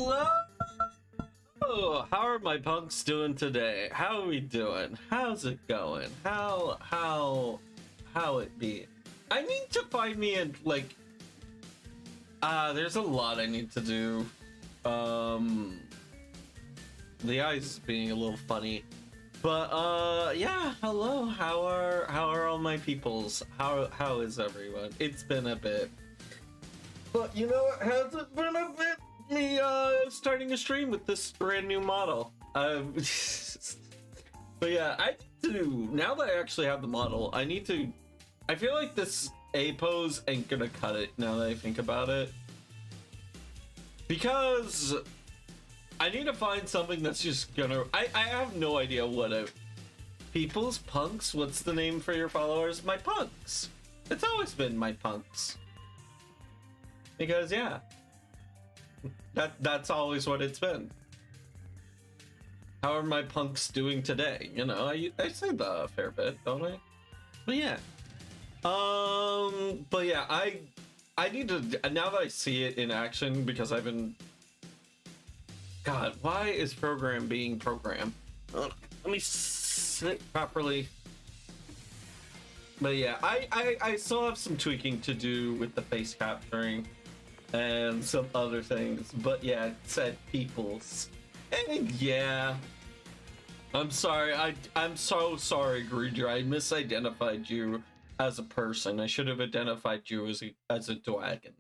Hello! How are my punks doing today? How are we doing? How's it going? How it be? I need to find me a, like, there's a lot I need to do. The eyes being a little funny. But, yeah, hello, how are all my peoples? How is everyone? It's been a bit. But, you know, it hasn't been a bit me, starting a stream with this brand new model. But yeah, I need to, now that I actually have the model, I feel like this A pose ain't gonna cut it now that I think about it. Because I need to find something that's just gonna, I have no idea what people's punks, what's the name for your followers? My punks. It's always been my punks. Because yeah, that's always what it's been. How are my punks doing today? You know, I say that a fair bit, don't I? But yeah. But yeah, I need to, now that I see it in action, because I've been, God, why is program being programmed? Let me sit properly. But yeah, I still have some tweaking to do with the face capturing and some other things, but yeah, it said peoples. And yeah, I'm sorry, I'm so sorry, Greedra. I misidentified you as a person. I should have identified you as a dragon.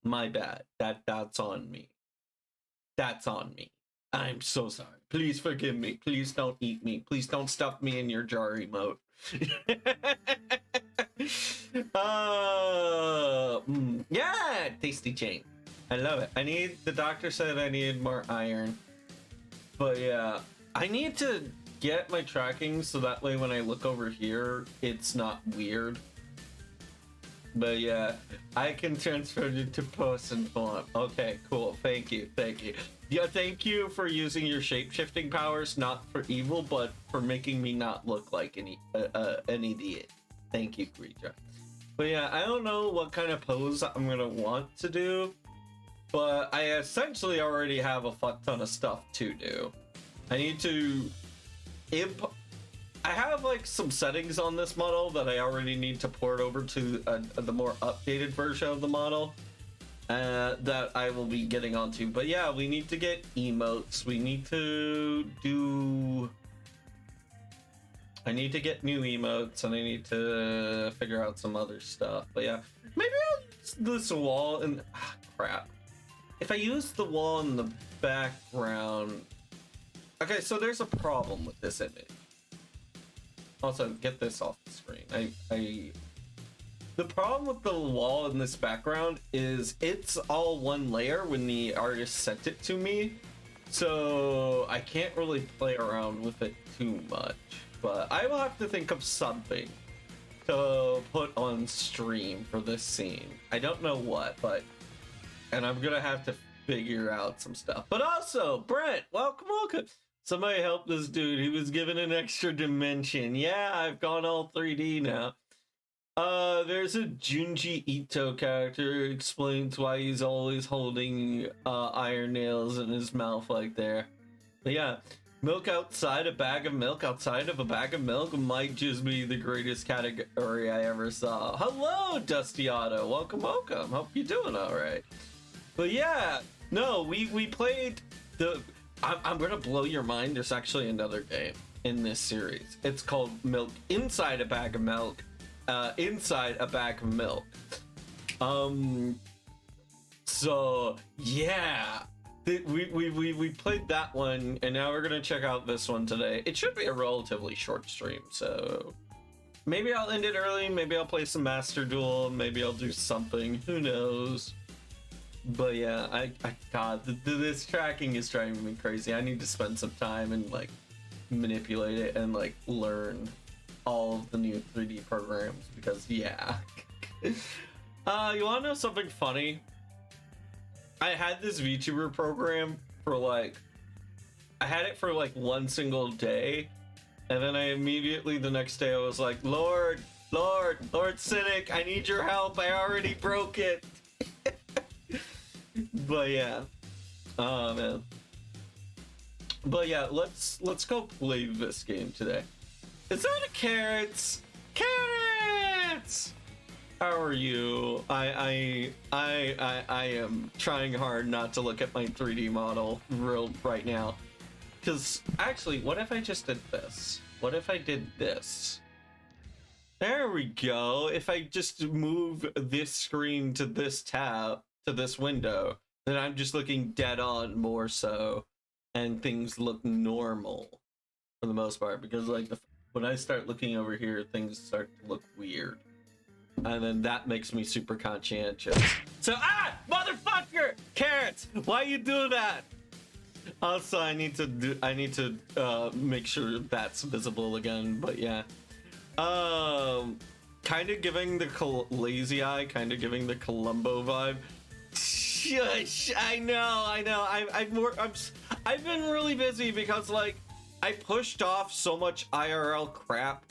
My bad. That's on me. That's on me. I'm so sorry. Please forgive me. Please don't eat me. Please don't stuff me in your jar emote. Yeah, tasty chain. I love it. The doctor said I needed more iron. But yeah, I need to get my tracking so that way when I look over here, it's not weird. But yeah, I can transfer it to person form. Okay, cool. Thank you. Yeah, thank you for using your shape-shifting powers, not for evil, but for making me not look like an idiot. Thank you, Greedra. But yeah, I don't know what kind of pose I'm gonna want to do, but I essentially already have a fuck ton of stuff to do. I need to I have like some settings on this model that I already need to port over to the more updated version of the model that I will be getting onto. But yeah, we need to get emotes. We need to do, I need to get new emotes, and I need to figure out some other stuff. But yeah, maybe I'll use this wall and crap. If I use the wall in the background, okay, so there's a problem with this image. Also, get this off the screen. The problem with the wall in this background is it's all one layer when the artist sent it to me, so I can't really play around with it too much. But I will have to think of something to put on stream for this scene. I don't know what, and I'm gonna have to figure out some stuff. But also, Brent, welcome. Somebody help this dude. He was given an extra dimension. Yeah, I've gone all 3D now. There's a Junji Ito character who explains why he's always holding iron nails in his mouth like there. But yeah, milk outside a bag of milk outside of a bag of milk might just be the greatest category I ever saw. Hello, Dusty Otto. Welcome. Hope you're doing all right. But yeah, no, we played the... I'm gonna blow your mind. There's actually another game in this series. It's called Milk Inside a Bag of Milk. Inside a Bag of Milk. So yeah, we played that one, and now we're gonna check out this one today. It should be a relatively short stream, so maybe I'll end it early. Maybe I'll play some Master Duel. Maybe I'll do something. Who knows? But yeah, God, this tracking is driving me crazy. I need to spend some time and like manipulate it and like learn all of the new 3D programs, because yeah. You wanna know something funny? I had this VTuber program for like, I had it for like one single day, and then I immediately the next day I was like, Lord Cynic, I need your help. I already broke it. But yeah, Oh man. But yeah, let's go play this game today. Is that a carrots? Carrots! How are you? I am trying hard not to look at my 3D model right now. Because actually, what if I just did this? What if I did this? There we go. If I just move this screen to this tab, to this window, then I'm just looking dead on more so, and things look normal for the most part. Because like when I start looking over here, things start to look weird, and then that makes me super conscientious. So motherfucker, carrots, why you do that? Also, I need to make sure that's visible again. But yeah. Kind of giving the lazy eye, kind of giving the Columbo vibe. Shush! I know. I've been really busy because like I pushed off so much IRL crap,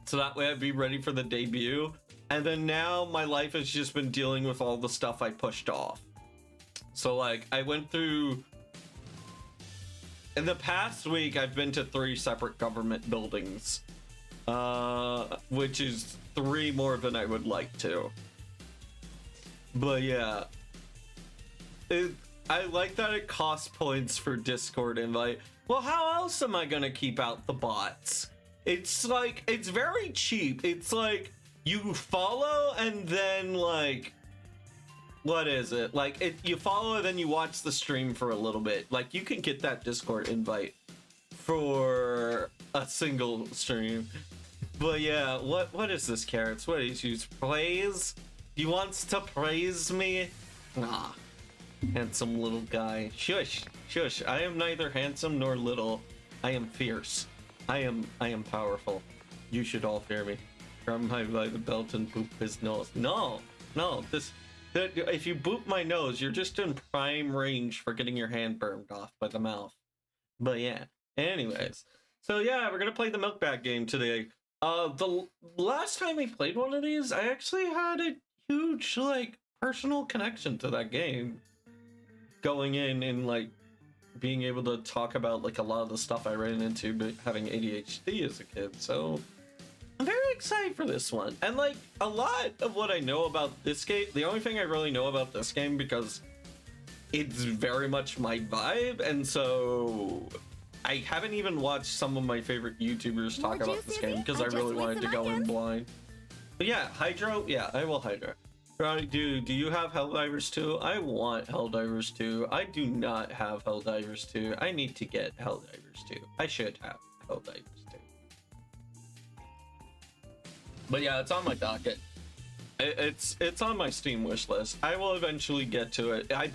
so that way I'd be ready for the debut. And then now my life has just been dealing with all the stuff I pushed off. So like I went through. In the past week, I've been to 3 separate government buildings. Which is 3 more than I would like to. But yeah, I like that it costs points for Discord invite. Well, how else am I gonna keep out the bots? It's like, it's very cheap. It's like you follow and then like, what is it? Like you follow and then you watch the stream for a little bit. Like you can get that Discord invite for a single stream. But yeah, what is this, carrots? What is you praise? He wants to praise me? Ah, handsome little guy. Shush, shush. I am neither handsome nor little. I am fierce. I am powerful. You should all fear me. Grab him by the belt and boop his nose. No, if you boop my nose, you're just in prime range for getting your hand burned off by the mouth. But yeah, anyways. So yeah, we're gonna play the milk bag game today. The last time we played one of these, I actually had a huge, like, personal connection to that game. Going in and, like, being able to talk about, like, a lot of the stuff I ran into but having ADHD as a kid, so I'm very excited for this one. And, like, a lot of what I know about this game, the only thing I really know about this game, because it's very much my vibe, and so I haven't even watched some of my favorite YouTubers talk about this game because I really wanted to go in blind. But yeah, Hydro, yeah, I will Hydro. Do you have Helldivers 2? I want Helldivers 2. I do not have Helldivers 2. I need to get Helldivers 2. I should have Helldivers 2. But yeah, it's on my docket. It's on my Steam wish list. I will eventually get to it. I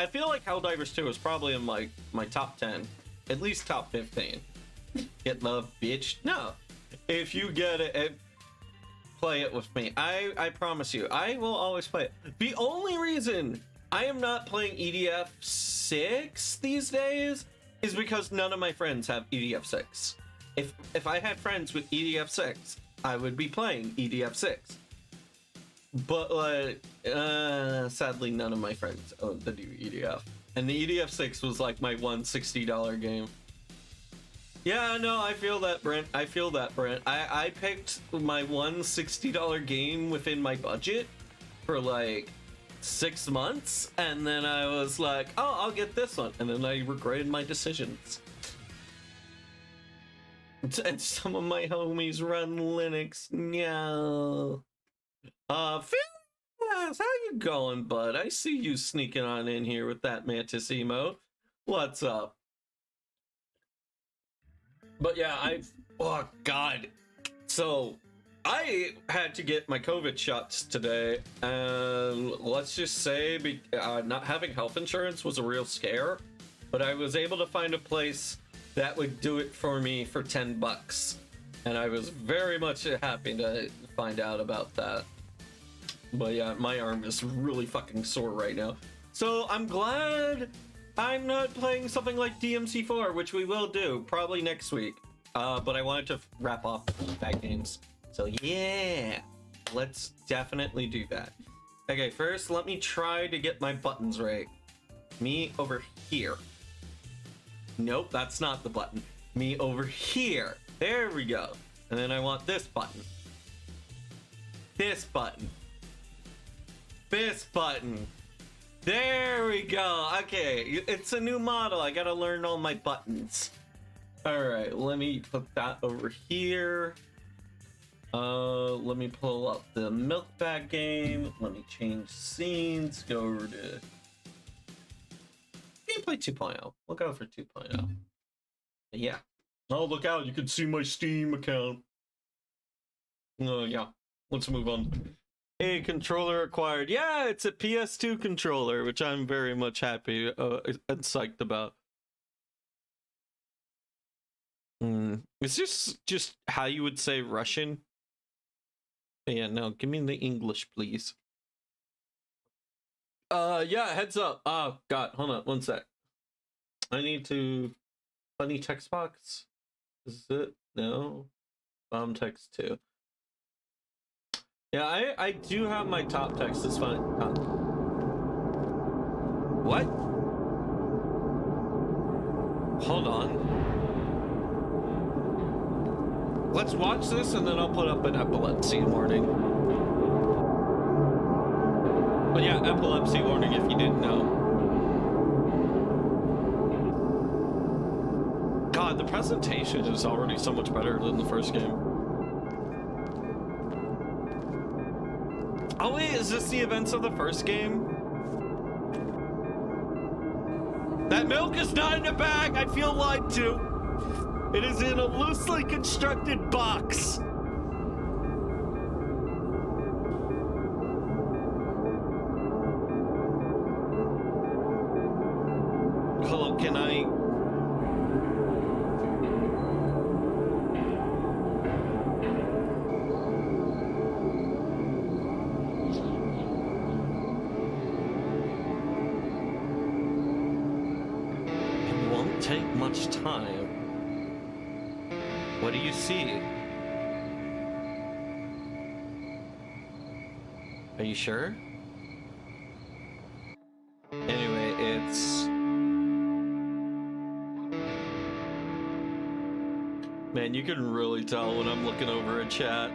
feel like Helldivers 2 is probably in my top 10. At least top 15. Get love, bitch. No. If you get it, play it with me. I promise you, I will always play it. The only reason I am not playing EDF 6 these days is because none of my friends have EDF 6. If I had friends with EDF 6, I would be playing EDF 6. But like, sadly, none of my friends own the new EDF. And the EDF 6 was like my $160 game. Yeah, no, I feel that, Brent. I feel that, Brent. I picked my $160 game within my budget for like 6 months, and then I was like, oh, I'll get this one. And then I regretted my decisions. And some of my homies run Linux. No. Phil, how you going, bud? I see you sneaking on in here with that Mantis emote. What's up? But yeah, oh god. So I had to get my COVID shots today, and let's just say not having health insurance was a real scare, but I was able to find a place that would do it for me for $10, and I was very much happy to find out about that. But yeah, my arm is really fucking sore right now, so I'm glad I'm not playing something like DMC4, which we will do probably next week. But I wanted to wrap off bad games. So yeah, let's definitely do that. Okay, first let me try to get my buttons right. Me over here. Nope, that's not the button. Me over here. There we go. And then I want this button. This button. This button. There we go. Okay, it's a new model. I gotta learn all my buttons. All right, let me put that over here. Let me pull up the milk bag game. Let me change scenes. Go over to gameplay 2.0. We'll go for 2.0. Yeah. Oh, look out! You can see my Steam account. Yeah. Let's move on. A controller acquired. Yeah, it's a PS2 controller, which I'm very much happy and psyched about. Is this just how you would say Russian? Yeah, no, give me the English, please. Yeah, heads up. Oh, God, hold on, one sec. I need to... Funny text box? Is it? No. Bomb text 2. Yeah, I do have my top text. It's fine. What? Hold on. Let's watch this and then I'll put up an epilepsy warning. But yeah, epilepsy warning if you didn't know. God, the presentation is already so much better than the first game. Oh wait, is this the events of the first game? That milk is not in a bag, I feel lied to. It is in a loosely constructed box. Hello, can I... It won't take much time. What do you see? Are you sure? Anyway, it's... Man, you can really tell when I'm looking over a chat.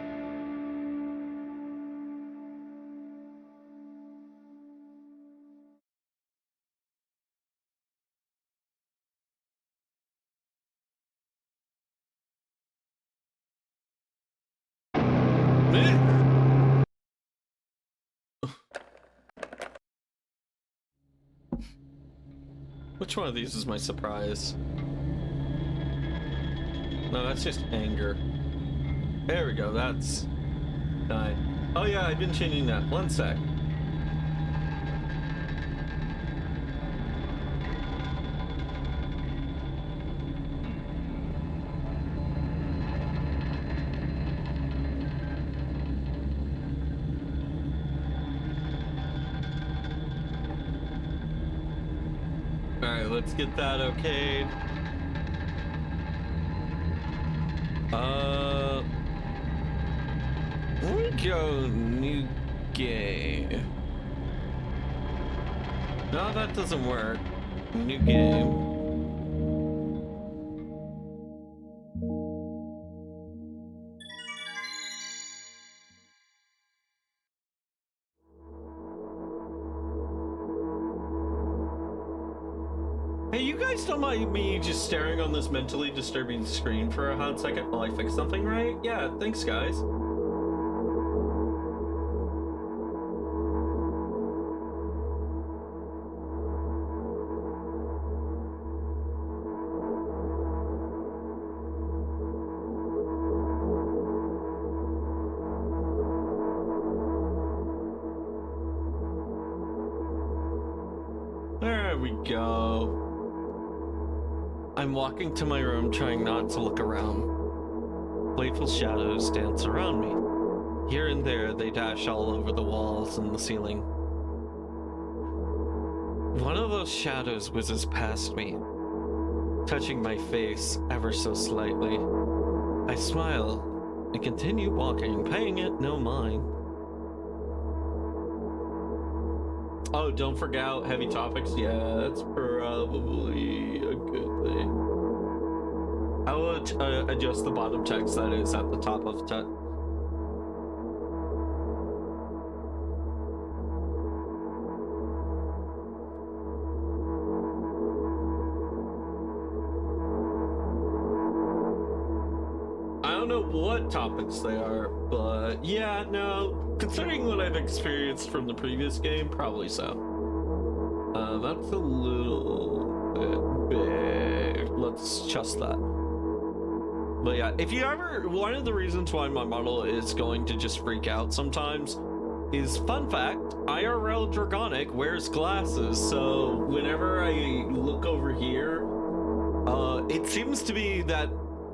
Which one of these is my surprise? No, that's just anger. There we go, that's... 9. Oh yeah, I've been changing that. One sec. Alright, let's get that okayed. Let me go new game. No, that doesn't work. New game. Hey, you guys don't mind me just staring on this mentally disturbing screen for a hot second while I fix something, right? Yeah, thanks, guys. There we go. I'm walking to my room, trying not to look around. Playful shadows dance around me. Here and there, they dash all over the walls and the ceiling. One of those shadows whizzes past me, touching my face ever so slightly. I smile and continue walking, paying it no mind. Oh, don't forget heavy topics. Yeah, that's probably a good thing. I will adjust the bottom text that is at the top of text. I don't know what topics they are, but yeah, no, considering what I've experienced from the previous game, probably so. That's a little bit big. Let's adjust that. But yeah, if you ever, one of the reasons why my model is going to just freak out sometimes is, fun fact, IRL Dragonic wears glasses, so whenever I look over here, it seems to be that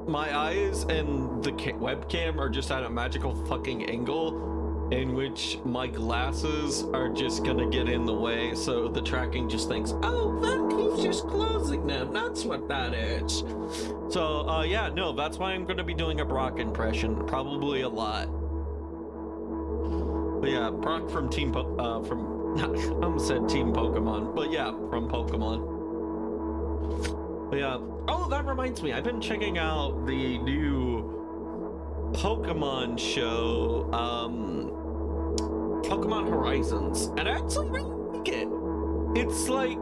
my eyes and the webcam are just at a magical fucking angle in which my glasses are just gonna get in the way, so the tracking just thinks, oh, look, he's just closing them. That's what that is. So, yeah, no, that's why I'm gonna be doing a Brock impression, probably a lot. But yeah, Brock from Team I almost said Team Pokemon, but yeah, from Pokemon. But yeah, oh, that reminds me, I've been checking out the new Pokemon show, Pokemon Horizons, and I actually really like it. It's like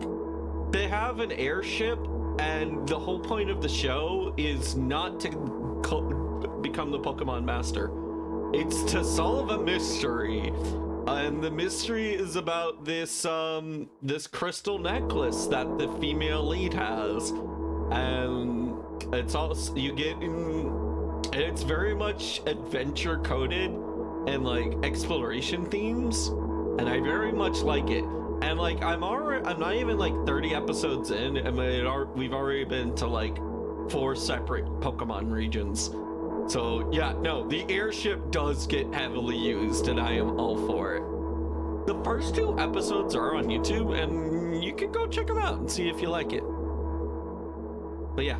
they have an airship, and the whole point of the show is not to become the Pokemon Master. It's to solve a mystery, and the mystery is about this this crystal necklace that the female lead has, and it's also you get in. It's very much adventure coded and like exploration themes, and I very much like it. And like I'm not even like 30 episodes in, and we've already been to like 4 separate Pokemon regions. So yeah, no, the airship does get heavily used, and I am all for it. The first 2 episodes are on YouTube, and you can go check them out and see if you like it. But yeah.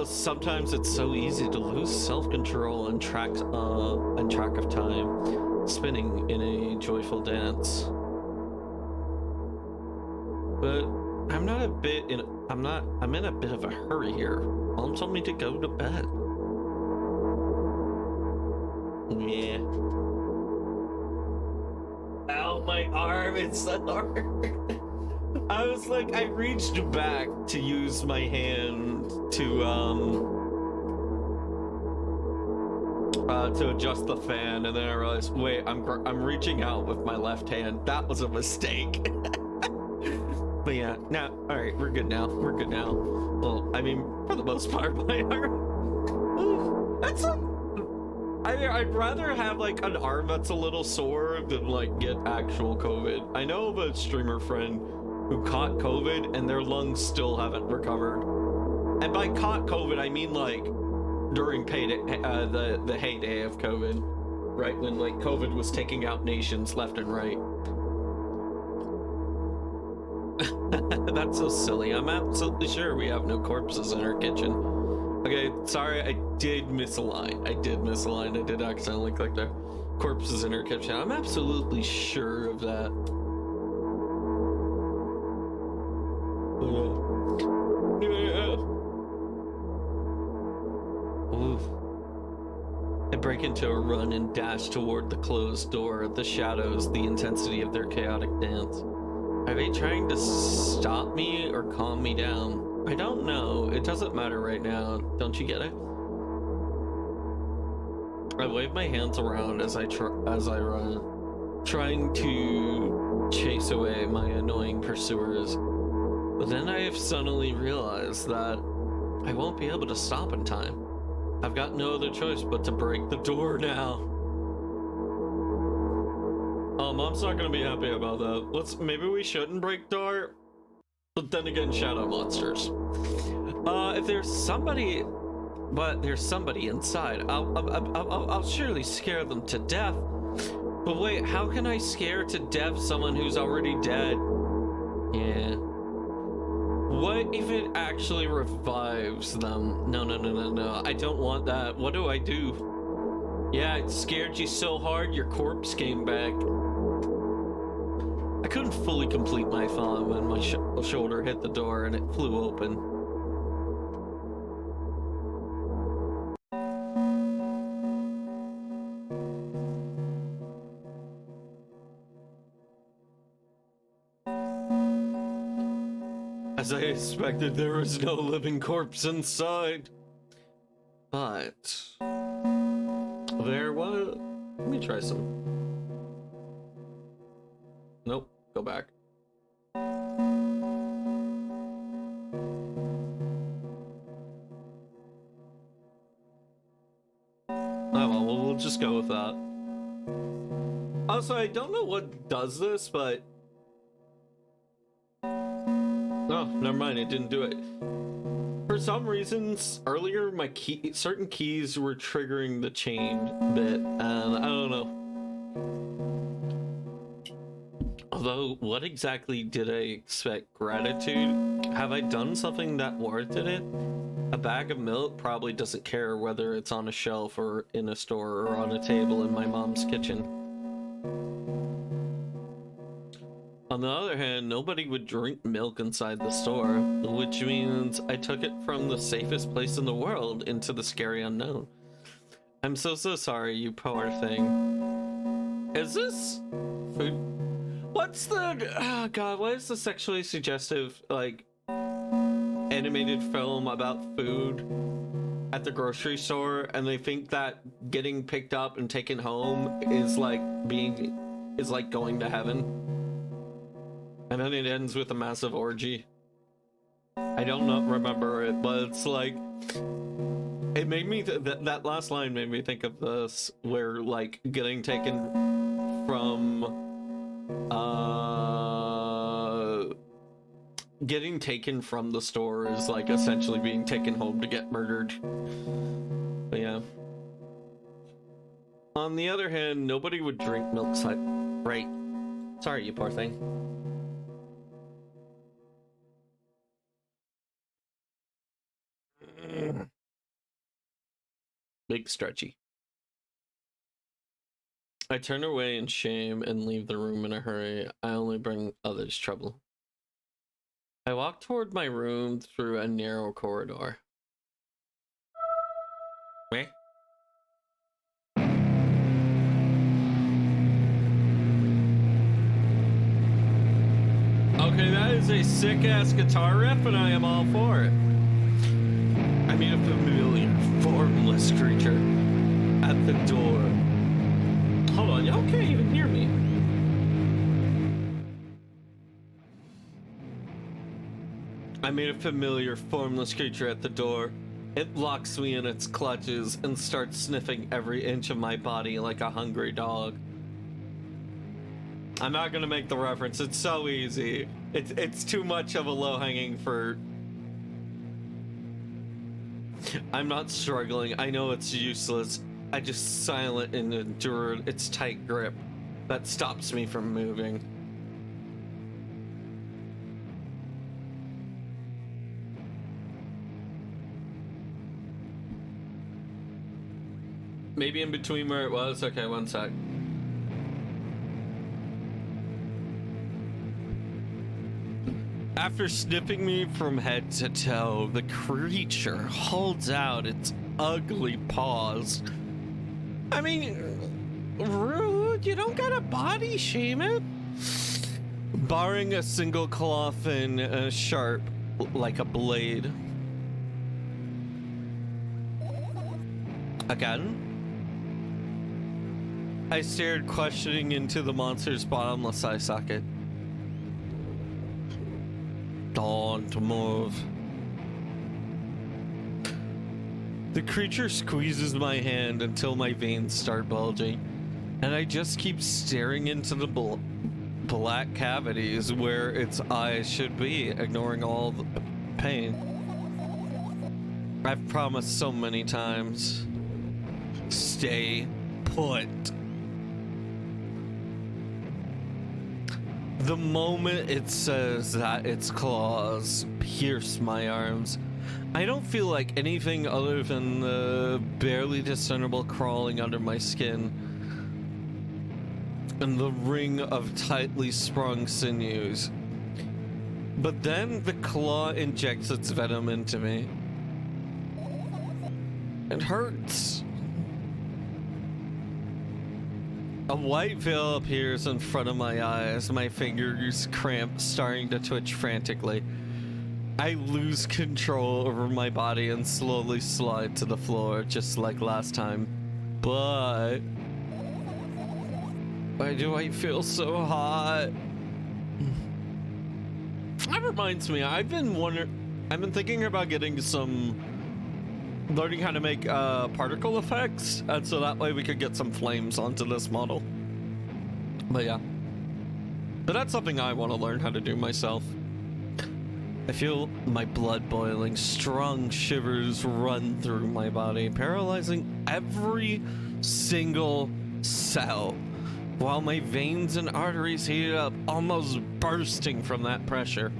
Sometimes it's so easy to lose self-control and track of time, spinning in a joyful dance. But I'm in a bit of a hurry here. Mom told me to go to bed. Yeah. Ow, my arm, it's so hard. I was like, I reached back to use my hand to adjust the fan, and then I realized, wait, I'm reaching out with my left hand. That was a mistake. But yeah, now, all right, we're good now. We're good now. Well, I mean, for the most part, my arm. That's like, I'd rather have like an arm that's a little sore than like get actual COVID. I know of a streamer friend who caught COVID and their lungs still haven't recovered. And by caught COVID, I mean like during the heyday of COVID, right? When like COVID was taking out nations left and right. That's so silly. I'm absolutely sure we have no corpses in our kitchen. Okay, sorry, I did miss a line. I did accidentally click there. Corpses in our kitchen. I'm absolutely sure of that. Yeah. Oof. I break into a run and dash toward the closed door, the shadows, the intensity of their chaotic dance. Are they trying to stop me or calm me down? I don't know. It doesn't matter right now. Don't you get it? I wave my hands around as I run, trying to chase away my annoying pursuers. But then I have suddenly realized that I won't be able to stop in time. I've got no other choice but to break the door now. Mom's not gonna be happy about that. Maybe we shouldn't break door. But then again, shadow monsters. If there's somebody inside, I'll surely scare them to death. But wait, how can I scare to death someone who's already dead? Yeah. What if it actually revives them? No. I don't want that. What do I do? Yeah, it scared you so hard your corpse came back. couldn't fully complete my thought when my shoulder hit the door and it flew open. As I expected, there was no living corpse inside. But there was. Let me try some. Nope, go back. Oh well, we'll just go with that. Also, I don't know what does this, but oh, never mind, it didn't do it. For some reasons, earlier my certain keys were triggering the chain bit, and I don't know. Although, what exactly did I expect? Gratitude? Have I done something that warranted it? A bag of milk probably doesn't care whether it's on a shelf or in a store or on a table in my mom's kitchen. On the other hand, nobody would drink milk inside the store, which means I took it from the safest place in the world into the scary unknown. I'm so sorry, you poor thing. Is this food? What's the... oh god, what is the sexually suggestive, like, animated film about food at the grocery store, and they think that getting picked up and taken home is like going to heaven? And then it ends with a massive orgy. I don't remember it, but it's like... it made me... that last line made me think of this, where, like, getting taken from... getting taken from the store is, like, essentially being taken home to get murdered. But yeah. On the other hand, nobody would drink milk side... right. Sorry, you poor thing. Big stretchy. I turn away in shame and leave the room in a hurry. I only bring others trouble. I walk toward my room through a narrow corridor. Where? Okay, that is a sick-ass guitar riff, and I am all for it. I meet a familiar, formless creature at the door. Hold on, y'all can't even hear me. I meet a familiar, formless creature at the door. It locks me in its clutches and starts sniffing every inch of my body like a hungry dog. I'm not gonna make the reference, it's so easy. It's too much of a low-hanging fruit. I'm not struggling, I know it's useless. I just silent and endure its tight grip that stops me from moving. Maybe in between where it was? Okay, one sec. After sniffing me from head to toe, the creature holds out its ugly paws. I mean, rude, you don't gotta body shame it. Barring a single claw fin, sharp like a blade. Again? I stared questioning into the monster's bottomless eye socket. Don't move. The creature squeezes my hand until my veins start bulging, and I just keep staring into the black cavities where its eyes should be, ignoring all the pain. I've promised so many times. Stay put. The moment it says that its claws pierce my arms, I don't feel like anything other than the barely discernible crawling under my skin. and the ring of tightly sprung sinews. But then the claw injects its venom into me. It hurts. A white veil appears in front of my eyes, my fingers cramp, starting to twitch frantically. I lose control over my body and slowly slide to the floor, just like last time. But why do I feel so hot? That reminds me, I've been thinking about getting learning how to make particle effects, and so that way we could get some flames onto this model. But yeah, but that's something I want to learn how to do myself. I feel my blood boiling, strong shivers run through my body, paralyzing every single cell, while my veins and arteries heat up, almost bursting from that pressure.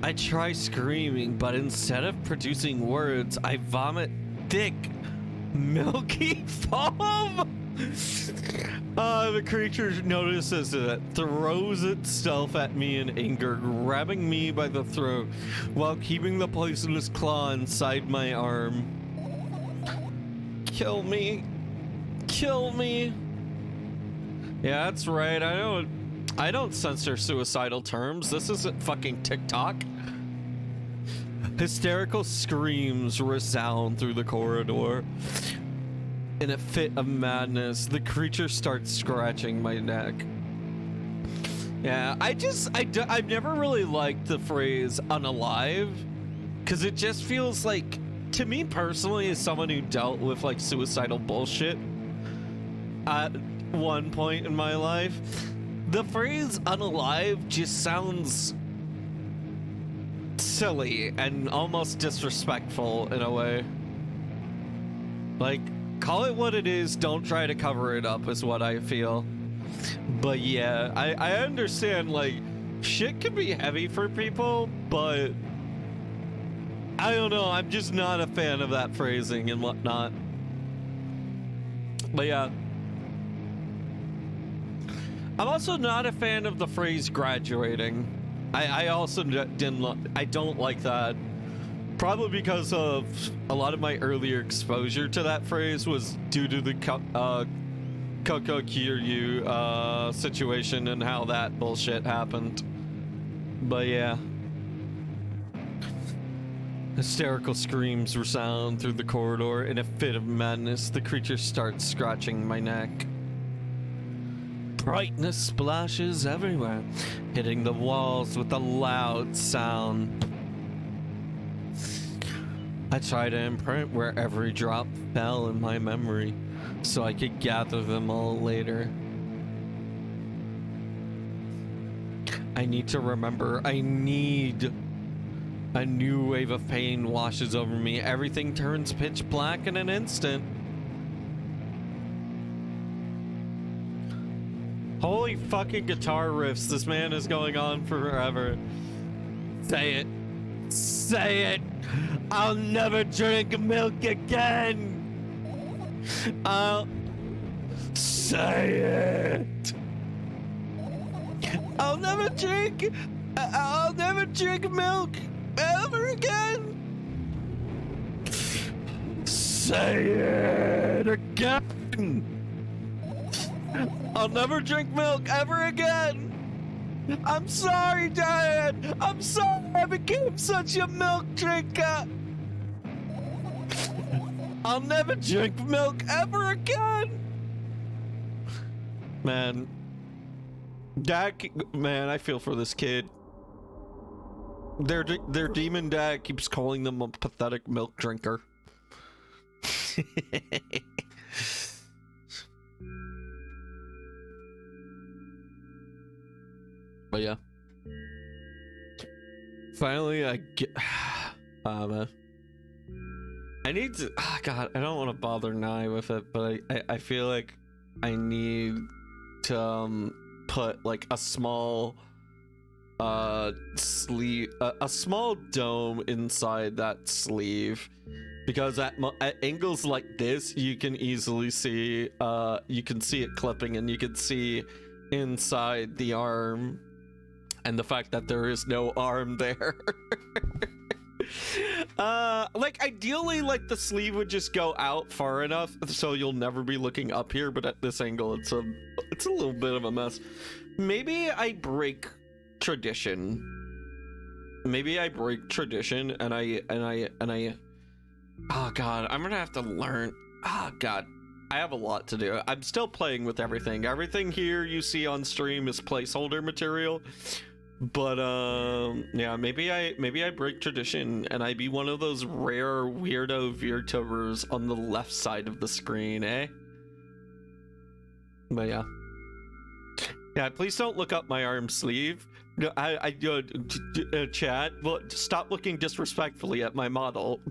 I try screaming, but instead of producing words, I vomit thick, milky foam. The creature notices it, throws itself at me in anger, grabbing me by the throat while keeping the poisonous claw inside my arm. Kill me. Kill me. Yeah, that's right. I don't censor suicidal terms. This isn't fucking TikTok. Hysterical screams resound through the corridor. In a fit of madness, the creature starts scratching my neck. Yeah, I've never really liked the phrase unalive, because it just feels like, to me personally, as someone who dealt with like suicidal bullshit at one point in my life, the phrase unalive just sounds silly and almost disrespectful in a way. Like, call it what it is, don't try to cover it up, is what I feel. But yeah, I understand, like, shit can be heavy for people, but I don't know, I'm just not a fan of that phrasing and whatnot. But yeah. I'm also not a fan of the phrase graduating. I also I don't like that. Probably because of a lot of my earlier exposure to that phrase was due to the Koko Kiryu situation and how that bullshit happened. But yeah. Hysterical screams resound through the corridor. In a fit of madness, the creature starts scratching my neck. Brightness splashes everywhere, hitting the walls with a loud sound. I try to imprint where every drop fell in my memory, so I could gather them all later. I need to remember. I need. A new wave of pain washes over me. Everything turns pitch black in an instant. Holy fucking guitar riffs. This man is going on forever. Say it. Say it. I'll never drink milk again. I'll say it. I'll never drink milk ever again. Say it again. I'll never drink milk ever again. I'm sorry, Dad. I'm sorry I became such a milk drinker. I'll never drink milk ever again. Man, I feel for this kid. Their demon dad keeps calling them a pathetic milk drinker. But yeah. Finally, I get. Man. I need to. God, I don't want to bother Nye with it, but I feel like I need to put like a small sleeve, a small dome inside that sleeve, because at angles like this, you can easily see, you can see it clipping, and you can see inside the arm, and the fact that there is no arm there. Like ideally, like the sleeve would just go out far enough so you'll never be looking up here, but at this angle, it's a little bit of a mess. Maybe I break tradition. Maybe I break tradition, and I. Oh god, I'm gonna have to learn. Oh god, I have a lot to do. I'm still playing with everything. Everything here you see on stream is placeholder material. But yeah, maybe I break tradition and I be one of those rare weirdo VTubers on the left side of the screen, eh? But yeah. Yeah, please don't look up my arm sleeve. No, chat, well, stop looking disrespectfully at my model.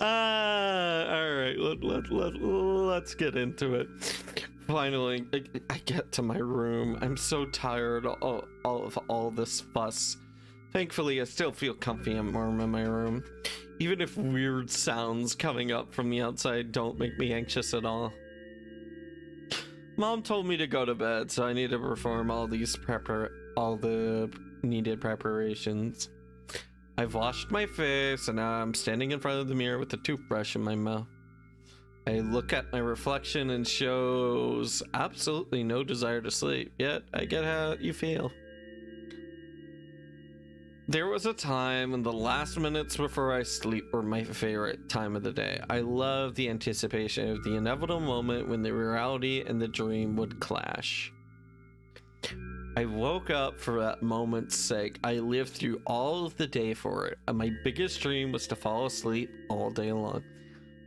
All right, let's get into it. Finally, I get to my room. I'm so tired of all this fuss. Thankfully, I still feel comfy and warm in my room, even if weird sounds coming up from the outside don't make me anxious at all. Mom told me to go to bed, so I need to perform all the needed preparations. I've washed my face, and now I'm standing in front of the mirror with a toothbrush in my mouth. I look at my reflection and shows absolutely no desire to sleep, yet I get how you feel. There was a time when the last minutes before I sleep were my favorite time of the day. I love the anticipation of the inevitable moment when the reality and the dream would clash. I woke up for that moment's sake. I lived through all of the day for it, and my biggest dream was to fall asleep all day long.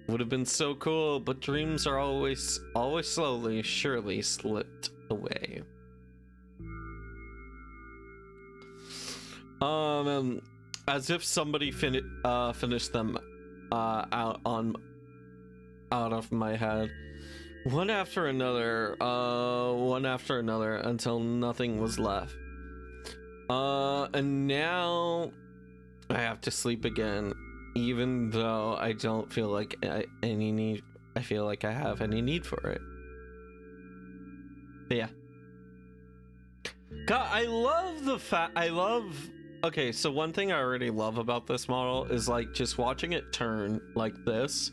Would have been so cool, but dreams are always slowly, surely slipped away. As if somebody finished them out of my head, one after another, until nothing was left. And now I have to sleep again. Even though I don't feel like I feel like I have any need for it. But yeah. God, okay, so one thing I already love about this model is like just watching it turn like this,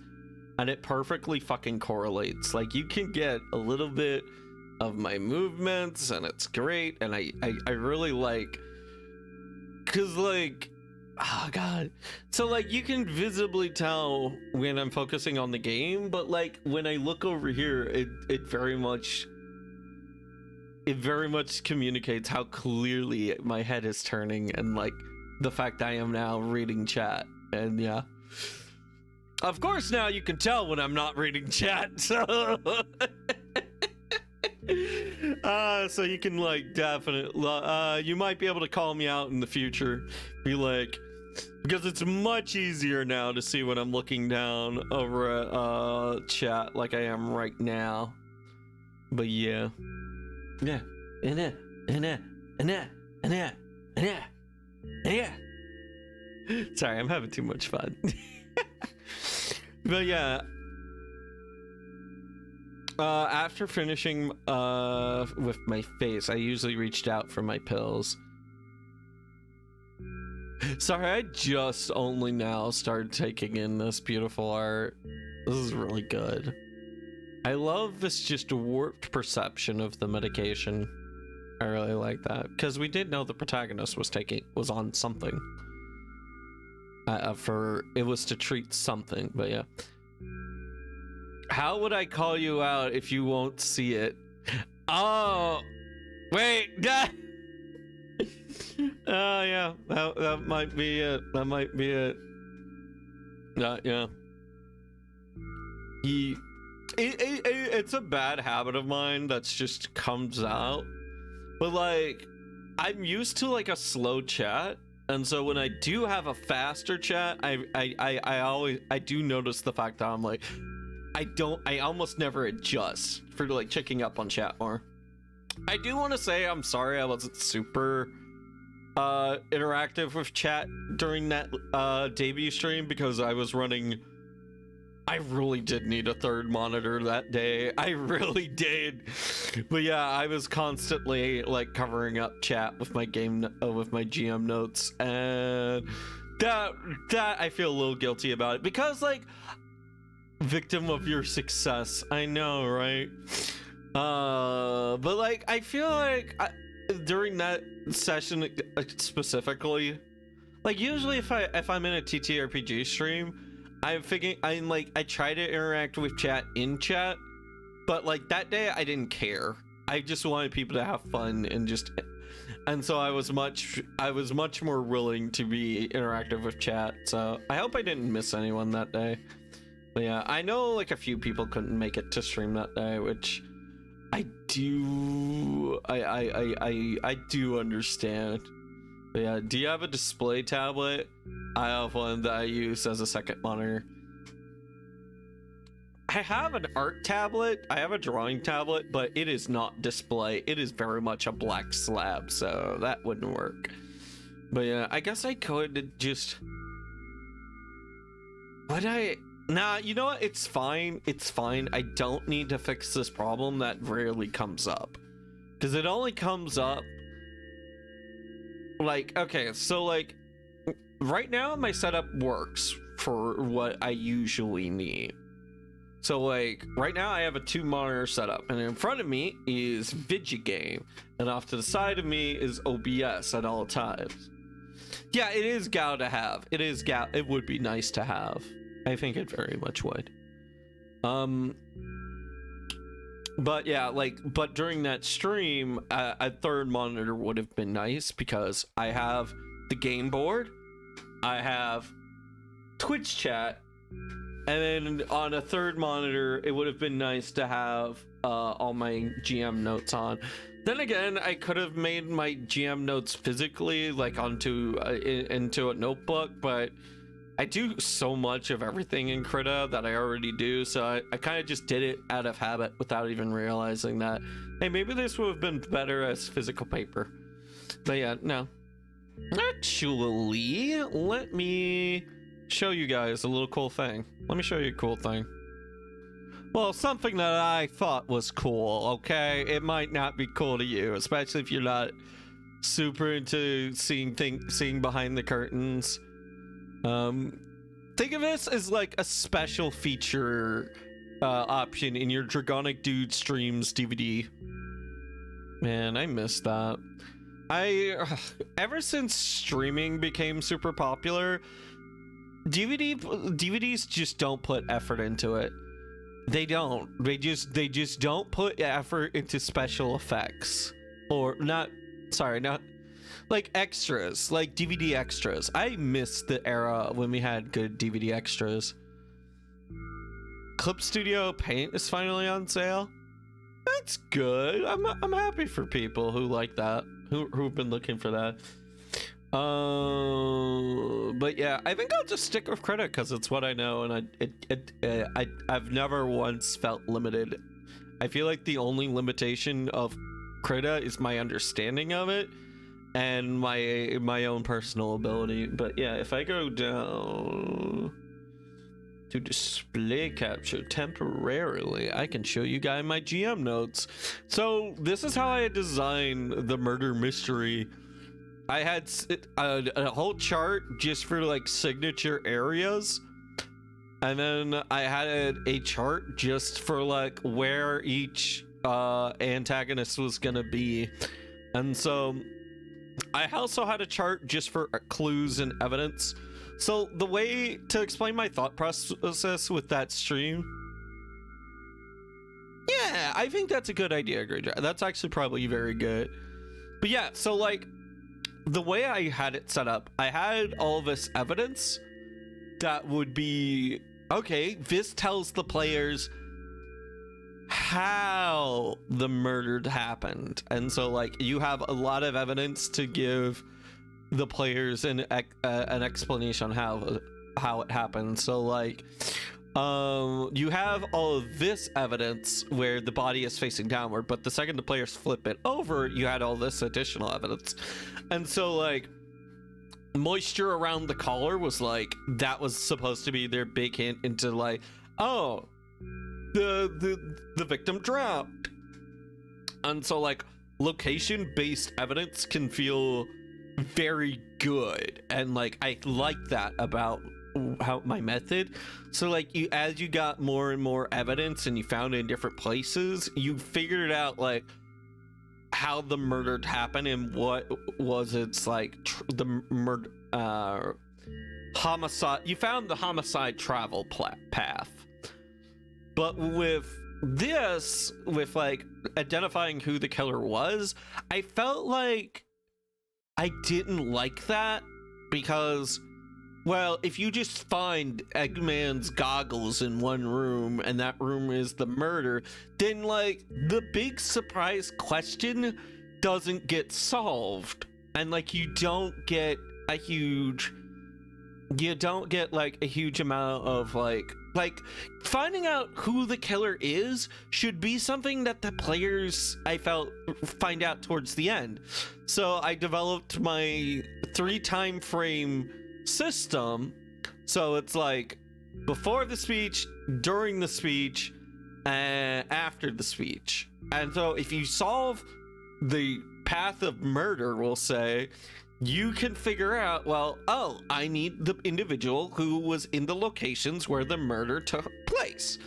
and it perfectly fucking correlates. Like you can get a little bit of my movements, and it's great, and I really like, cause like, oh god, so like you can visibly tell when I'm focusing on the game, but like when I look over here, it very much communicates how clearly my head is turning, and like the fact I am now reading chat. And yeah, of course now you can tell when I'm not reading chat, so so you can like definitely you might be able to call me out in the future, be like, because it's much easier now to see when I'm looking down over at chat like I am right now. But yeah. Yeah. Sorry, I'm having too much fun. But yeah. After finishing with my face, I usually reached out for my pills. Sorry, I just only now started taking in this beautiful art. This is really good. I love this just warped perception of the medication. I really like that, because we did know the protagonist was on something. It was to treat something, but yeah. How would I call you out if you won't see it? Oh, wait, oh yeah, that might be it. That might be it. Yeah. It's a bad habit of mine that's just comes out. But like, I'm used to like a slow chat, and so when I do have a faster chat, I do notice the fact that I'm like, I almost never adjust for like checking up on chat more. I do want to say I'm sorry I wasn't super interactive with chat during that debut stream because I was running. I really did need a third monitor that day. I really did. But yeah, I was constantly like covering up chat with my with my GM notes, and that I feel a little guilty about it because like victim of your success. I know, right? But like I feel like during that session specifically, like usually if I'm in a TTRPG stream, I try to interact with chat in chat, but like that day I didn't care. I just wanted people to have fun and so I was much more willing to be interactive with chat. So I hope I didn't miss anyone that day. But yeah, I know like a few people couldn't make it to stream that day, which I do understand. But yeah, do you have a display tablet? I have one that I use as a second monitor. I have an art tablet. I have a drawing tablet, but it is not display. It is very much a black slab, so that wouldn't work. But yeah, I guess I could just... Nah, you know what? It's fine. It's fine. I don't need to fix this problem that rarely comes up. Because it only comes up... Like, okay, so like... Right now, my setup works for what I usually need. So like, right now I have a 2-monitor setup, and in front of me is Vigigame, and off to the side of me is OBS at all times. Yeah, it is GAO to have. It would be nice to have. I think it very much would. But yeah, but during that stream, a third monitor would have been nice because I have the game board, I have Twitch chat, and then on a third monitor, it would have been nice to have all my GM notes on. Then again, I could have made my GM notes physically, like into a notebook, but I do so much of everything in Krita that I already do, so I kind of just did it out of habit without even realizing that, hey, maybe this would have been better as physical paper. But yeah, no. Actually, let me show you guys a little cool thing. Let me show you a cool thing. Well, something that I thought was cool, okay? It might not be cool to you, especially if you're not super into seeing behind the curtains. Think of this as like a special feature option in your Dragonic Dude Streams DVD. Man, I miss that. Ever since streaming became super popular, DVDs just don't put effort into it. They don't. They just don't put effort into special effects. Or not like extras, like DVD extras. I miss the era when we had good DVD extras. Clip Studio Paint is finally on sale. That's good. I'm happy for people who like that, who've been looking for that. But yeah, I think I'll just stick with Krita because it's what I know, and I've never once felt limited. I feel like the only limitation of Krita is my understanding of it and my own personal ability. But yeah, if I go down to display capture temporarily, I can show you guys my GM notes. So this is how I designed the murder mystery. I had a whole chart just for like signature areas, and then I had a chart just for like where each antagonist was gonna be. And so I also had a chart just for clues and evidence. So the way to explain my thought process with that stream, yeah, I think that's a good idea, Greyjoy. That's actually probably very good. But yeah, so like the way I had it set up, I had all this evidence that would be, okay, this tells the players how the murder happened. And so like you have a lot of evidence to give the players an explanation on how it happened. So like you have all of this evidence where the body is facing downward, but the second the players flip it over, you had all this additional evidence. And so like moisture around the collar was like, that was supposed to be their big hint into like, oh, the victim drowned. And so like location based evidence can feel very good, and like I like that about how my method. So like you, as you got more and more evidence and you found it in different places, you figured it out like how the murder happened and what was its like the murder homicide. You found the homicide travel path. But with this, with like identifying who the killer was, I felt like I didn't like that, because, well, if you just find Eggman's goggles in one room and that room is the murder, then like the big surprise question doesn't get solved, and like you don't get like a huge amount of like finding out who the killer is should be something that the players, I felt, find out towards the end. So I developed my 3 time frame system. So it's like before the speech, during the speech, and after the speech. And so if you solve the path of murder, we'll say, you can figure out, well, oh, I need the individual who was in the locations where the murder took place.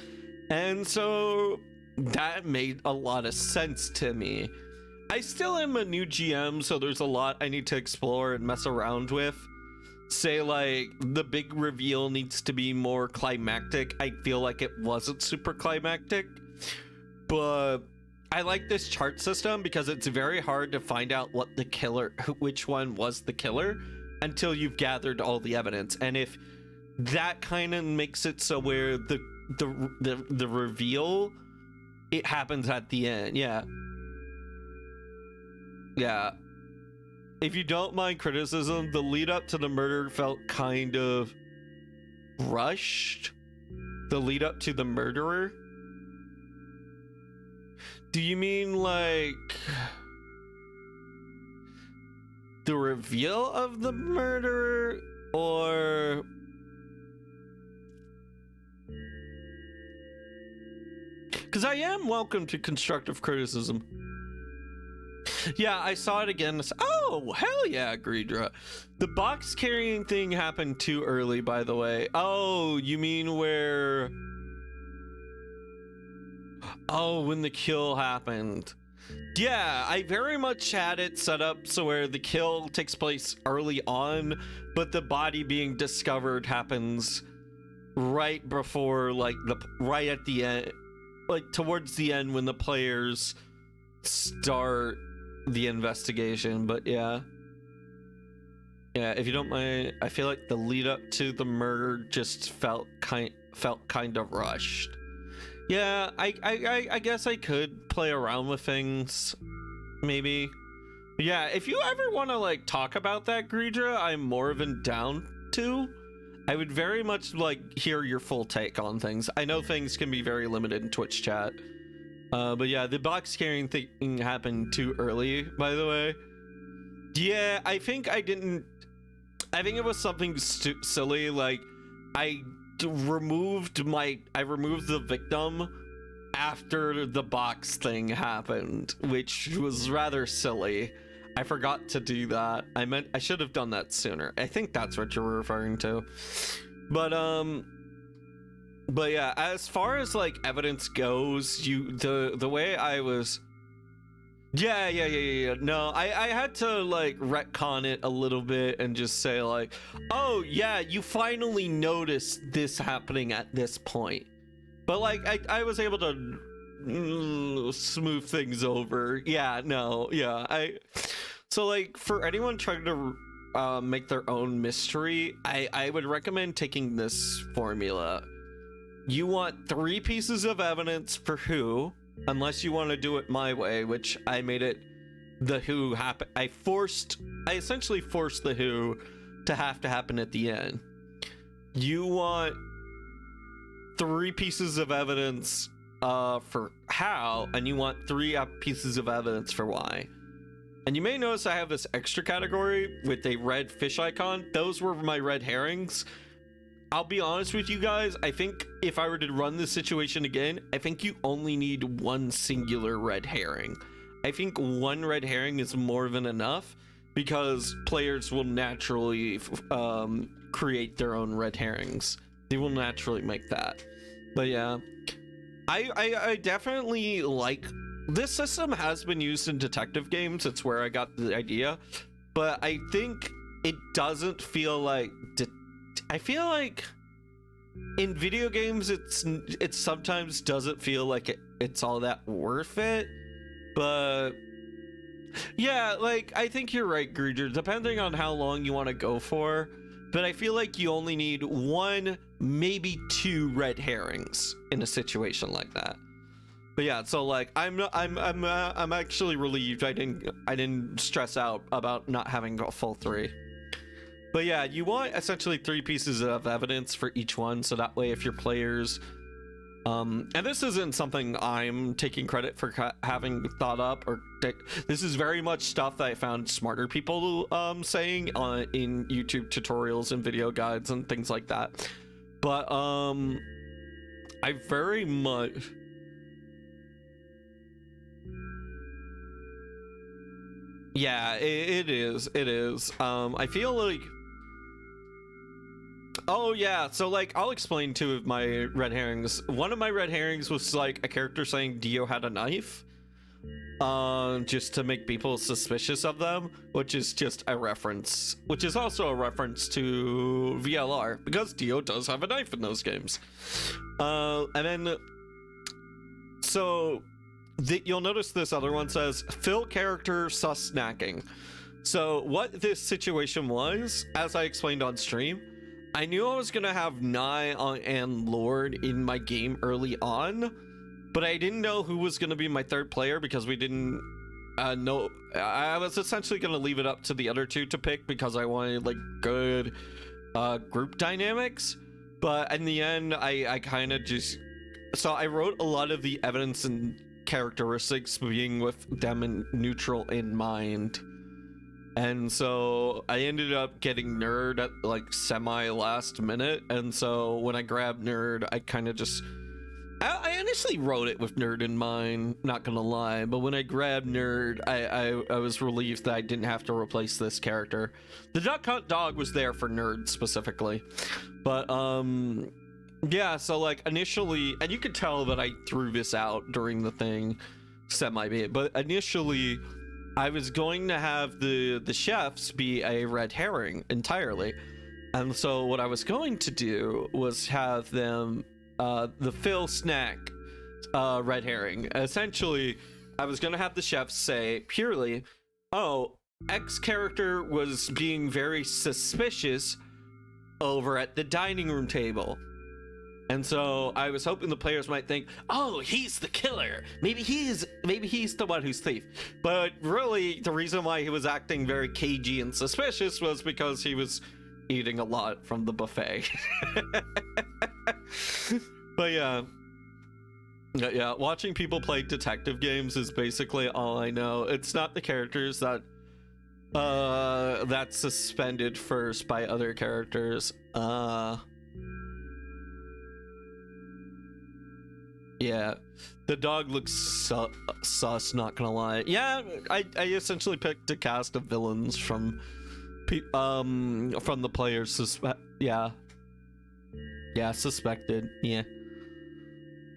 And so that made a lot of sense to me. I still am a new GM, so there's a lot I need to explore and mess around with. Say, like, the big reveal needs to be more climactic. I feel like it wasn't super climactic, but I like this chart system because it's very hard to find out what the killer, which one was the killer, until you've gathered all the evidence. And if that kind of makes it so where the reveal, it happens at the end. Yeah. If you don't mind criticism, the lead up to the murder felt kind of rushed. The lead up to the murderer. Do you mean like the reveal of the murderer, or because I am welcome to constructive criticism. Yeah, I saw it again. Oh, hell yeah, Greedra. The box carrying thing happened too early, by the way. Oh, you mean where... Oh, when the kill happened. Yeah, I very much had it set up so where the kill takes place early on, but the body being discovered happens right before, like, right at the end, like, towards the end when the players start the investigation. But yeah, if you don't mind, I feel like the lead up to the murder just felt kind of rushed. Yeah, I guess I could play around with things, maybe. But yeah, if you ever want to like talk about that, Greedra, I'm more than down to. I would very much like hear your full take on things. I know things can be very limited in Twitch chat. But yeah, the box carrying thing happened too early, by the way. Yeah, I think it was something silly, like I removed the victim after the box thing happened, which was rather silly. I forgot to do that. I should have done that sooner. I think that's what you're referring to. But yeah, as far as like evidence goes, the way I was, yeah. No, I had to like retcon it a little bit and just say like, oh yeah, you finally noticed this happening at this point. But like I was able to smooth things over. Yeah, no, yeah. So like for anyone trying to make their own mystery, I would recommend taking this formula. You want 3 pieces of evidence for who, unless you want to do it my way, which I made it the who happen. I essentially forced the who to happen at the end. You want 3 pieces of evidence for how, and you want 3 pieces of evidence for why. And you may notice I have this extra category with a red fish icon. Those were my red herrings. I'll be honest with you guys, I think if I were to run this situation again, I think you only need 1 singular red herring. I think 1 red herring is more than enough, because players will naturally create their own red herrings. They will naturally make that. But yeah, I definitely like this system. Has been used in detective games. It's where I got the idea, but I think it doesn't feel like I feel like in video games it sometimes doesn't feel like it's all that worth it. But yeah, like, I think you're right, Greeter, depending on how long you want to go for, but I feel like you only need 1, maybe 2 red herrings in a situation like that. But yeah, so like, I'm actually relieved I didn't stress out about not having a full 3. But yeah, you want essentially 3 pieces of evidence for each one, so that way if your players and this isn't something I'm taking credit for having thought up, or this is very much stuff that I found smarter people saying in YouTube tutorials and video guides and things like that. But I very much yeah, it is. I feel like, oh yeah, so like, I'll explain 2 of my red herrings. One of my red herrings was like a character saying Dio had a knife, just to make people suspicious of them, which is just a reference, which is also a reference to VLR, because Dio does have a knife in those games. And then, so you'll notice this other one says, Phil character sus snacking. So what this situation was, as I explained on stream, I knew I was gonna have Nye and Lord in my game early on, but I didn't know who was gonna be my 3rd player, because we didn't know. I was essentially gonna leave it up to the other 2 to pick, because I wanted like good group dynamics. But in the end, I kind of just, so I wrote a lot of the evidence and characteristics being with them in neutral in mind. And so I ended up getting Nerd at like semi last minute. And so when I grabbed Nerd, I kind of just, I initially wrote it with Nerd in mind, not gonna lie. But when I grabbed Nerd, I was relieved that I didn't have to replace this character. The Duck Hunt dog was there for Nerd specifically. But yeah, so like initially, and you could tell that I threw this out during the thing semi-bit, but initially I was going to have the chefs be a red herring entirely. And so what I was going to do was have them the Phil snack red herring. Essentially, I was going to have the chefs say purely, oh, X character was being very suspicious over at the dining room table. And so I was hoping the players might think, oh, he's the killer. Maybe he's the one who's thief. But really, the reason why he was acting very cagey and suspicious was because he was eating a lot from the buffet. But yeah, watching people play detective games is basically all I know. It's not the characters that's suspended first by other characters. Yeah, the dog looks sus, not gonna lie. Yeah, I essentially picked a cast of villains from the players suspected. Yeah.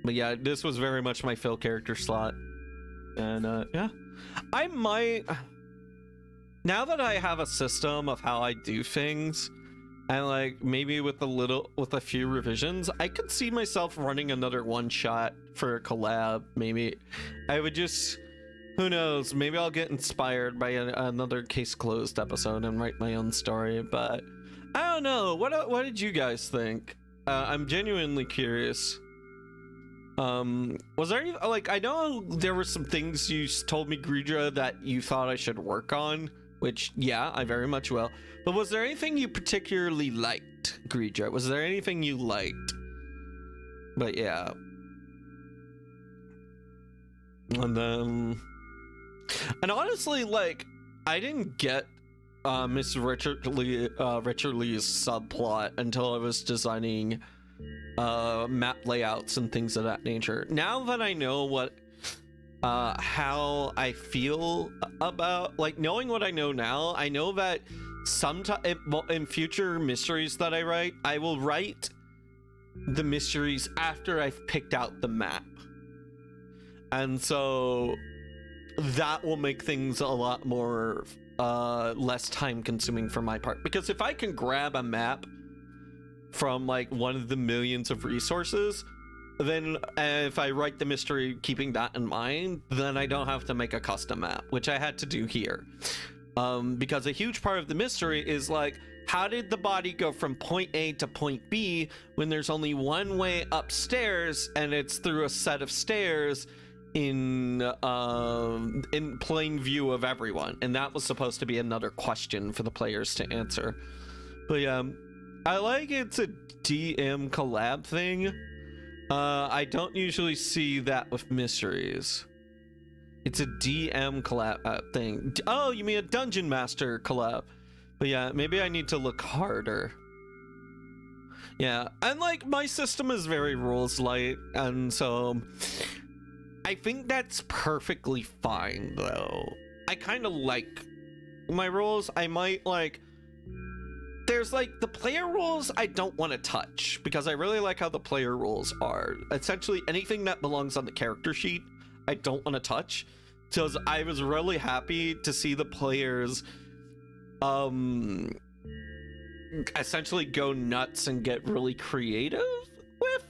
But yeah, this was very much my Phil character slot. And yeah, I might, now that I have a system of how I do things, and like maybe with a few revisions, I could see myself running another one shot for a collab. Maybe I would just, who knows, maybe I'll get inspired by another Case Closed episode and write my own story. But I don't know, what did you guys think? I'm genuinely curious. Was there any, like, I know there were some things you told me, Greedra, that you thought I should work on, which, yeah, I very much will. But was there anything you particularly liked, Greedra? Was there anything you liked But yeah. And then, and honestly, like, I didn't get Miss Richard Lee's subplot until I was designing map layouts and things of that nature. Now that I know what how I feel about, like, knowing what I know now, I know that sometime in future mysteries that I write, I will write the mysteries after I've picked out the map. And so that will make things a lot more less time consuming for my part, because if I can grab a map from like one of the millions of resources, then if I write the mystery keeping that in mind, then I don't have to make a custom map, which I had to do here. Because a huge part of the mystery is like, how did the body go from point A to point B when there's only one way upstairs and it's through a set of stairs in plain view of everyone? And that was supposed to be another question for the players to answer. But yeah, I like it's a DM collab thing. I don't usually see that with mysteries. It's a DM collab thing. Oh, you mean a Dungeon Master collab? But yeah, maybe I need to look harder. Yeah, and like my system is very rules light, and so I think that's perfectly fine though. I kind of like my rules. I might like, there's like the player rules I don't want to touch because I really like how the player rules are. Essentially anything that belongs on the character sheet I don't want to touch, because I was really happy to see the players essentially go nuts and get really creative with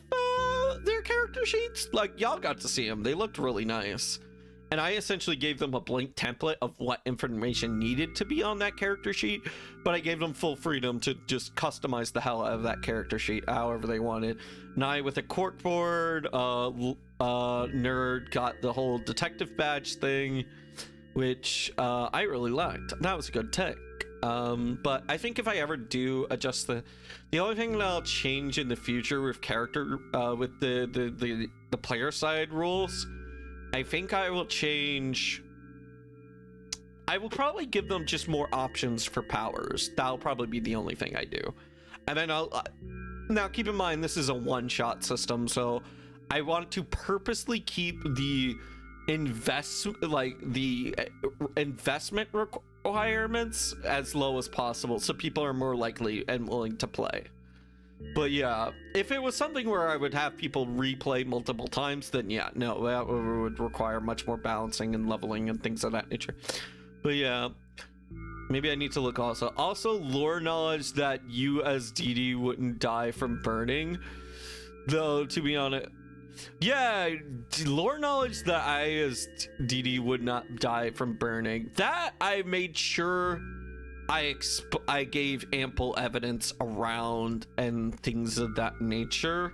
their character sheets. Like, y'all got to see them, they looked really nice, and I essentially gave them a blank template of what information needed to be on that character sheet, but I gave them full freedom to just customize the hell out of that character sheet however they wanted. Nye with a corkboard, Nerd got the whole detective badge thing, which I really liked. That was a good take. But I think if I ever do adjust the only thing that I'll change in the future with character with the player side rules, I think I will change. I will probably give them just more options for powers. That'll probably be the only thing I do. And then I'll now keep in mind this is a one-shot system, so I want to purposely keep the investment requirements as low as possible so people are more likely and willing to play. But yeah, if it was something where I would have people replay multiple times, then yeah, no, that would require much more balancing and leveling and things of that nature. But yeah, maybe I need to look also lore knowledge that you as DD wouldn't die from burning, though, to be honest. Yeah, lore knowledge that I as DD would not die from burning, that I made sure I gave ample evidence around and things of that nature.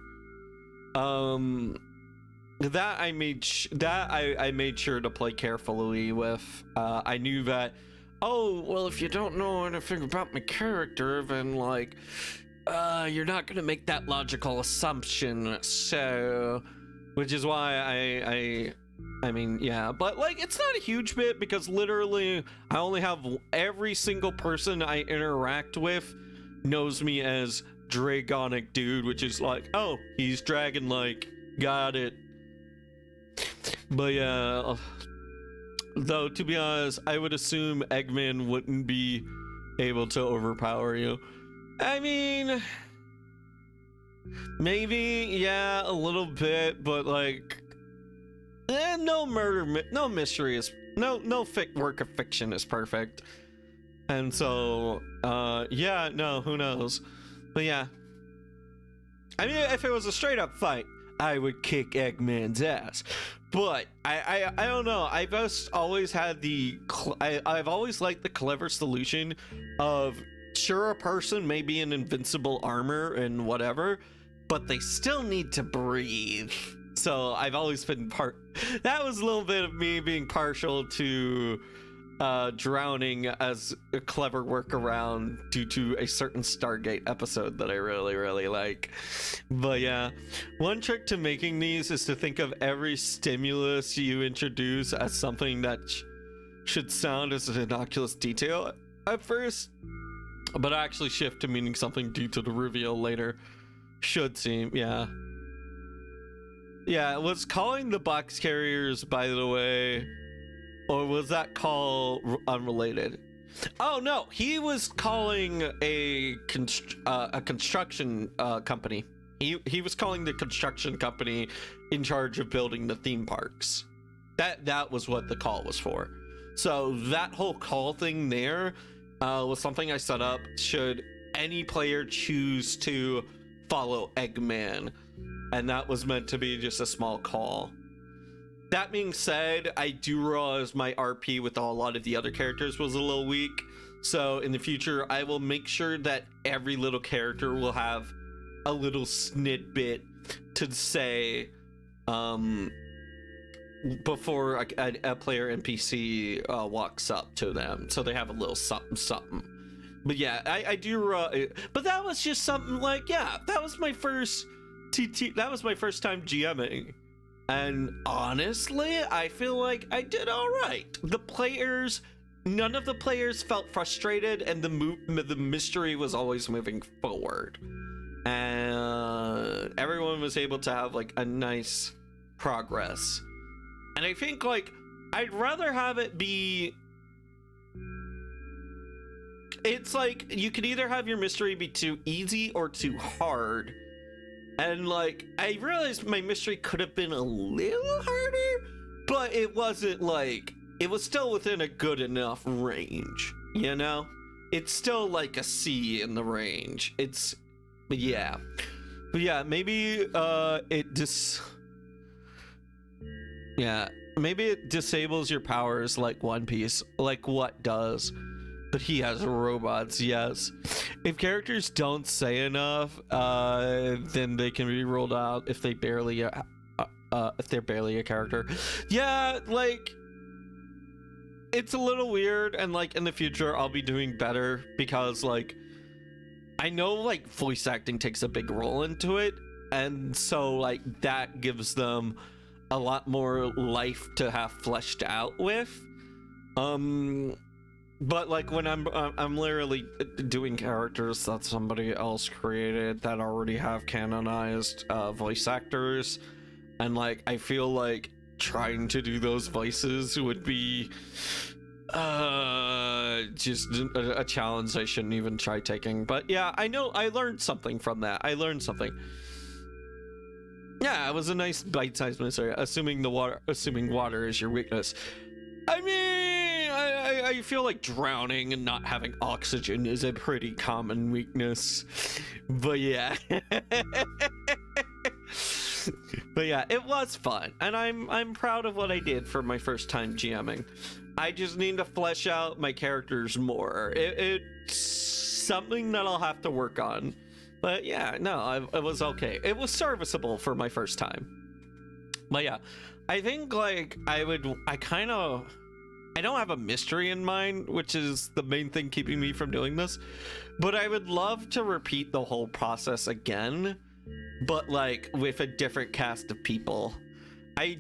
That I made I made sure to play carefully with. I knew that, oh well, if you don't know anything about my character, then like you're not gonna make that logical assumption, so, which is why I mean, yeah, but like it's not a huge bit because literally I only have every single person I interact with knows me as Dragonic Dude, which is like, oh, he's dragon like, got it. But yeah, though, to be honest, I would assume Eggman wouldn't be able to overpower you. I mean, maybe, yeah, a little bit, but like, no murder, no mystery is, no work of fiction is perfect. And so, yeah, no, who knows? But yeah, I mean, if it was a straight up fight, I would kick Eggman's ass. But I don't know. I've just always had I've always liked the clever solution of, sure, a person may be in invincible armor and whatever, but they still need to breathe. So I've always been that was a little bit of me being partial to drowning as a clever workaround due to a certain Stargate episode that I really, really like. But yeah, one trick to making these is to think of every stimulus you introduce as something that should sound as an innocuous detail at first, but actually shift to meaning something due to the reveal later. Should seem, yeah. Yeah, was calling the box carriers, by the way, or was that call unrelated? Oh no, he was calling a construction company. He was calling the construction company in charge of building the theme parks. That was what the call was for. So that whole call thing there was something I set up should any player choose to follow Eggman, and that was meant to be just a small call. That being said, I do realize my RP with a lot of the other characters was a little weak, so in the future I will make sure that every little character will have a little snidbit to say before a player NPC walks up to them, so they have a little something. But yeah, I do but that was just something like, yeah, that was my first that was my first time GMing. And honestly, I feel like I did all right. None of the players felt frustrated, and the mystery was always moving forward. And everyone was able to have like a nice progress. And I think like I'd rather have it be, it's like you could either have your mystery be too easy or too hard. And like I realized my mystery could have been a little harder, but it wasn't like, it was still within a good enough range, you know? It's still like a C in the range. But yeah, maybe maybe it disables your powers like One Piece, like what does. But he has robots, yes. If characters don't say enough, then they can be rolled out if they're barely a character. Yeah, like it's a little weird, and like in the future I'll be doing better because like I know like voice acting takes a big role into it, and so like that gives them a lot more life to have fleshed out with. But like when I'm literally doing characters that somebody else created that already have canonized voice actors, and like I feel like trying to do those voices would be just a challenge I shouldn't even try taking. But yeah, I know I learned something from that. Yeah, it was a nice bite-sized mystery. Assuming water is your weakness. I mean, I feel like drowning and not having oxygen is a pretty common weakness. But yeah. But yeah, it was fun, and I'm proud of what I did for my first time GMing. I just need to flesh out my characters more. It's something that I'll have to work on. But yeah, no, it was okay. It was serviceable for my first time. But yeah, I think like I don't have a mystery in mind, which is the main thing keeping me from doing this, but I would love to repeat the whole process again, but like with a different cast of people. I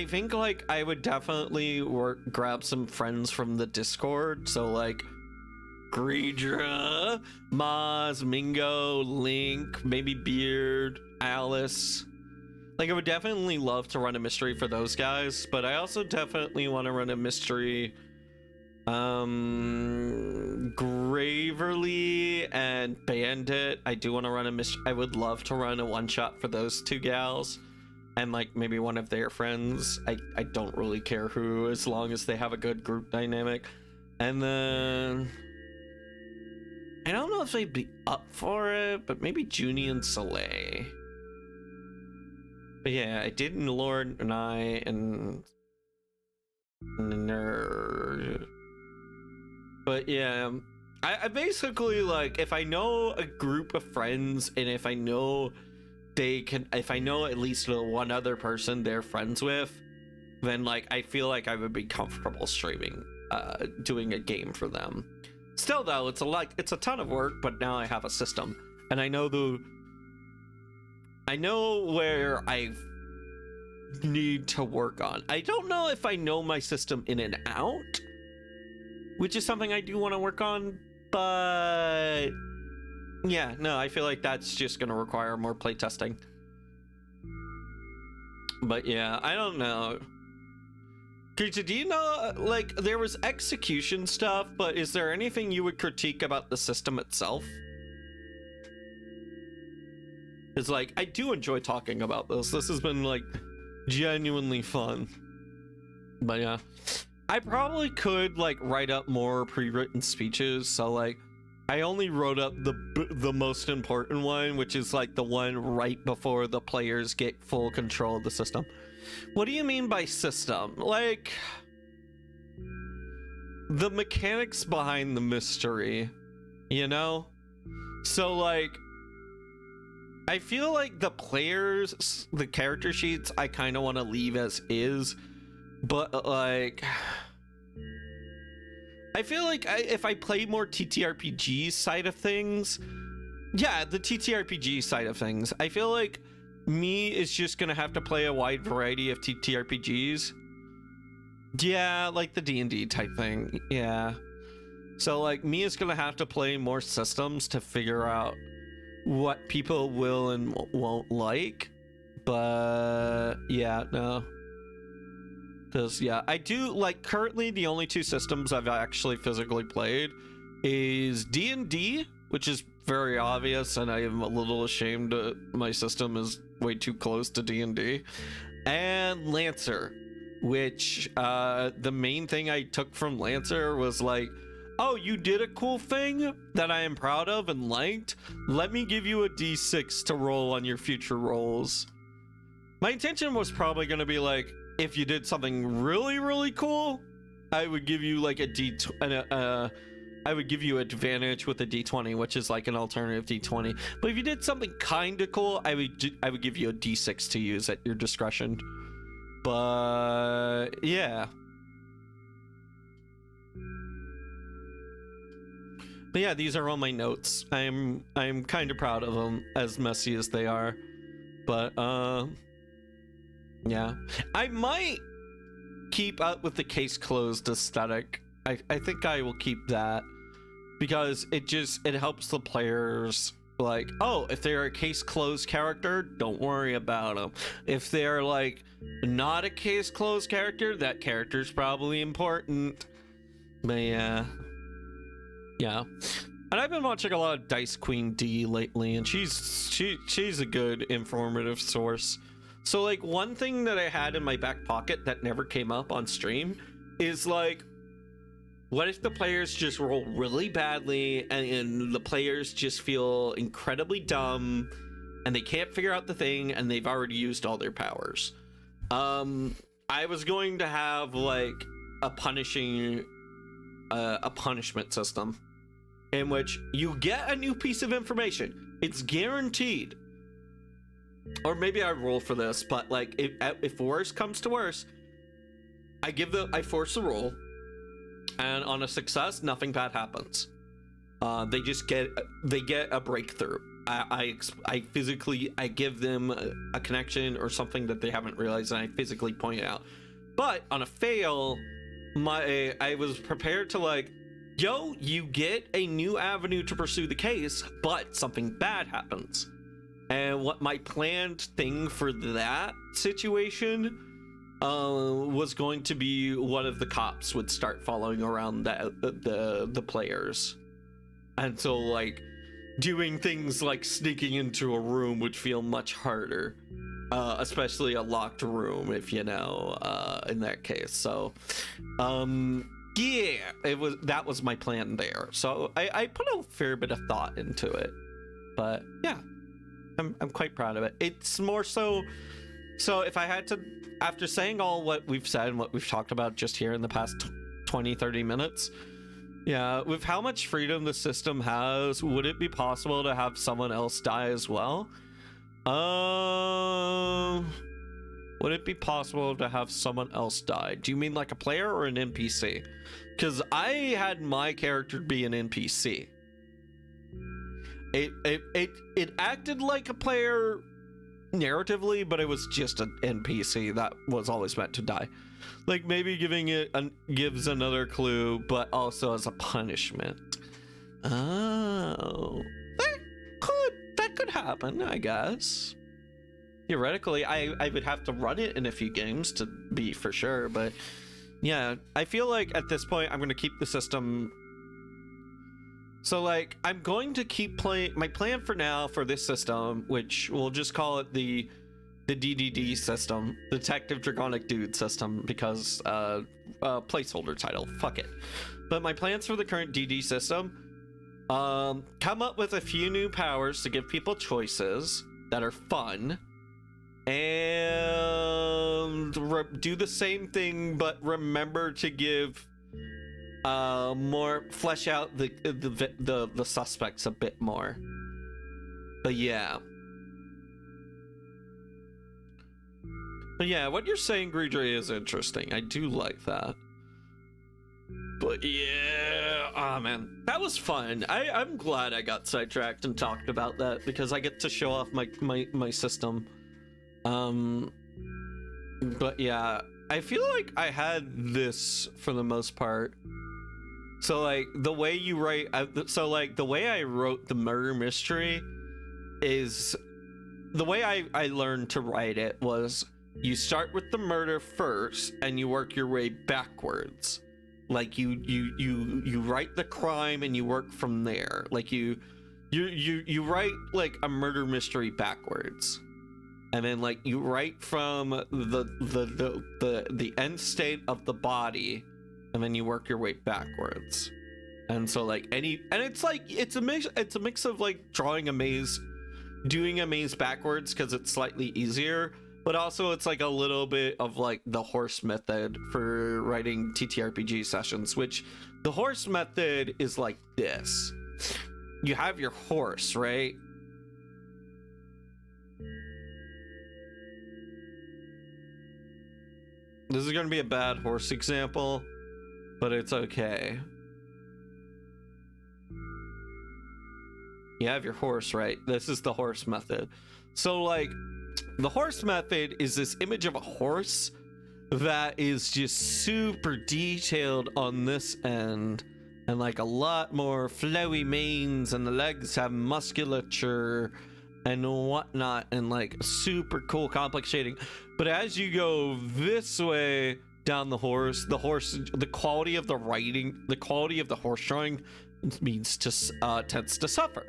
think like I would definitely grab some friends from the Discord, so like Greedra, Maz, Mingo, Link, maybe Beard, Alice. Like, I would definitely love to run a mystery for those guys, but I also definitely want to run a mystery. Graverly and Bandit. I do want to run a mystery. I would love to run a one-shot for those two gals. And, like, maybe one of their friends. I don't really care who, as long as they have a good group dynamic. And then I don't know if they'd be up for it, but maybe Junie and Soleil. But yeah, I did Lord and I and Nerd. But yeah, I basically like, if I know a group of friends and if I know at least one other person they're friends with, then like I feel like I would be comfortable streaming, doing a game for them. Still though, it's a ton of work, but now I have a system, and I know where I need to work on. I don't know if I know my system in and out, which is something I do want to work on, but yeah, no, I feel like that's just going to require more playtesting. But yeah, I don't know. Creature, do you know, like, there was execution stuff, but is there anything you would critique about the system itself? It's like, I do enjoy talking about this. This has been, like, genuinely fun. But yeah, I probably could, like, write up more pre-written speeches, so, like, I only wrote up the most important one, which is, like, the one right before the players get full control of the system. What do you mean by system? Like, the mechanics behind the mystery, you know? So, like, I feel like the players, the character sheets, I kind of want to leave as is, but, like, I feel like if I play more TTRPG side of things, yeah, the TTRPG side of things, I feel like me is just gonna have to play a wide variety of TTRPGs. Yeah, like the D&D type thing, yeah. So, like, me is gonna have to play more systems to figure out what people will and won't like. But, yeah, no. Because, yeah, I do, like, currently the only two systems I've actually physically played is D&D, which is very obvious, and I am a little ashamed my system is way too close to D&D, and Lancer, which the main thing I took from Lancer was like, oh, you did a cool thing that I am proud of and liked, let me give you a d6 to roll on your future rolls. My intention was probably going to be like, if you did something really, really cool, I would give you like I would give you advantage with a d20, which is like an alternative d20. But if you did something kind of cool, I would give you a d6 to use at your discretion. But yeah. But yeah, these are all my notes. I'm kind of proud of them, as messy as they are. But yeah, I might keep up with the case closed aesthetic. I think I will keep that, because it helps the players, like, oh, if they're a case closed character, don't worry about them. If they're like not a case closed character, that character's probably important. But yeah. And I've been watching a lot of Dice Queen D lately, and she's a good informative source. So, like, one thing that I had in my back pocket that never came up on stream is, like, what if the players just roll really badly and the players just feel incredibly dumb and they can't figure out the thing and they've already used all their powers? I was going to have, like, a punishment system in which you get a new piece of information. It's guaranteed. Or maybe I roll for this, but like if worse comes to worse, I force the roll, and on a success, nothing bad happens. They get a breakthrough. I physically give them a connection or something that they haven't realized, and I physically point it out. But on a fail, I was prepared to, like, yo, you get a new avenue to pursue the case, but something bad happens. And what my planned thing for that situation was going to be one of the cops would start following around the players. And so, like, doing things like sneaking into a room would feel much harder. Especially a locked room, if you know, in that case. So, yeah, that was my plan there. So I put a fair bit of thought into it. But yeah. I'm quite proud of it. It's more so if I had to, after saying all what we've said and what we've talked about just here in the past 20-30 minutes, yeah, with how much freedom the system has, would it be possible to have someone else die as well? Well, would it be possible to have someone else die? Do you mean like a player or an NPC? Because I had my character be an NPC. It acted like a player narratively, but it was just an NPC that was always meant to die. Like maybe giving it gives another clue, but also as a punishment. Oh, that could happen, I guess. Theoretically, I would have to run it in a few games to be for sure, but yeah, I feel like at this point I'm going to keep the system. So like I'm going to keep playing. My plan for now for this system, which we'll just call it the DDD system, Detective Dragonic Dude system, because placeholder title, fuck it. But my plans for the current DD system, come up with a few new powers to give people choices that are fun, and do the same thing, but remember to give more, flesh out the suspects a bit more. But yeah, what you're saying, Greedray, is interesting. I do like that. But yeah, oh man, that was fun. I'm glad I got sidetracked and talked about that, because I get to show off my system. But yeah, I feel like I had this for the most part. So like the way you write, the way I wrote the murder mystery is the way I learned to write it was you start with the murder first and you work your way backwards. Like you write the crime and you work from there. Like you write like a murder mystery backwards, and then like you write from the end state of the body, and then you work your way backwards. And so like it's a mix of like drawing a maze, doing a maze backwards because it's slightly easier, but also it's like a little bit of like the horse method for writing TTRPG sessions, which the horse method is like this. You have your horse, right? This is going to be a bad horse example, but it's okay. You have your horse, right? This is the horse method. So like the horse method is this image of a horse that is just super detailed on this end, and like a lot more flowy manes, and the legs have musculature and whatnot, and like super cool complex shading. But as you go this way down the quality of the writing, the quality of the horse drawing tends to suffer.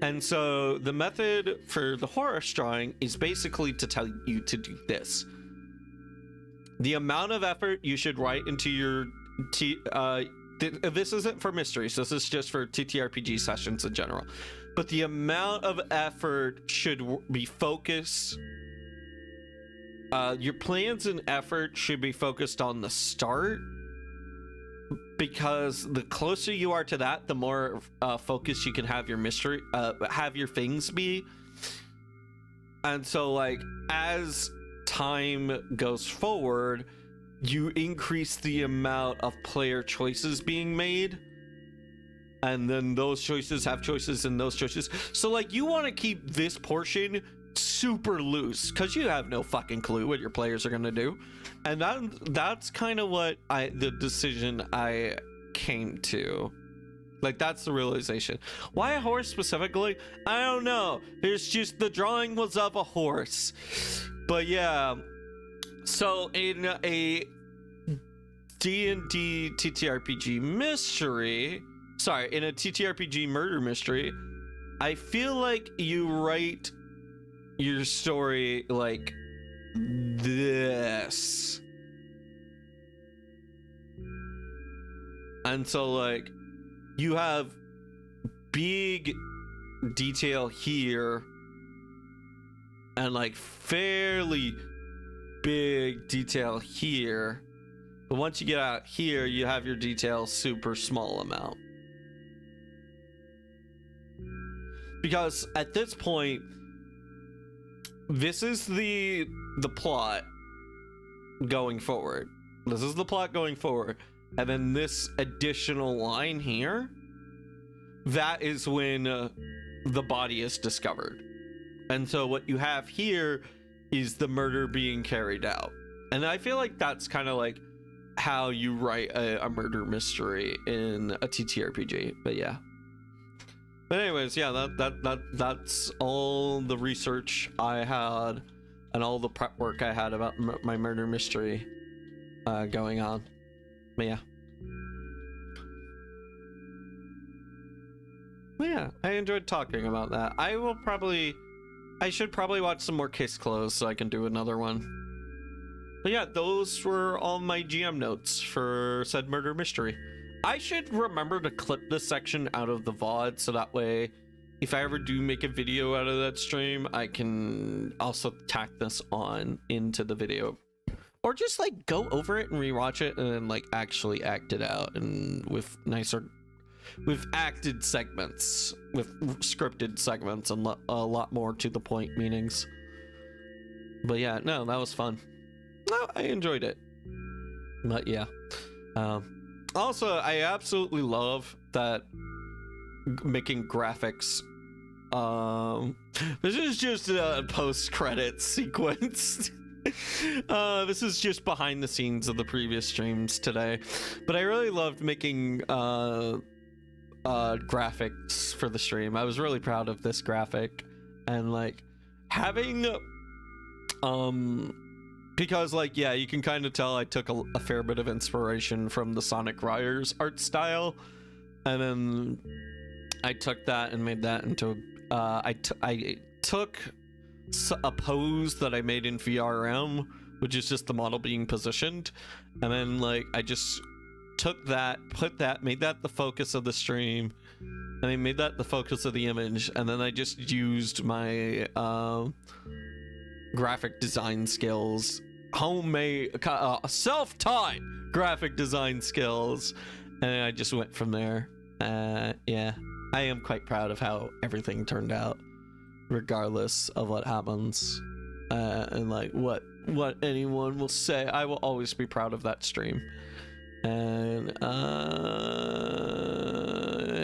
And so the method for the horse drawing is basically to tell you to do this. The amount of effort you should write into your this isn't for mysteries, this is just for TTRPG sessions in general, but the amount of effort should be focused. Your plans and effort should be focused on the start, because the closer you are to that, the more focused you can have your mystery, have your things be. And so like as time goes forward, you increase the amount of player choices being made, and then those choices have choices and those choices. So like you want to keep this portion super loose because you have no fucking clue what your players are going to do. And that's kind of what the decision I came to. Like that's the realization. Why a horse specifically? I don't know. There's just the drawing was of a horse. But yeah, so in a D&D TTRPG mystery, in a TTRPG murder mystery, I feel like you write your story like this. And so like you have big detail here and like fairly big detail here, but once you get out here you have your detail super small amount, because at this point this is the plot, going forward. This is the plot going forward. And then this additional line here, that is when the body is discovered. And so what you have here is the murder being carried out. And I feel like that's kind of like how you write a murder mystery in a TTRPG. But yeah. But anyways, yeah, that's all the research I had and all the prep work I had about my murder mystery going on. But yeah. But yeah, I enjoyed talking about that. I should probably watch some more Case Closed so I can do another one. But yeah, those were all my GM notes for said murder mystery. I should remember to clip this section out of the VOD so that way if I ever do make a video out of that stream, I can also tack this on into the video. Or just like go over it and rewatch it and then like actually act it out and with acted segments, with scripted segments and a lot more to the point meanings. But yeah, no, that was fun. No, I enjoyed it. But yeah. Also, I absolutely love that making graphics. This is just a post-credits sequence. This is just behind the scenes of the previous streams today. But I really loved making graphics for the stream. I was really proud of this graphic. And like having because like yeah, you can kind of tell I took a fair bit of inspiration from the Sonic Riders art style, and then I took that and made that into I took a pose that I made in VRM, which is just the model being positioned, and then like I just took that, made that the focus of the stream, and I made that the focus of the image, and then I just used my graphic design skills, homemade, self-taught graphic design skills, and I just went from there. Yeah, I am quite proud of how everything turned out, regardless of what happens, and like what anyone will say. I will always be proud of that stream. And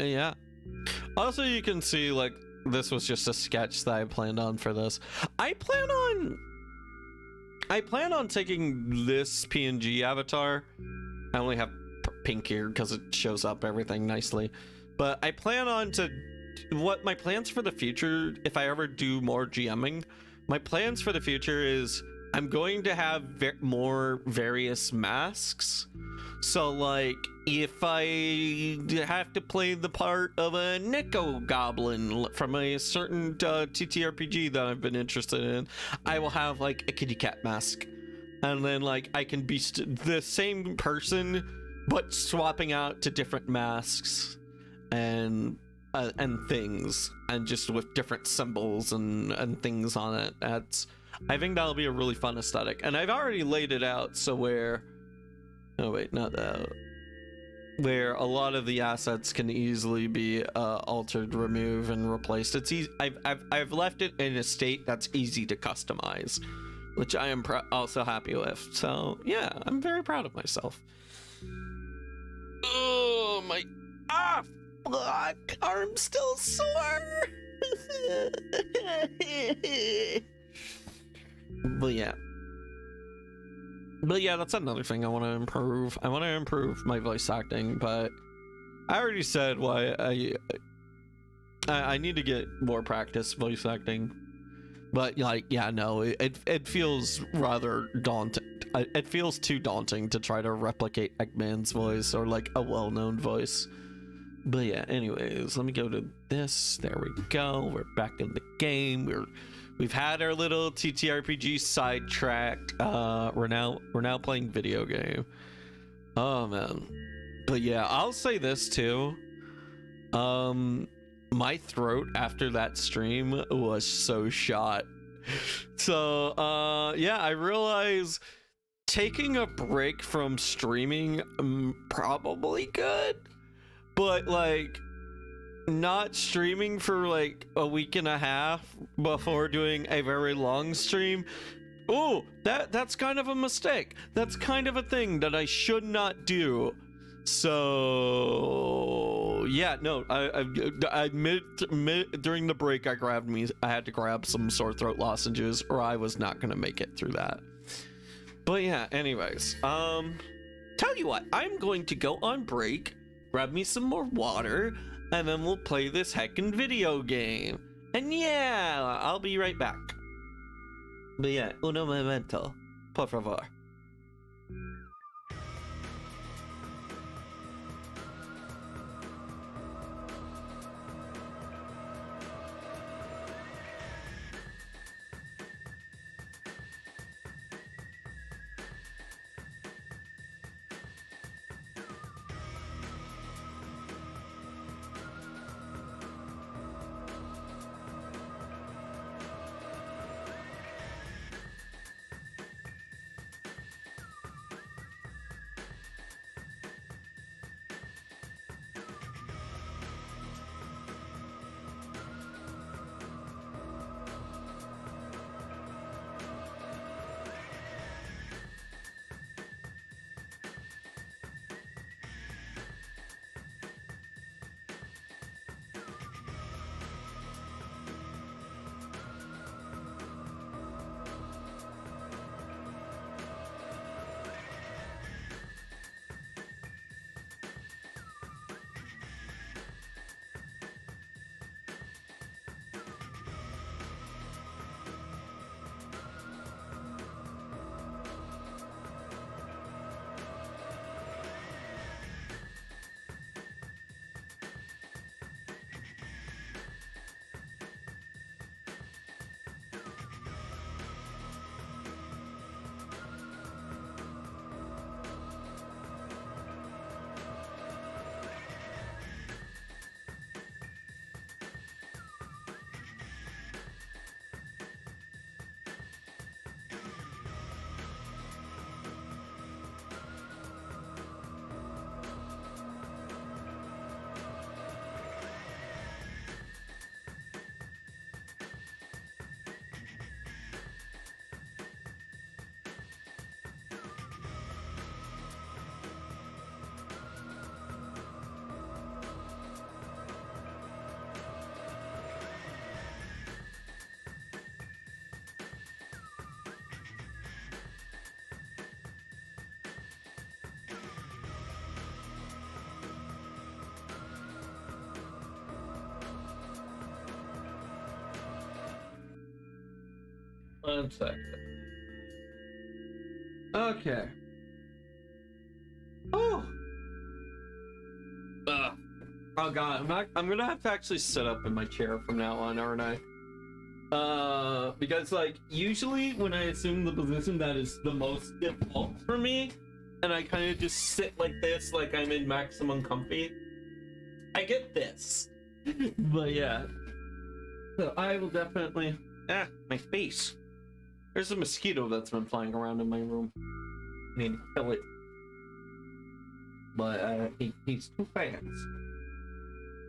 yeah. Also, you can see like this was just a sketch that I planned on for this. I plan on taking this PNG avatar. I only have pink here because it shows up everything nicely. But I plan on what my plans for the future, if I ever do more GMing, my plans for the future is I'm going to have more various masks. So like if I have to play the part of a Neko Goblin from a certain TTRPG that I've been interested in, I will have like a kitty cat mask, and then like I can be the same person but swapping out to different masks and things, and just with different symbols and things on it. I think that'll be a really fun aesthetic, and I've already laid it out so where where a lot of the assets can easily be altered, removed, and replaced. It's easy. I've left it in a state that's easy to customize, which I am also happy with. So yeah, I'm very proud of myself. Oh my fuck, arm's still sore. But yeah, that's another thing I want to improve. I want to improve my voice acting, but I already said why I need to get more practice voice acting. But like, yeah, no, it feels rather daunting. It feels too daunting to try to replicate Eggman's voice or like a well-known voice. But yeah, anyways, let me go to this. There we go. We're back in the game. We've had our little TTRPG sidetracked. We're now playing video game. Oh man. But yeah, I'll say this too. My throat after that stream was so shot. So yeah, I realize taking a break from streaming probably good, but like not streaming for like a week and a half before doing a very long stream Oh, that's kind of a mistake. That's kind of a thing that I should not do. So yeah, no, I during the break I had to grab some sore throat lozenges, or I was not gonna make it through that. But yeah, anyways, tell you what, I'm going to go on break, grab me some more water, and then we'll play this heckin' video game. And yeah, I'll be right back. But yeah, uno momento, por favor. One second. Okay. Oh. Oh god, I'm gonna have to actually sit up in my chair from now on, aren't I? Because like usually when I assume the position that is the most difficult for me, and I kind of just sit like this, like I'm in maximum comfy, I get this. But yeah. So I will definitely. My face. There's a mosquito that's been flying around in my room. I need to kill it. But he's too fast.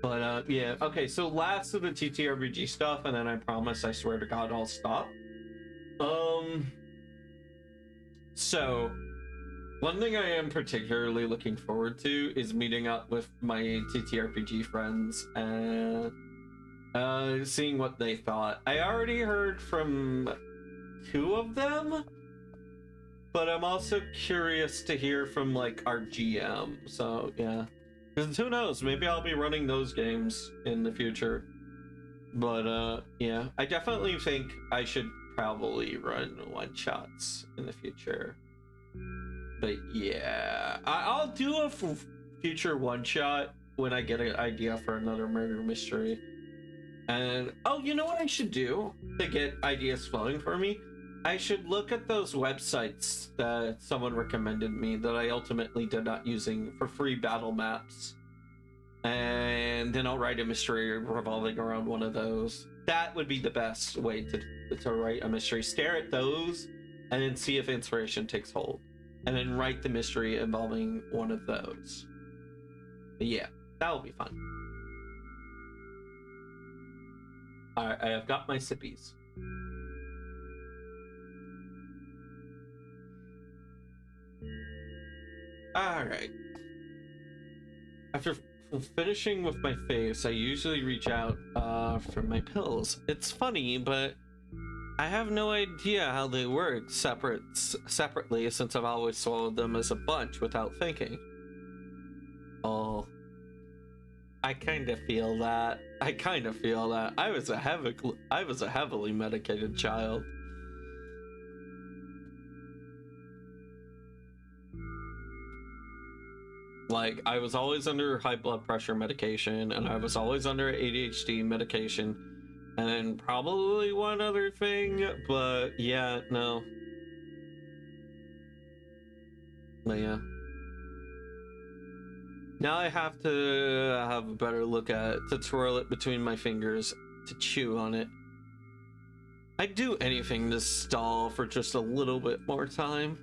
But yeah, okay, so last of the TTRPG stuff, and then I promise, I swear to God, I'll stop. So one thing I am particularly looking forward to is meeting up with my TTRPG friends and seeing what they thought. I already heard from 2 of them, but I'm also curious to hear from like our GM. So yeah, because who knows, maybe I'll be running those games in the future. But yeah, I definitely think I should probably run one-shots in the future. But yeah, I'll do a future one-shot when I get an idea for another murder mystery. And oh, you know what I should do to get ideas flowing for me? I should look at those websites that someone recommended me that I ultimately did not using for free battle maps. And then I'll write a mystery revolving around one of those. That would be the best way to write a mystery. Stare at those and then see if inspiration takes hold. And then write the mystery involving one of those. But yeah, that will be fun. I have got my sippies. Alright. After finishing with my face, I usually reach out for my pills. It's funny, but I have no idea how they work separately since I've always swallowed them as a bunch without thinking. Oh, I kind of feel that. I was a heavily medicated child. Like, I was always under high blood pressure medication, and I was always under ADHD medication, and then probably one other thing, but yeah, no. But yeah. Now I have to have a better look at it, to twirl it between my fingers, to chew on it. I'd do anything to stall for just a little bit more time.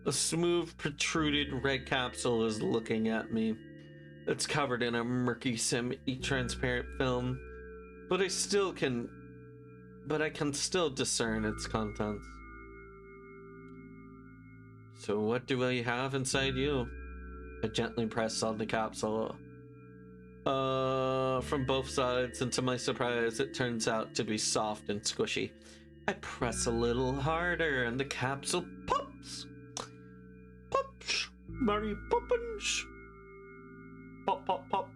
A smooth, protruded red capsule is looking at me. It's covered in a murky, semi-transparent film, but I can still discern its contents. So what do I have inside you? I gently press on the capsule. From both sides, and to my surprise, it turns out to be soft and squishy. I press a little harder, and the capsule pops. Pops, Mary Poppins. Pop, pop, pop.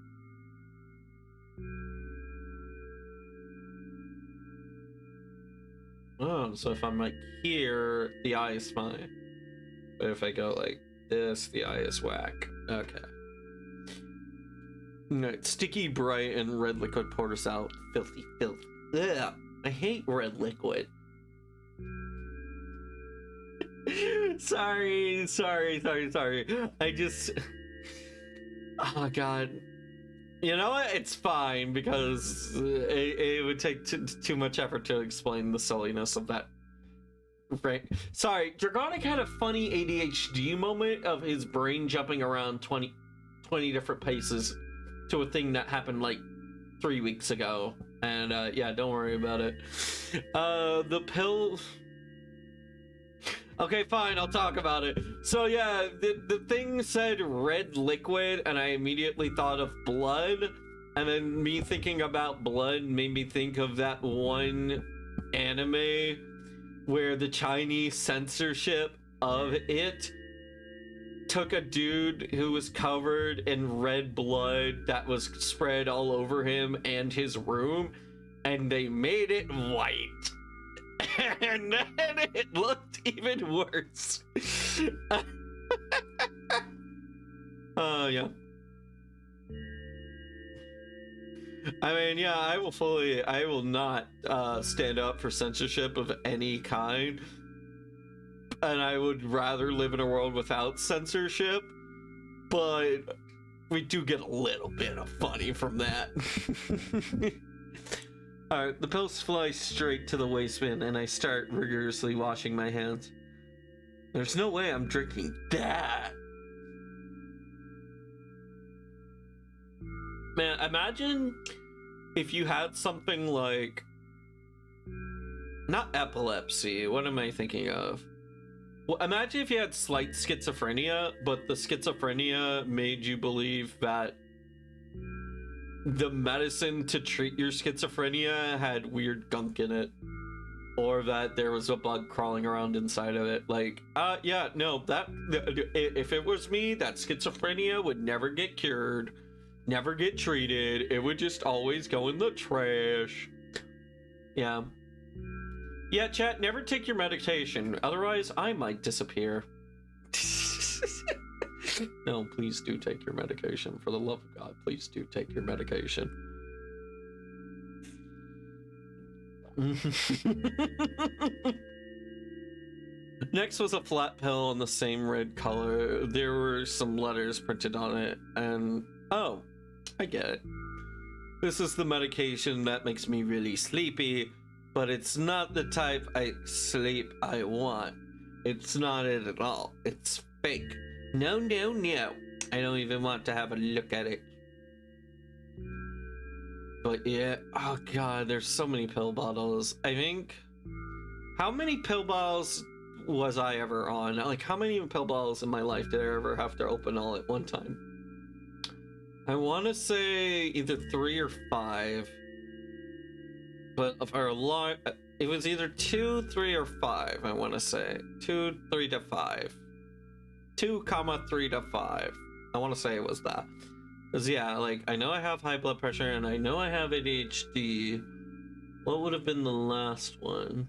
Oh, so if I'm like here, the eye is fine. But if I go like this, the eye is whack. Okay. Alright, sticky, bright, and red liquid pours out. Filthy, filthy. Ugh, I hate red liquid. Sorry. I just... Oh, God. You know what? It's fine, because it would take too much effort to explain the silliness of that. Right. Sorry, Dragonic had a funny ADHD moment of his brain jumping around 20 different places to a thing that happened like 3 weeks ago. And yeah, don't worry about it. The pill... Okay, fine, I'll talk about it. So yeah, the thing said red liquid, and I immediately thought of blood. And then me thinking about blood made me think of that one anime where the Chinese censorship of it took a dude who was covered in red blood that was spread all over him and his room, and they made it white. And then it looked even worse. Yeah. I mean, yeah, I will not stand up for censorship of any kind. And I would rather live in a world without censorship. But we do get a little bit of funny from that. Alright, the pills fly straight to the waistband, and I start rigorously washing my hands. There's no way I'm drinking that. Man, imagine if you had something like... Not epilepsy, what am I thinking of? Well, imagine if you had slight schizophrenia, but the schizophrenia made you believe that the medicine to treat your schizophrenia had weird gunk in it. Or that there was a bug crawling around inside of it. Like, yeah, no, if it was me, that schizophrenia would never get cured, never get treated. It would just always go in the trash. Yeah. Yeah, chat, never take your medication. Otherwise, I might disappear. No, please do take your medication. For the love of God, please do take your medication. Next was a flat pill in the same red color. There were some letters printed on it, and... Oh, I get it. This is the medication that makes me really sleepy, but it's not the type of sleep I want. It's not it at all. It's fake. No. I don't even want to have a look at it. But yeah, oh god, there's so many pill bottles. I think... How many pill bottles was I ever on? Like, how many pill bottles in my life did I ever have to open all at one time? I want to say either 3 or 5, but for a lot, it was either 2, 3, or 5. I want to say 2, 3 to 5, 2, 3 to 5. I want to say it was that. Cause yeah, like I know I have high blood pressure and I know I have ADHD. What would have been the last one?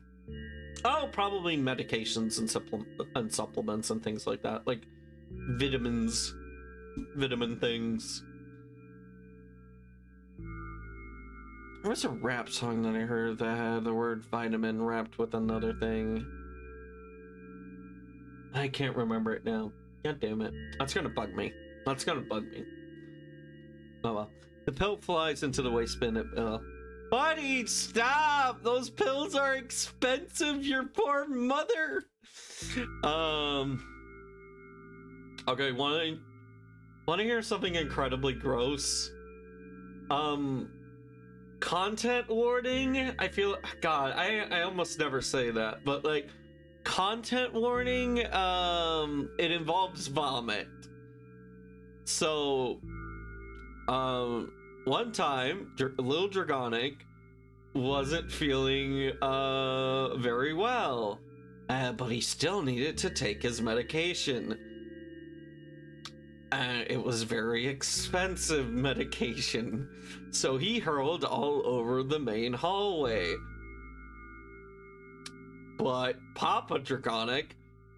Oh, probably medications and supplements and things like that, like vitamin things. There was a rap song that I heard that had the word vitamin wrapped with another thing. I can't remember it now. God damn it. That's gonna bug me. Oh well. The pill flies into the waste bin at Bill. Buddy, stop! Those pills are expensive, your poor mother! Okay, wanna hear something incredibly gross? Content warning? I feel, God, I almost never say that, but like, content warning, it involves vomit. So, one time, Lil Dragonic wasn't feeling, very well, but he still needed to take his medication. And it was very expensive medication, so he hurled all over the main hallway. But Papa Dragonic,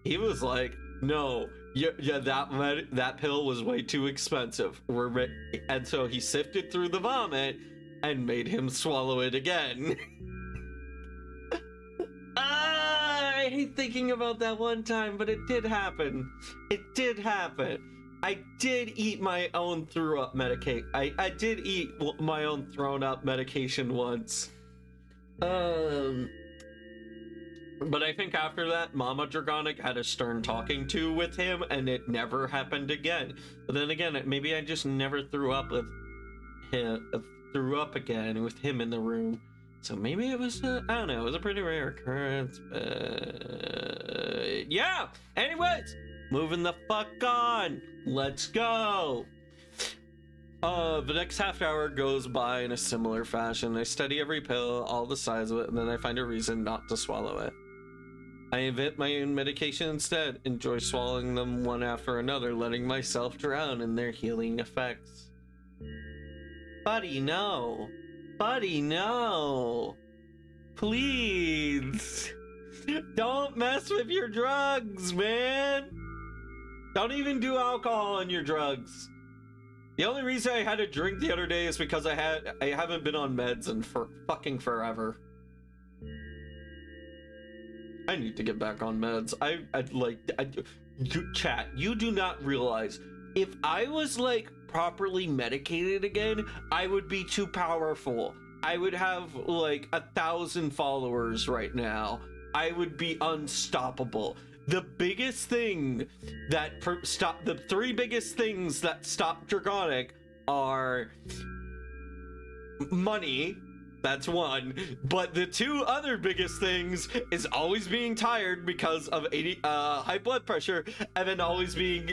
he was like, no, yeah, that pill was way too expensive. And so he sifted through the vomit and made him swallow it again. I hate thinking about that one time, but it did happen. I did eat my own medication. I did eat my own thrown up medication once. But I think after that, Mama Dragonic had a stern talking to with him, and it never happened again. But then again, maybe I just never threw up with him. Threw up again with him in the room. So maybe it was I don't know. It was a pretty rare occurrence. But yeah. Anyways, moving the fuck on. Let's go. The next half hour goes by in a similar fashion. I study every pill, all the sides of it, and then I find a reason not to swallow it. I invent my own medication instead, enjoy swallowing them one after another, letting myself drown in their healing effects. Buddy, no. Buddy, no. Please. Don't mess with your drugs, man. Don't even do alcohol in your drugs. The only reason I had to drink the other day is because I haven't been on meds in fucking forever. I need to get back on meds. Chat, you do not realize, if I was like properly medicated again, I would be too powerful. I would have like 1,000 followers right now. I would be unstoppable. The biggest thing that the 3 biggest things that stop Dragonic are money. That's one. But the 2 other biggest things is always being tired because of high blood pressure, and then always being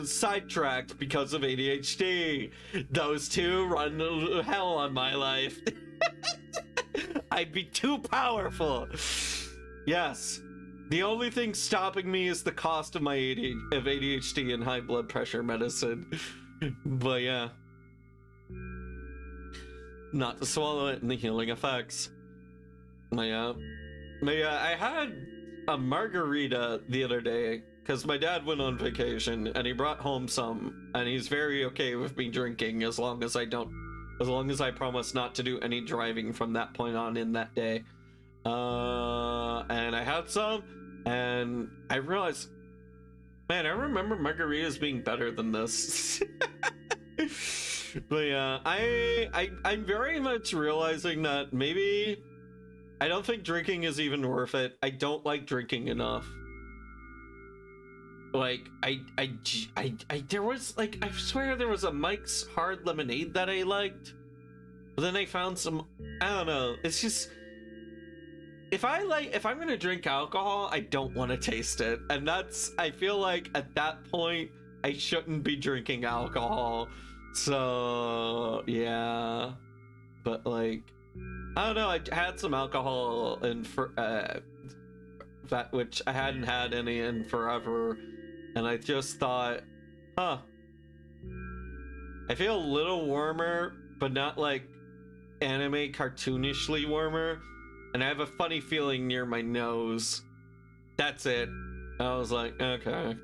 sidetracked because of ADHD. Those 2 run hell on my life. I'd be too powerful. Yes. The only thing stopping me is the cost of my ADHD and high blood pressure medicine. But yeah. Not to swallow it and the healing effects. Yeah. I had a margarita the other day because my dad went on vacation and he brought home some, and he's very okay with me drinking as long as I promise not to do any driving from that point on in that day. And I had some, and I realized, man, I remember margaritas being better than this. But yeah, I'm very much realizing that maybe I don't think drinking is even worth it. I don't like drinking enough. Like, there was, like, I swear there was a Mike's Hard Lemonade that I liked. But then I found some, I don't know, it's just, if I'm gonna drink alcohol, I don't want to taste it, and I feel like at that point I shouldn't be drinking alcohol. So yeah, but like I don't know. I had some alcohol and for that which I hadn't had any in forever, and I just thought, huh, I feel a little warmer, but not like anime cartoonishly warmer, and I have a funny feeling near my nose. That's it. I was like, okay.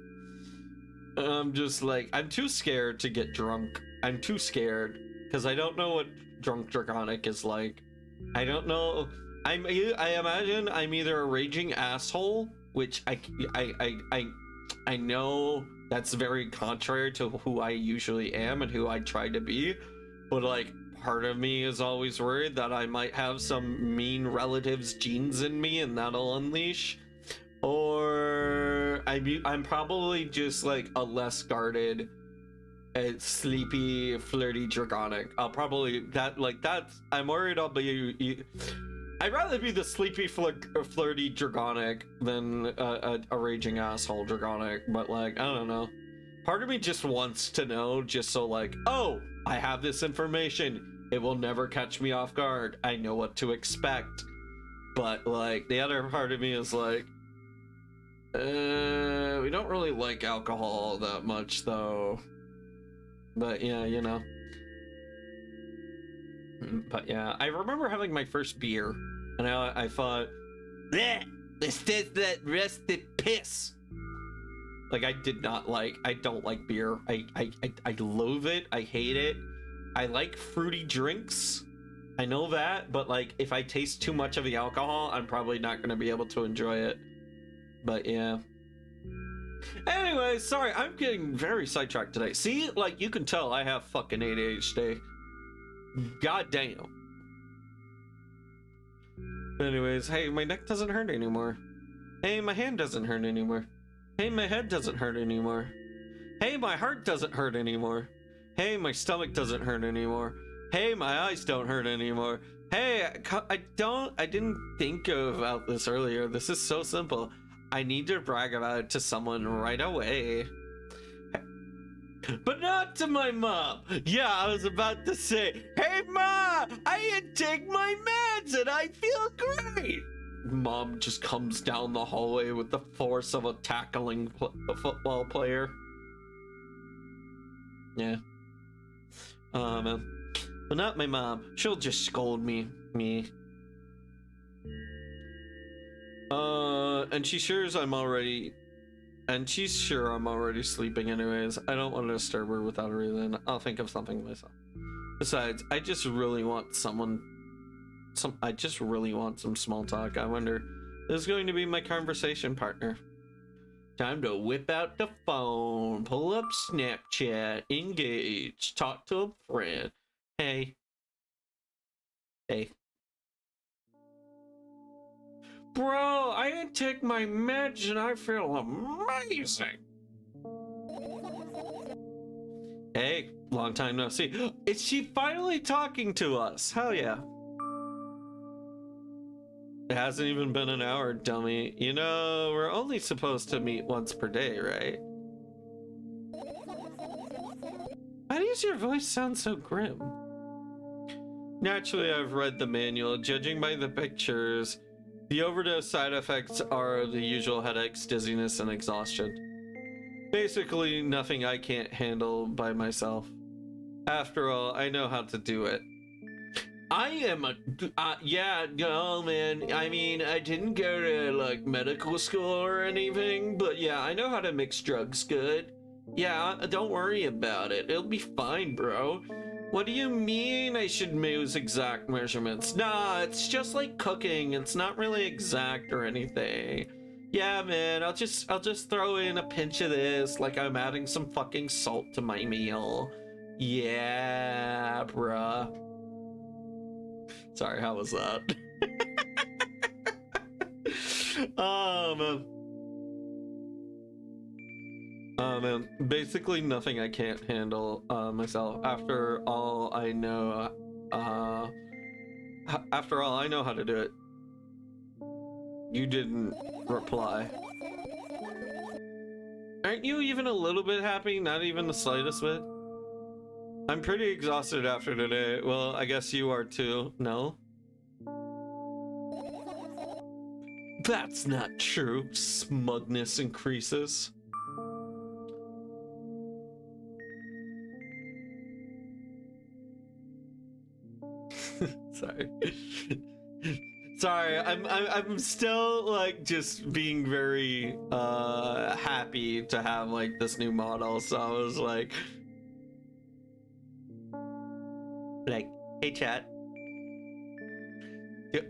I'm just like, I'm too scared to get drunk. I'm too scared because I don't know what drunk draconic is like. I don't know. I imagine I'm either a raging asshole, which I know that's very contrary to who I usually am and who I try to be, but like part of me is always worried that I might have some mean relatives genes in me and that'll unleash, or I'm probably just like a less guarded, sleepy, flirty draconic. I'll probably I'm worried I'll be. I'd rather be the sleepy, flirty draconic than a raging asshole draconic. But like, I don't know. Part of me just wants to know, just so like, oh, I have this information. It will never catch me off guard. I know what to expect. But like, the other part of me is like, we don't really like alcohol that much though. But yeah, you know. But yeah, I remember having my first beer, and I thought, bleh, this is that rusted piss. Like I don't like beer. I loathe it. I hate it. I like fruity drinks. I know that, but like if I taste too much of the alcohol, I'm probably not going to be able to enjoy it. But yeah. Anyway, sorry, I'm getting very sidetracked today. See, like you can tell I have fucking ADHD. God damn. Anyways, hey, my neck doesn't hurt anymore. Hey, my hand doesn't hurt anymore. Hey, my head doesn't hurt anymore. Hey, my heart doesn't hurt anymore. Hey, my stomach doesn't hurt anymore. Hey, my eyes don't hurt anymore. Hey, I didn't think about this earlier. This is so simple. I need to brag about it to someone right away. But not to my mom. Yeah, I was about to say, hey Ma, I take my meds and I feel great. Mom just comes down the hallway with the force of a tackling a football player. Yeah. Man. But not my mom. She'll just scold me. And she's sure I'm already sleeping anyways. I don't want to disturb her without a reason. I'll think of something myself. Besides, I just really want some small talk. I wonder who's going to be my conversation partner. Time to whip out the phone, pull up Snapchat, engage, talk to a friend. Hey. Bro, I didn't take my meds and I feel amazing. Hey, long time no see. Is she finally talking to us? Hell yeah. It hasn't even been an hour, dummy. You know, we're only supposed to meet once per day, right? Why does your voice sound so grim? Naturally, I've read the manual. Judging by the pictures, the overdose side effects are the usual headaches, dizziness, and exhaustion. Basically, nothing I can't handle by myself. After all, I know how to do it. I am yeah, no, man. I mean, I didn't go to, like, medical school or anything, but yeah, I know how to mix drugs good. Yeah, don't worry about it. It'll be fine, bro. What do you mean I should use exact measurements? Nah, it's just like cooking. It's not really exact or anything. Yeah, man, I'll just throw in a pinch of this like I'm adding some fucking salt to my meal. Yeah, bruh. Sorry, how was that? Man. Basically nothing I can't handle myself. After all, I know how to do it. You didn't reply. Aren't you even a little bit happy? Not even the slightest bit? I'm pretty exhausted after today. Well, I guess you are too. No? That's not true. Smugness increases. Sorry. Sorry, I'm still like just being very happy to have like this new model. So I was like, hey chat,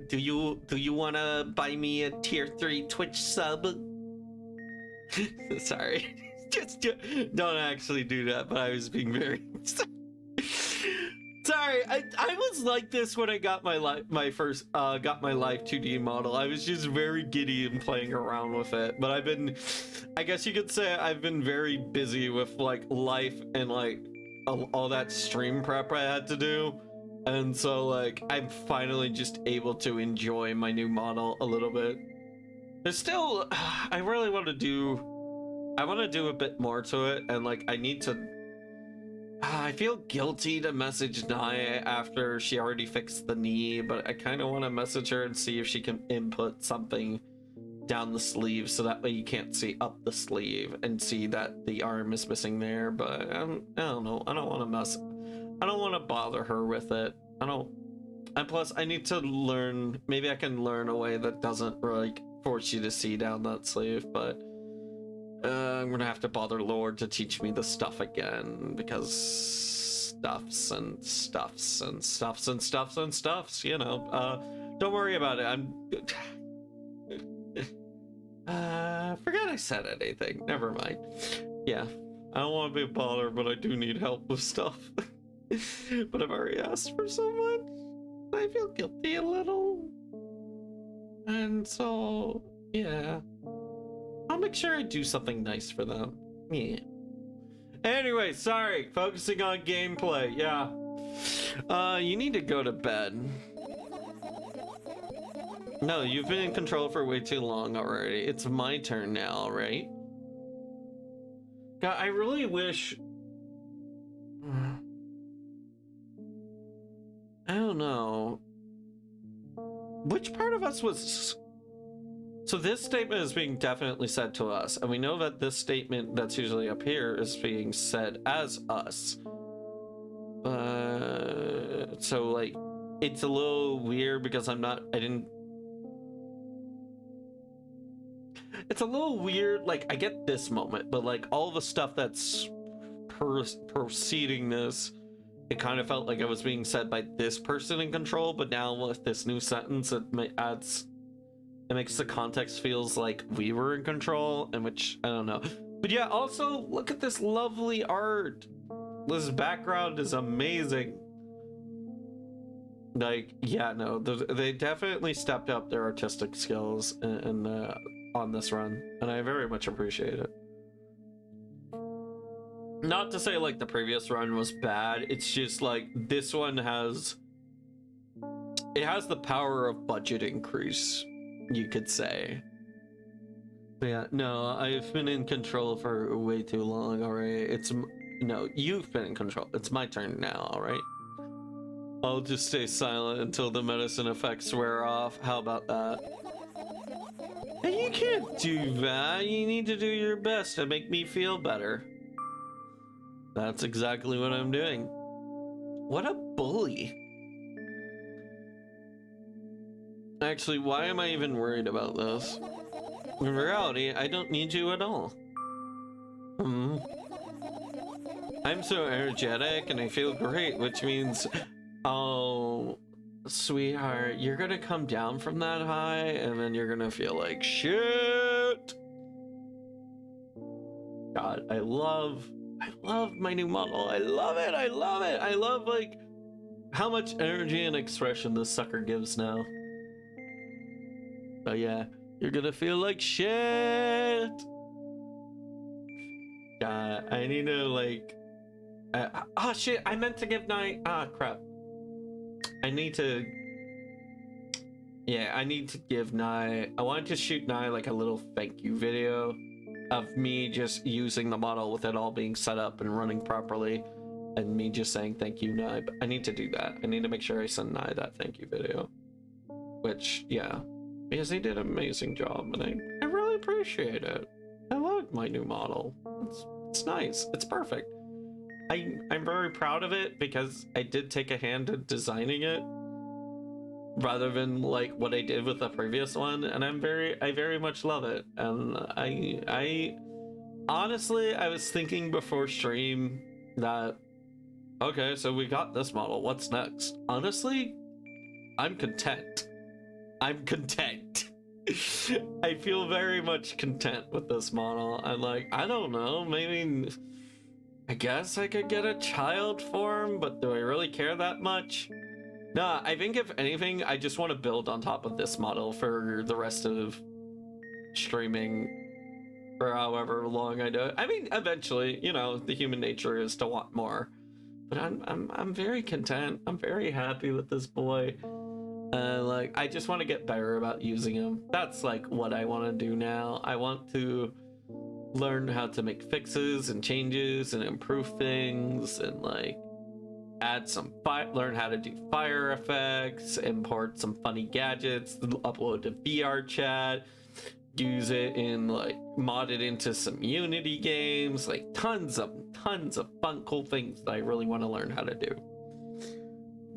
do you wanna buy me a tier 3 Twitch sub? Sorry, just don't actually do that. But I was being very sorry. I was like this when I got my first got my live 2D model. I was just very giddy and playing around with it. But I guess you could say I've been very busy with like life and like all that stream prep I had to do. And so like I'm finally just able to enjoy my new model a little bit. There's still I really want to do a bit more to it, and like I need to I feel guilty to message Naya after she already fixed the knee, but I kind of want to message her and see if she can input something down the sleeve so that way you can't see up the sleeve and see that the arm is missing there. But I don't know. I don't want to bother her with it. And plus I need to learn, maybe I can learn a way that doesn't like force you to see down that sleeve, but I'm gonna have to bother Lord to teach me the stuff again, because stuffs, you know. Don't worry about it. Forget I said anything. Never mind. Yeah, I don't want to be a bother, but I do need help with stuff. But I've already asked for so much. I feel guilty a little. And so, yeah. I'll make sure I do something nice for them. Yeah. Anyway, sorry. Focusing on gameplay. Yeah. You need to go to bed. No, you've been in control for way too long already. It's my turn now, right? God, I really wish... I don't know. Which part of us was... So this statement is being definitely said to us, and we know that this statement that's usually up here is being said as us. So like, it's a little weird because it's a little weird, like I get this moment, but like all the stuff that's preceding this, it kind of felt like it was being said by this person in control, but now with this new sentence, it makes the context feels like we were in control, and which I don't know. But yeah, also look at this lovely art. This background is amazing. Like, yeah, no, they definitely stepped up their artistic skills on this run, and I very much appreciate it. Not to say like the previous run was bad, it's just like this one has the power of budget increase, you could say. But yeah, no, I've been in control for way too long already. No, you've been in control. It's my turn now, alright? I'll just stay silent until the medicine effects wear off. How about that? Hey, you can't do that. You need to do your best to make me feel better. That's exactly what I'm doing. What a bully. Actually, why am I even worried about this? In reality, I don't need you at all. I'm so energetic and I feel great, which means... Oh, sweetheart, you're gonna come down from that high and then you're gonna feel like shit. God, I love my new model. I love it. I love like how much energy and expression this sucker gives now. Oh yeah, you're gonna feel like shit. God, I need to like oh shit, I meant to give Night crap. I need to Yeah, I need to give Nye. I wanted to shoot Nye like a little thank you video of me just using the model with it all being set up and running properly, and me just saying thank you, Nye. But I need to do that. I need to make sure I send Nye that thank you video. Which, yeah, because he did an amazing job, and I really appreciate it. I love my new model. It's nice. It's perfect. I'm very proud of it because I did take a hand in designing it rather than like what I did with the previous one, and I very much love it. And I honestly, I was thinking before stream that, okay, so we got this model, what's next? Honestly, I'm content. I'm content. I feel very much content with this model. I'm like, I don't know, maybe I guess I could get a child form, but do I really care that much? Nah, I think if anything, I just want to build on top of this model for the rest of streaming for however long I do it. I mean, eventually, you know, the human nature is to want more. But I'm very content. I'm very happy with this boy. Like, I just want to get better about using him. That's like what I want to do now. I want to learn how to make fixes and changes and improve things and like add some learn how to do fire effects, import some funny gadgets, upload to VR chat, use it in like mod it into some Unity games, like tons of fun cool things that I really want to learn how to do.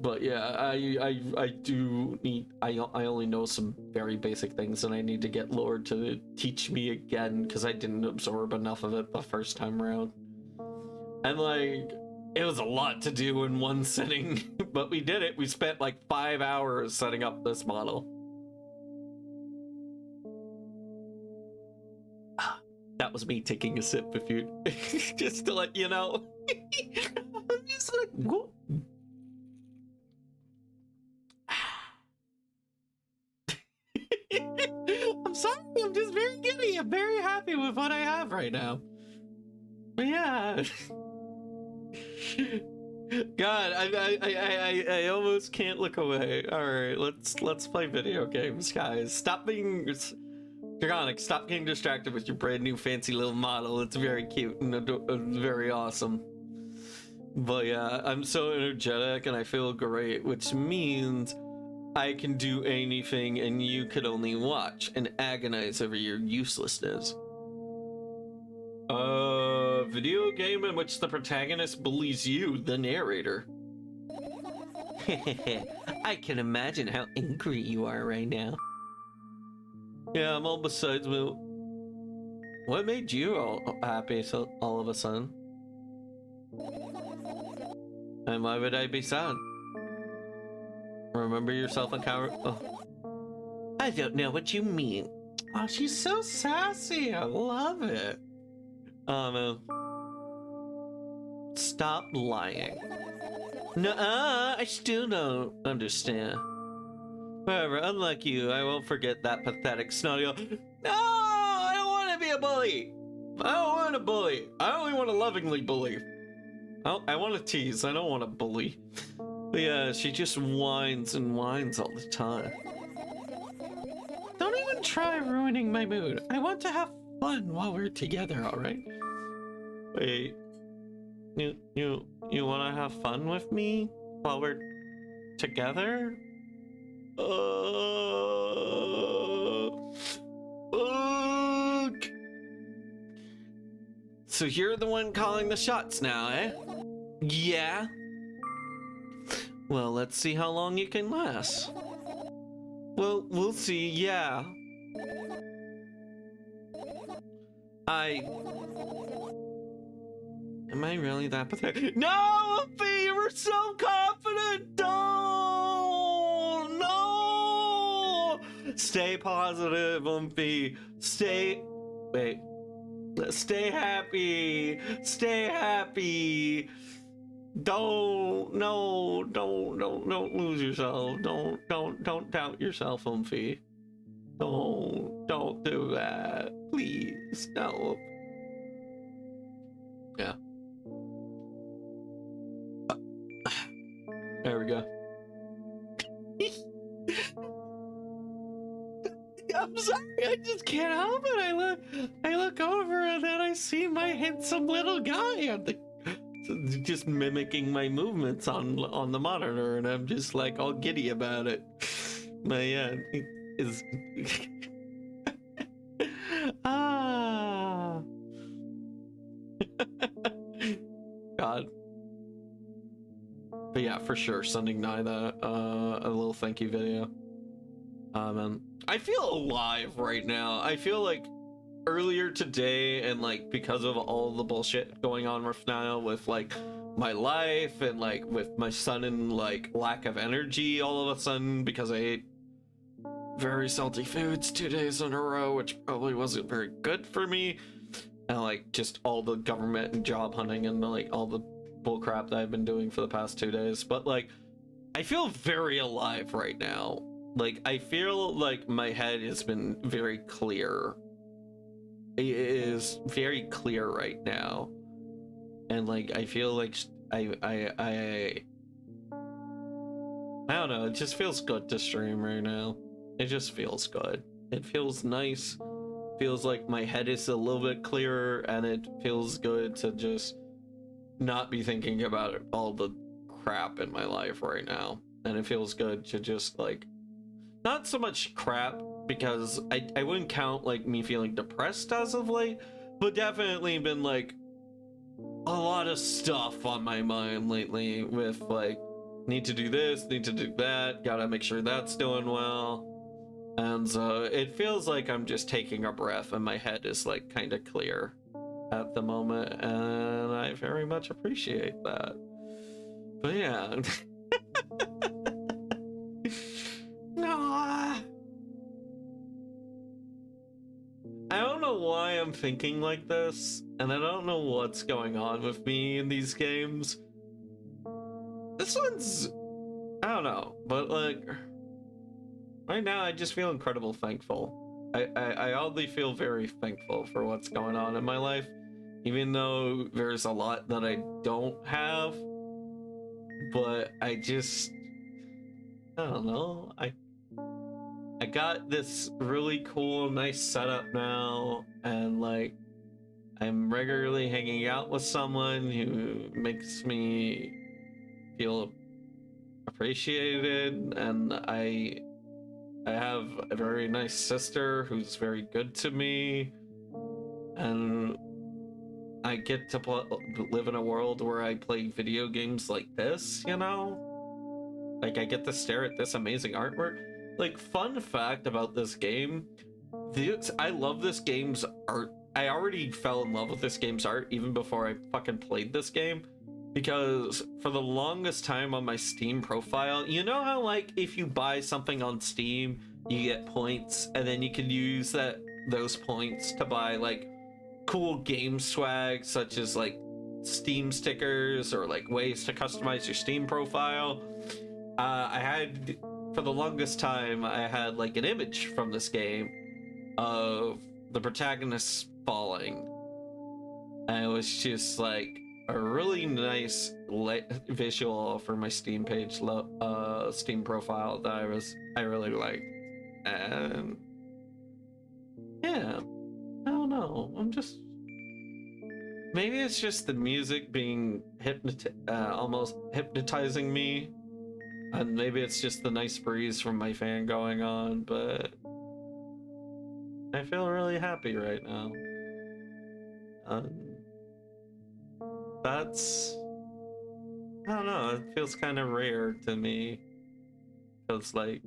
But yeah, I do need, I only know some very basic things, and I need to get Lord to teach me again because I didn't absorb enough of it the first time around. And like, it was a lot to do in one sitting, but we did it. We spent like 5 hours setting up this model. That was me taking a sip of food, just to let you know. I'm just like, whoop. I'm sorry, I'm just very giddy. I'm very happy with what I have right now. But yeah. God, I almost can't look away. All right, let's play video games, guys. Stop being Dragonic. Stop getting distracted with your brand new fancy little model. It's very cute and very awesome. But yeah, I'm so energetic and I feel great, which means I can do anything and you could only watch and agonize over your uselessness. Video game in which the protagonist bullies you, the narrator. I can imagine how angry you are right now. Yeah, I'm all besides me. What made you all happy so all of a sudden? And why would I be sad? Remember yourself a coward? Oh. I don't know what you mean. Oh, she's so sassy. I love it. Oh, man. Stop lying. Nuh-uh, I still don't understand. However, unlike you, I won't forget that pathetic snotty. No, I don't want to be a bully. I don't want to bully. I only want to lovingly bully. I want to tease. I don't want to bully. But yeah, she just whines and whines all the time. Don't even try ruining my mood. I want to have fun while we're together, all right? Wait, you want to have fun with me while we're together? So you're the one calling the shots now, eh? Yeah. Well, let's see how long you can last. Well, we'll see, yeah. Am I really that pathetic? No, Umpy, you were so confident! Don't! No! Stay positive, Umpy. Wait. Stay happy. Stay happy. Don't lose yourself. Don't doubt yourself, Umpy. Don't do that. Please, no. Yeah. There we go. I'm sorry, I just can't help it. I look over and then I see my handsome little guy on the, just mimicking my movements on the monitor, and I'm just like all giddy about it. But yeah, it is. Ah. God. But yeah, for sure, sending Nida a little thank you video. And I feel alive right now. I feel like earlier today, and like because of all the bullshit going on with now, with like my life and like with my sudden like lack of energy all of a sudden because I ate very salty foods 2 days in a row, which probably wasn't very good for me, and like just all the government and job hunting and like all the bullcrap that I've been doing for the past 2 days. But like I feel very alive right now. Like I feel like my head has been very clear. It is very clear right now, and like I feel like I don't know, it just feels good to stream right now. It just feels good. It feels nice. Feels like my head is a little bit clearer, and it feels good to just not be thinking about all the crap in my life right now. And it feels good to just like, not so much crap, because I wouldn't count like me feeling depressed as of late, but definitely been like a lot of stuff on my mind lately with like, need to do this, need to do that, gotta make sure that's doing well. And so it feels like I'm just taking a breath and my head is like kind of clear at the moment, and I very much appreciate that. But yeah. No. I don't know why I'm thinking like this, and I don't know what's going on with me in these games. This one's, I don't know, but like right now I just feel incredible thankful. I oddly feel very thankful for what's going on in my life, even though there's a lot that I don't have. But I don't know, I got this really cool, nice setup now, and like I'm regularly hanging out with someone who makes me feel appreciated, and I have a very nice sister who's very good to me, and I get to live in a world where I play video games like this, you know? Like I get to stare at this amazing artwork. Like, fun fact about this game, I love this game's art. I already fell in love with this game's art even before I fucking played this game, because for the longest time on my Steam profile, you know how like if you buy something on Steam, you get points, and then you can use those points to buy like cool game swag, such as like Steam stickers or like ways to customize your Steam profile. For the longest time, I had like an image from this game of the protagonist falling, and it was just like a really nice visual for my Steam page, Steam profile that I really liked. And yeah, I don't know, maybe it's just the music being almost hypnotizing me, and maybe it's just the nice breeze from my fan going on, but I feel really happy right now. That's, I don't know, it feels kind of rare to me, because like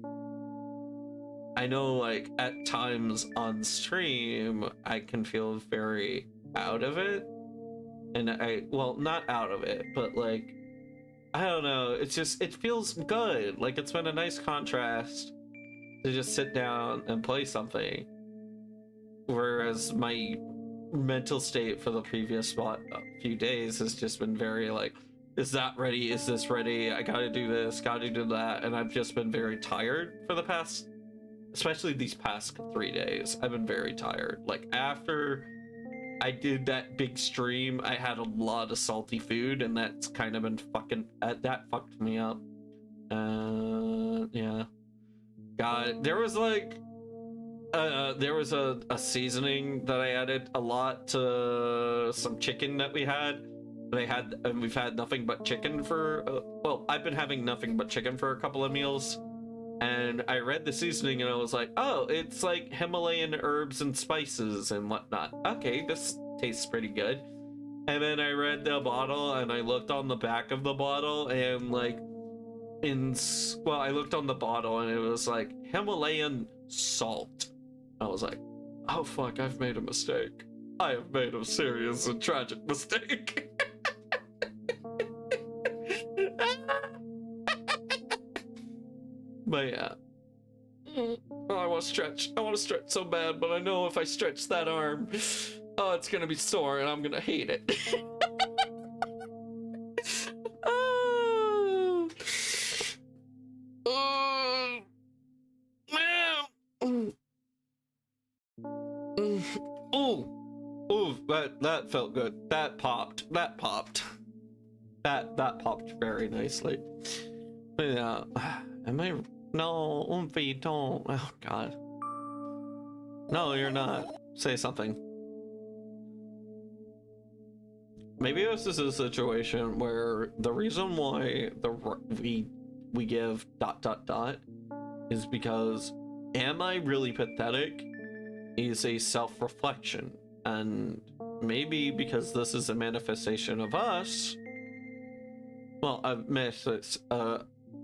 I know like at times on stream I can feel very out of it, and well, not out of it, but like I don't know, it feels good. Like it's been a nice contrast to just sit down and play something, whereas my mental state for the previous few days has just been very like, is that ready, is this ready, I gotta do this, gotta do that, and I've just been very tired for the past, especially these past 3 days. I've been very tired. Like after I did that big stream, I had a lot of salty food, and that's kind of been that fucked me up. Yeah. God, there was like There was a seasoning that I added a lot to some chicken that we had. We've had nothing but chicken for, well, I've been having nothing but chicken for a couple of meals. And I read the seasoning and I was like, oh, it's like Himalayan herbs and spices and whatnot. Okay, this tastes pretty good. And then I read the bottle and I looked on the back of the bottle and like, I looked on the bottle and it was like Himalayan salt. I was like, oh fuck, I've made a mistake. I have made a serious and tragic mistake. But yeah. Oh, I want to stretch. I want to stretch so bad, but I know if I stretch that arm, oh, it's gonna be sore and I'm gonna hate it. That felt good. That popped. That popped very nicely. But yeah, am I? No, Oomphy, don't. Oh God. No, you're not. Say something. Maybe this is a situation where the reason why we give ... is because am I really pathetic is a self-reflection, and maybe because this is a manifestation of us, well, a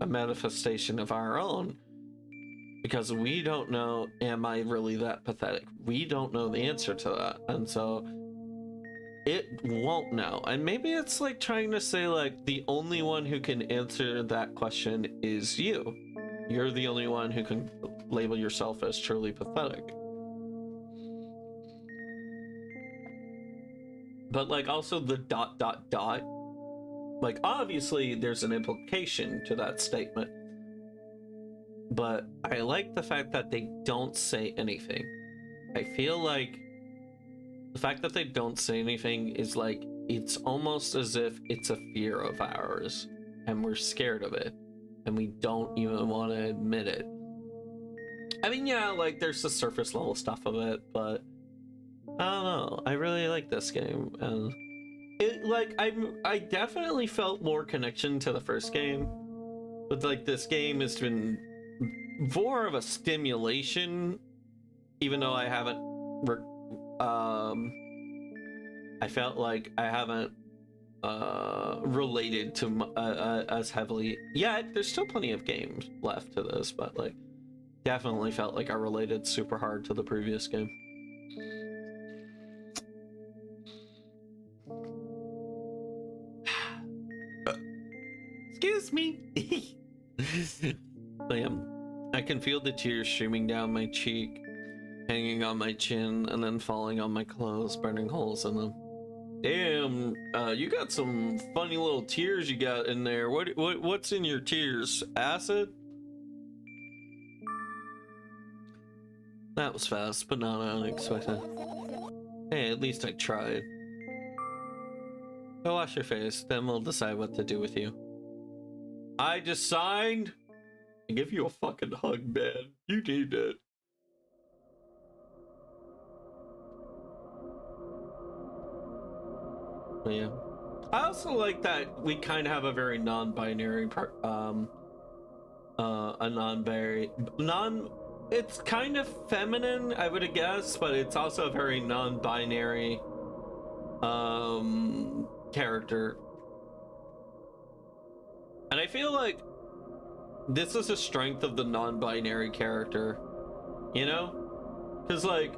manifestation of our own, because we don't know, am I really that pathetic? We don't know the answer to that, and so it won't know. And maybe it's like trying to say like the only one who can answer that question is you. You're the only one who can label yourself as truly pathetic. But like also the ... like obviously there's an implication to that statement, but I like the fact that they don't say anything. I feel like the fact that they don't say anything is like, it's almost as if it's a fear of ours and we're scared of it and we don't even want to admit it. I mean, yeah, like there's the surface level stuff of it, but I don't know. I really like this game, and it like I definitely felt more connection to the first game, but like this game has been more of a stimulation, even though I haven't I felt like I haven't related to as heavily yet. There's still plenty of games left to this, but like definitely felt like I related super hard to the previous game. Excuse me. I can feel the tears streaming down my cheek, hanging on my chin, and then falling on my clothes, burning holes in them. Damn, you got some funny little tears you got in there. What's in your tears? Acid? That was fast, but not unexpected. Hey, at least I tried. Go wash your face, then we'll decide what to do with you. I decide to give you a fucking hug, man. You need it. But yeah. I also like that we kind of have a very non-binary part, it's kind of feminine, I would guess, but it's also a very non-binary, character. And I feel like this is a strength of the non-binary character, you know? Because like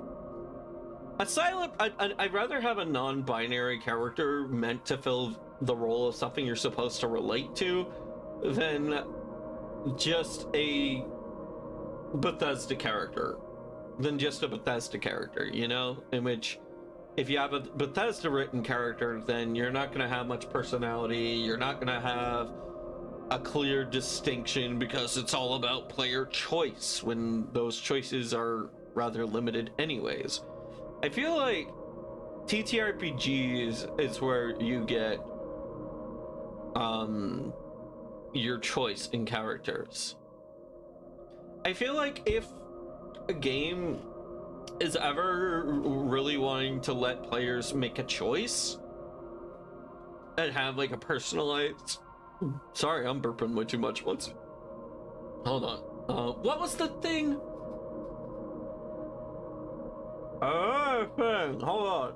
I'd rather have a non-binary character meant to fill the role of something you're supposed to relate to than just a Bethesda character, you know? In which, if you have a Bethesda written character, then you're not going to have much personality, you're not going to have a clear distinction because it's all about player choice when those choices are rather limited anyways. I feel like TTRPGs is where you get your choice in characters. I feel like if a game is ever really wanting to let players make a choice and have like a personalized. Sorry, I'm burping way too much. Hold on. What was the thing? Hold on.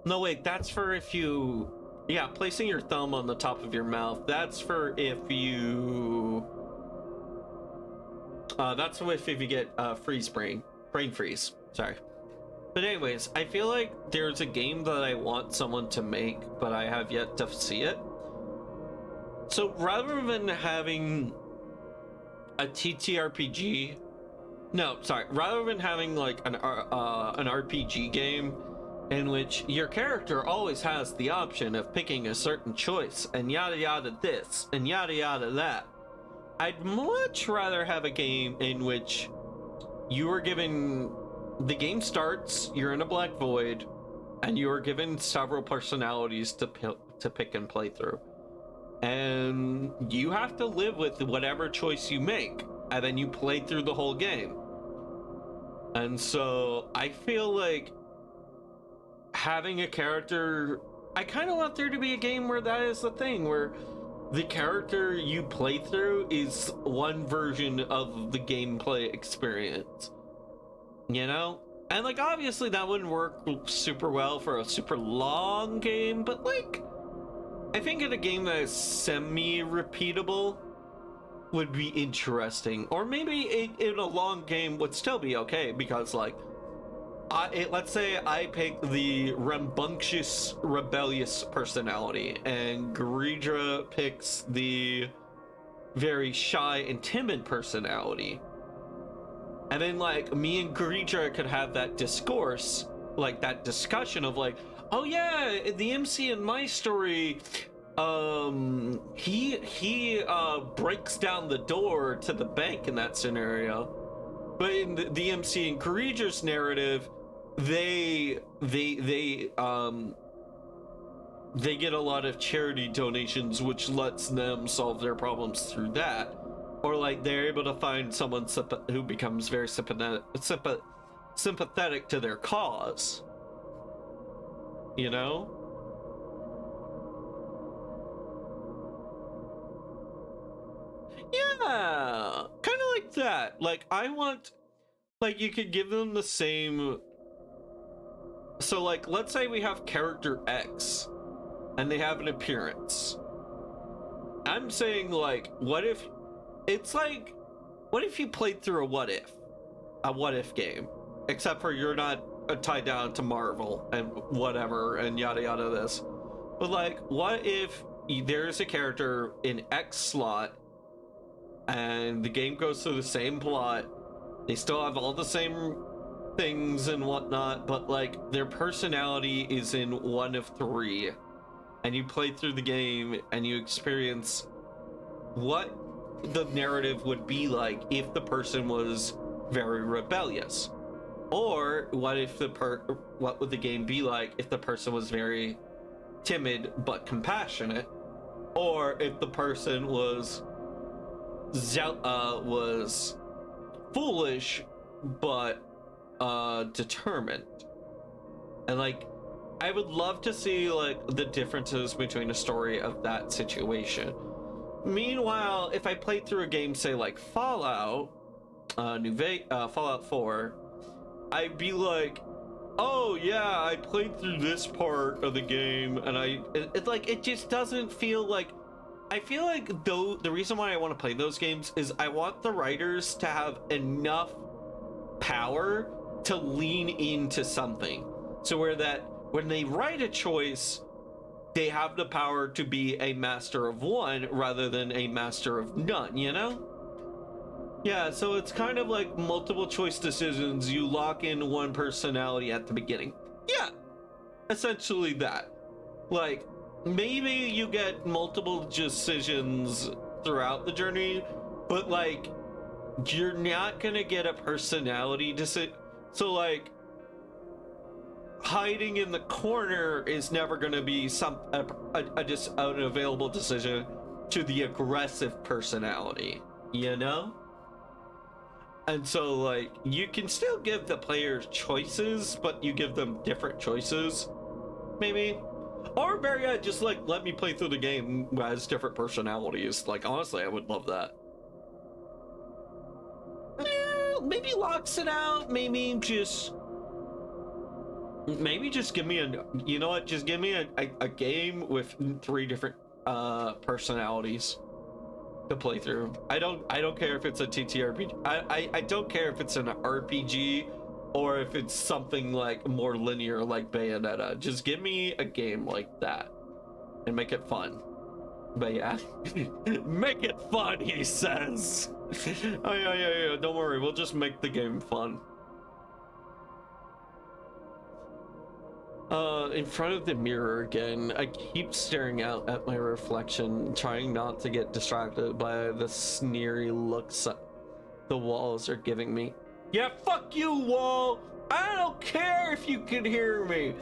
No, wait, that's for if you... Yeah, placing your thumb on the top of your mouth. That's for if you... that's if you get brain freeze. Sorry. But anyways, I feel like there's a game that I want someone to make, but I have yet to see it. So rather than having a TTRPG, rather than having like an RPG game in which your character always has the option of picking a certain choice and yada yada this and yada yada that, I'd much rather have a game in which you are given, the game starts, you're in a black void, and you are given several personalities to pick and play through. And you have to live with whatever choice you make, and then you play through the whole game. And so I feel like having a character, I kind of want there to be a game where that is the thing, where the character you play through is one version of the gameplay experience, you know? And like obviously that wouldn't work super well for a super long game, but like I think in a game that is semi-repeatable would be interesting. Or maybe in a long game would still be okay, because like let's say I pick the rambunctious, rebellious personality, and Greedra picks the very shy and timid personality. And then like me and Greedra could have that discourse, like that discussion of like, oh yeah, the MC in my story, he breaks down the door to the bank in that scenario. But in the MC in Greedra's narrative, they get a lot of charity donations, which lets them solve their problems through that. Or like they're able to find someone who becomes very sympathetic to their cause, you know? Yeah, kind of like that. Like I want, like you could give them the same. So like, let's say we have character X and they have an appearance. I'm saying like, what if it's like, what if you played through a what if game, except for you're not tied down to Marvel and whatever and yada yada this, but like, what if there's a character in X slot and the game goes through the same plot, they still have all the same things and whatnot, but like their personality is in one of three, and you play through the game and you experience what the narrative would be like if the person was very rebellious, or what would the game be like if the person was very timid but compassionate, or if the person was foolish but determined. And like I would love to see like the differences between a story of that situation. Meanwhile, if I played through a game, say like Fallout, Fallout 4, I'd be like, oh yeah, I played through this part of the game, and it just doesn't feel like. I feel like though the reason why I want to play those games is I want the writers to have enough power to lean into something, so where that when they write a choice, they have the power to be a master of one rather than a master of none, you know? Yeah, so it's kind of like multiple choice decisions. You lock in one personality at the beginning. Yeah, essentially that. Like, maybe you get multiple decisions throughout the journey, but like, you're not gonna get a personality decision. So like, hiding in the corner is never going to be an available decision to the aggressive personality, you know? And so, like, you can still give the players choices, but you give them different choices, maybe. Or better yet, just, like, let me play through the game as different personalities. Like, honestly, I would love that. Maybe locks it out, maybe just give me a, you know what, just give me a game with 3 different personalities to play through. I don't care if it's a TTRPG. I don't care if it's an RPG or if it's something like more linear like Bayonetta. Just give me a game like that and make it fun. But yeah, make it fun, he says. Oh yeah, don't worry, we'll just make the game fun. In front of the mirror again, I keep staring out at my reflection, trying not to get distracted by the sneery looks the walls are giving me. Yeah, fuck you, wall! I don't care if you can hear me!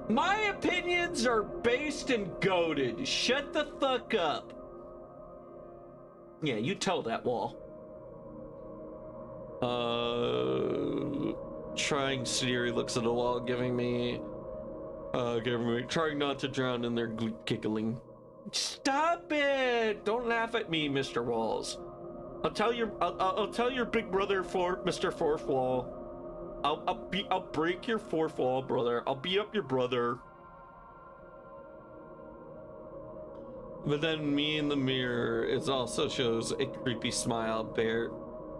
My opinions are based and goated. Shut the fuck up. Yeah, you tell that wall. Trying sneery looks at the wall, giving me, trying not to drown in their giggling. Stop it! Don't laugh at me, Mr. Walls. I'll tell your big brother, Mr. Fourth Wall. I'll break your fourth wall, brother. I'll beat up your brother. But then me in the mirror, it also shows a creepy smile,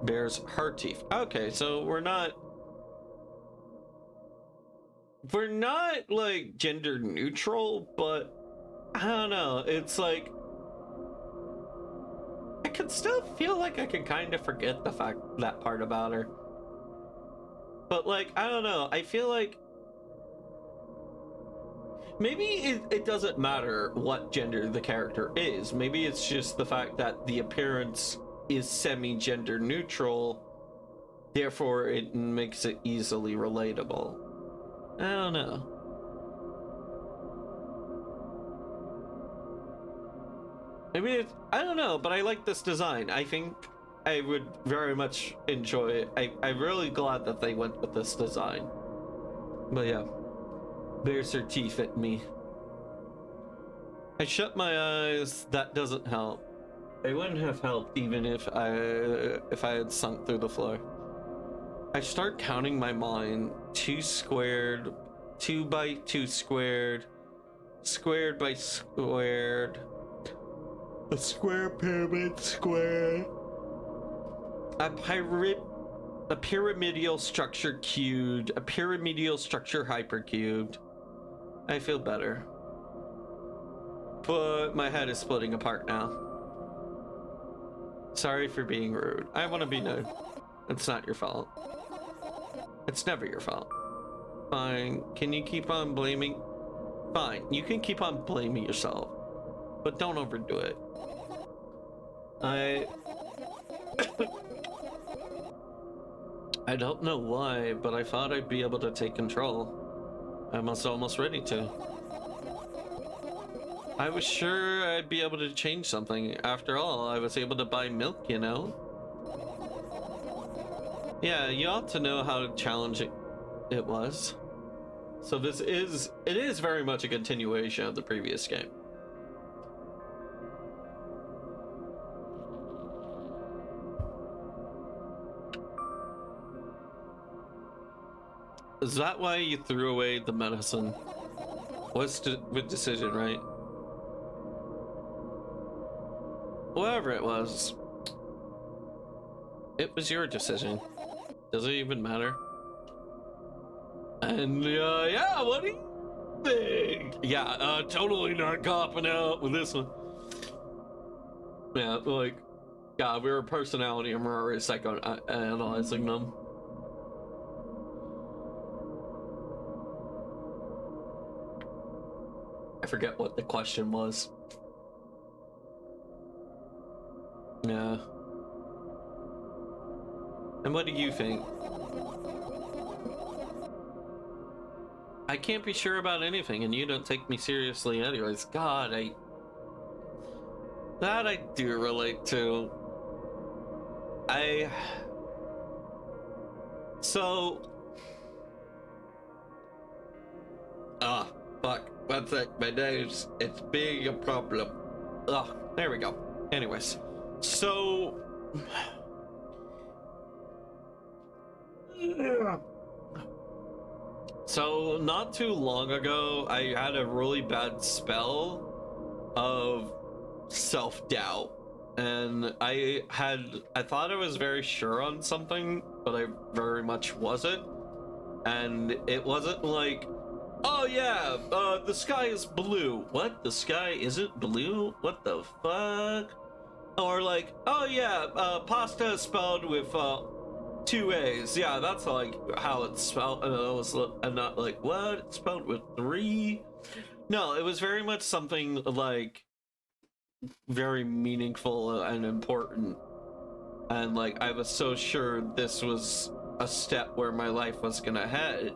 bears heart teeth. Okay, so we're not like gender neutral, but I don't know. It's like I could still feel like I could kind of forget that part about her. But like, I don't know. I feel like maybe it doesn't matter what gender the character is. Maybe it's just the fact that the appearance is semi-gender neutral, therefore it makes it easily relatable. I don't know. Maybe it's, I don't know, but I like this design. I think I would very much enjoy it. I'm really glad that they went with this design. But yeah, bears her teeth at me. I shut my eyes. That doesn't help. It wouldn't have helped even if I had sunk through the floor. I start counting my mind. 2 squared, 2 by 2 squared, squared by squared, a square pyramid square, a pyramidal structure cubed, a pyramidal structure hypercubed. I feel better. But my head is splitting apart now. Sorry for being rude. I want to be no. It's not your fault. It's never your fault. Fine. Can you keep on blaming? Fine. You can keep on blaming yourself. But don't overdo it. I don't know why, but I thought I'd be able to take control. I was almost ready to. I was sure I'd be able to change something. After all, I was able to buy milk, you know? Yeah, you ought to know how challenging it was. So it is very much a continuation of the previous game. Is that why you threw away the medicine? What's with decision, right? Whatever it was your decision. Does it even matter? And yeah, what do you think? Yeah, totally not copping out with this one. Yeah, like, God, we were personality and we're already psychoanalyzing them. I forget what the question was. Yeah. And what do you think? I can't be sure about anything, and you don't take me seriously anyways. God, that I do relate to. So, fuck. One sec, my nose, it's being a problem. There we go. Anyways, so... So, not too long ago, I had a really bad spell of self-doubt. And I thought I was very sure on something, but I very much wasn't. And it wasn't like, oh yeah, the sky is blue. What? The sky isn't blue? What the fuck? Or like, oh yeah, pasta is spelled with, 2 A's. Yeah, that's like how it's spelled. And I was not like, what? It's spelled with 3? No, it was very much something like very meaningful and important. And like, I was so sure this was a step where my life was gonna head.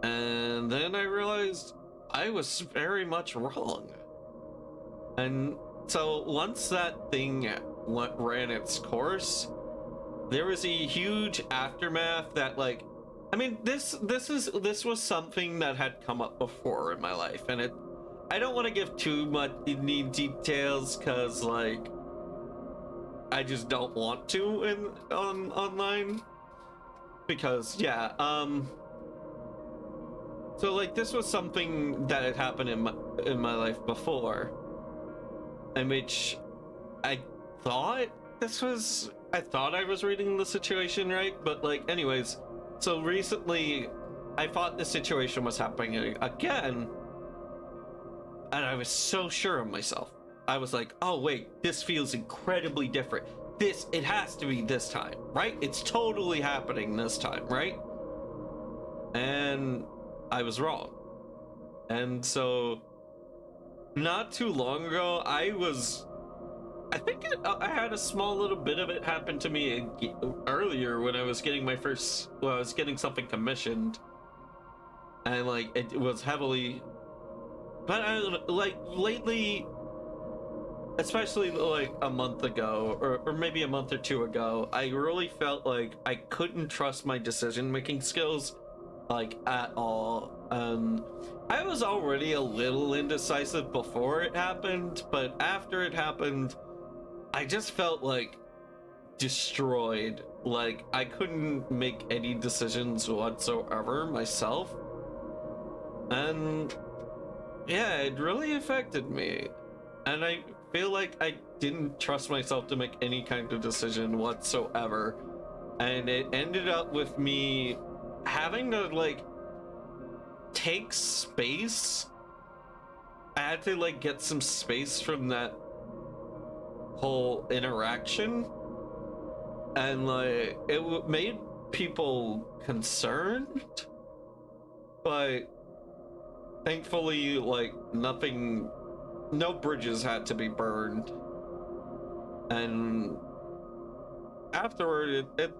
And then I realized I was very much wrong. And so once that thing ran its course, there was a huge aftermath that, like, I mean, this was something that had come up before in my life, and I don't want to give too much any details because, like, I just don't want to online because yeah, so like this was something that had happened in my life before, in which I thought I was reading the situation right, but like, anyways, so recently I thought the situation was happening again, and I was so sure of myself. I was like, oh wait, this feels incredibly different. It has to be this time, right? It's totally happening this time, right? And I was wrong. And so, not too long ago, I think I had a small little bit of it happen to me earlier when I was getting I was getting something commissioned, and like it was heavily, but like lately, especially like a month ago or maybe a month or two ago, I really felt like I couldn't trust my decision-making skills like at all. I was already a little indecisive before it happened, but after it happened, I just felt like destroyed. Like I couldn't make any decisions whatsoever myself. And yeah, it really affected me. And I feel like I didn't trust myself to make any kind of decision whatsoever. And it ended up with me having to like take space. I had to like get some space from that whole interaction, and like it made people concerned, but thankfully like no bridges had to be burned. And afterward it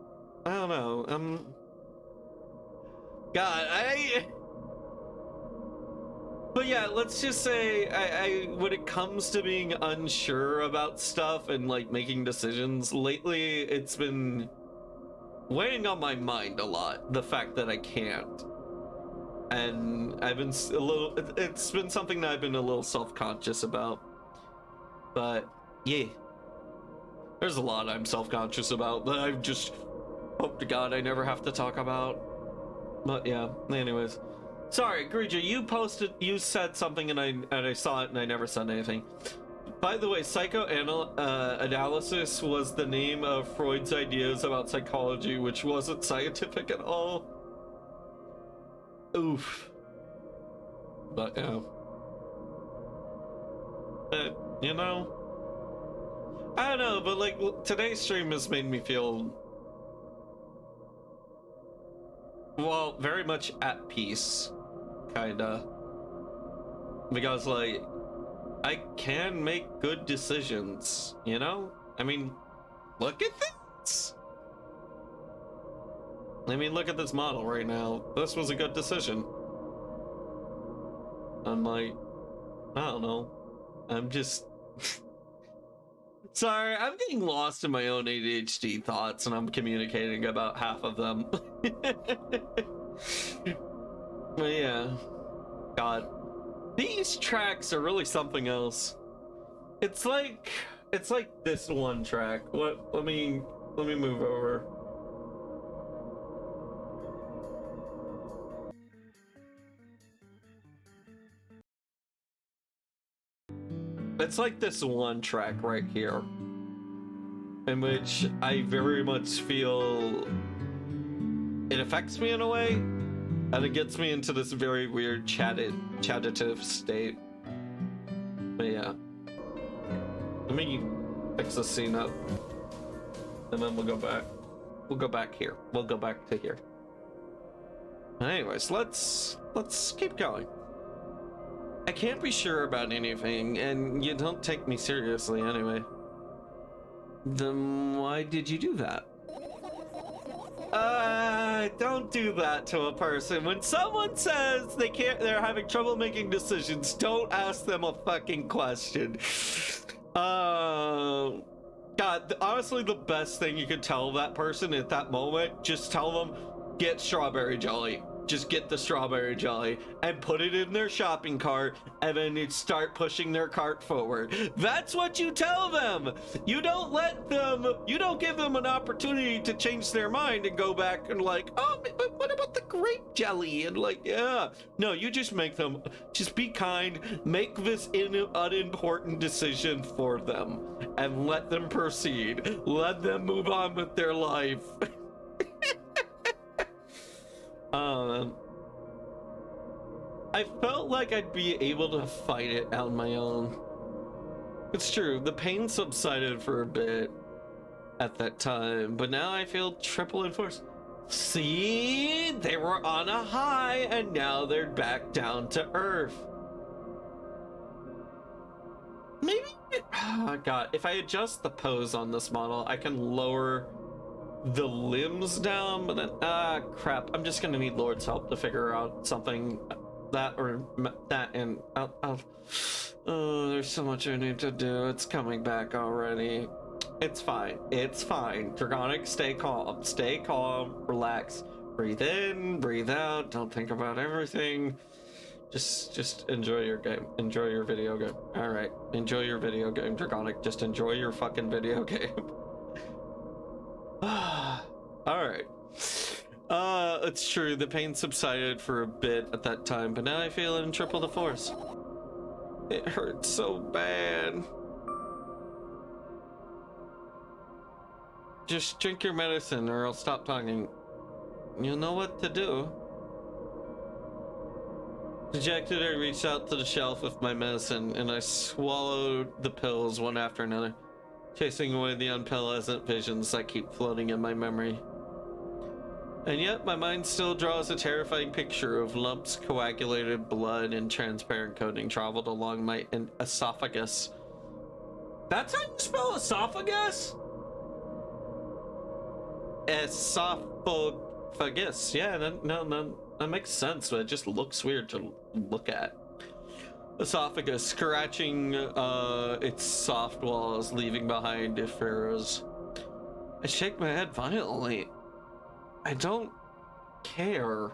I don't know, God, but yeah, let's just say I when it comes to being unsure about stuff and like making decisions lately, it's been weighing on my mind a lot, the fact that I can't. And I've been it's been something that I've been a little self-conscious about. But yeah, there's a lot I'm self-conscious about that I've just hope to God I never have to talk about. But yeah, anyways. Sorry, Grija, you said something and I saw it and I never said anything. By the way, psychoanalysis was the name of Freud's ideas about psychology, which wasn't scientific at all. Oof. But yeah. But, you know, I don't know, but like today's stream has made me feel, well, very much at peace. Kinda. Because like I can make good decisions, you know? I mean, look at this. I mean, look at this model right now. This was a good decision. I'm like, I don't know. I'm just Sorry, I'm getting lost in my own ADHD thoughts and I'm communicating about half of them. But yeah. God. These tracks are really something else. It's like this one track. Let me move over. It's like this one track right here, in which I very much feel it affects me in a way, and it gets me into this very weird chatative state. But yeah, let me fix the scene up, and then we'll go back. We'll go back here. We'll go back to here. Anyways, let's keep going. I can't be sure about anything, and you don't take me seriously anyway. Then why did you do that? Don't do that to a person. When someone says they're having trouble making decisions, don't ask them a fucking question. God, honestly, the best thing you could tell that person at that moment, just tell them, get strawberry jelly. Just get the strawberry jelly and put it in their shopping cart, and then you start pushing their cart forward. That's what you tell them. You don't give them an opportunity to change their mind and go back and like, oh, but what about the grape jelly? And like, yeah. No, you just make them, just be kind, make this unimportant decision for them and let them proceed. Let them move on with their life. I felt like I'd be able to fight it on my own. It's true, the pain subsided for a bit at that time, but now I feel triple enforced. See? They were on a high, and now they're back down to earth. Maybe, oh God, if I adjust the pose on this model, I can lower the limbs down, but then, crap, I'm just gonna need Lord's help to figure out something and there's so much I need to do. It's coming back already. It's fine. Dragonic, stay calm, relax, breathe in, breathe out, don't think about everything. Just enjoy your game. Enjoy your video game. All right, enjoy your video game, Dragonic. Just enjoy your fucking video game. All right. It's true, the pain subsided for a bit at that time, but now I feel it in triple the force. It hurts so bad. Just drink your medicine or I'll stop talking. You'll know what to do. Dejected, I reached out to the shelf with my medicine and I swallowed the pills one after another, chasing away the unpleasant visions that keep floating in my memory. And yet, my mind still draws a terrifying picture of lumps, coagulated blood, and transparent coating traveled along my esophagus. That's how you spell esophagus? Esophagus. Yeah, that makes sense, but it just looks weird to look at. Esophagus, scratching its soft walls, leaving behind furrows. I shake my head violently. I don't care.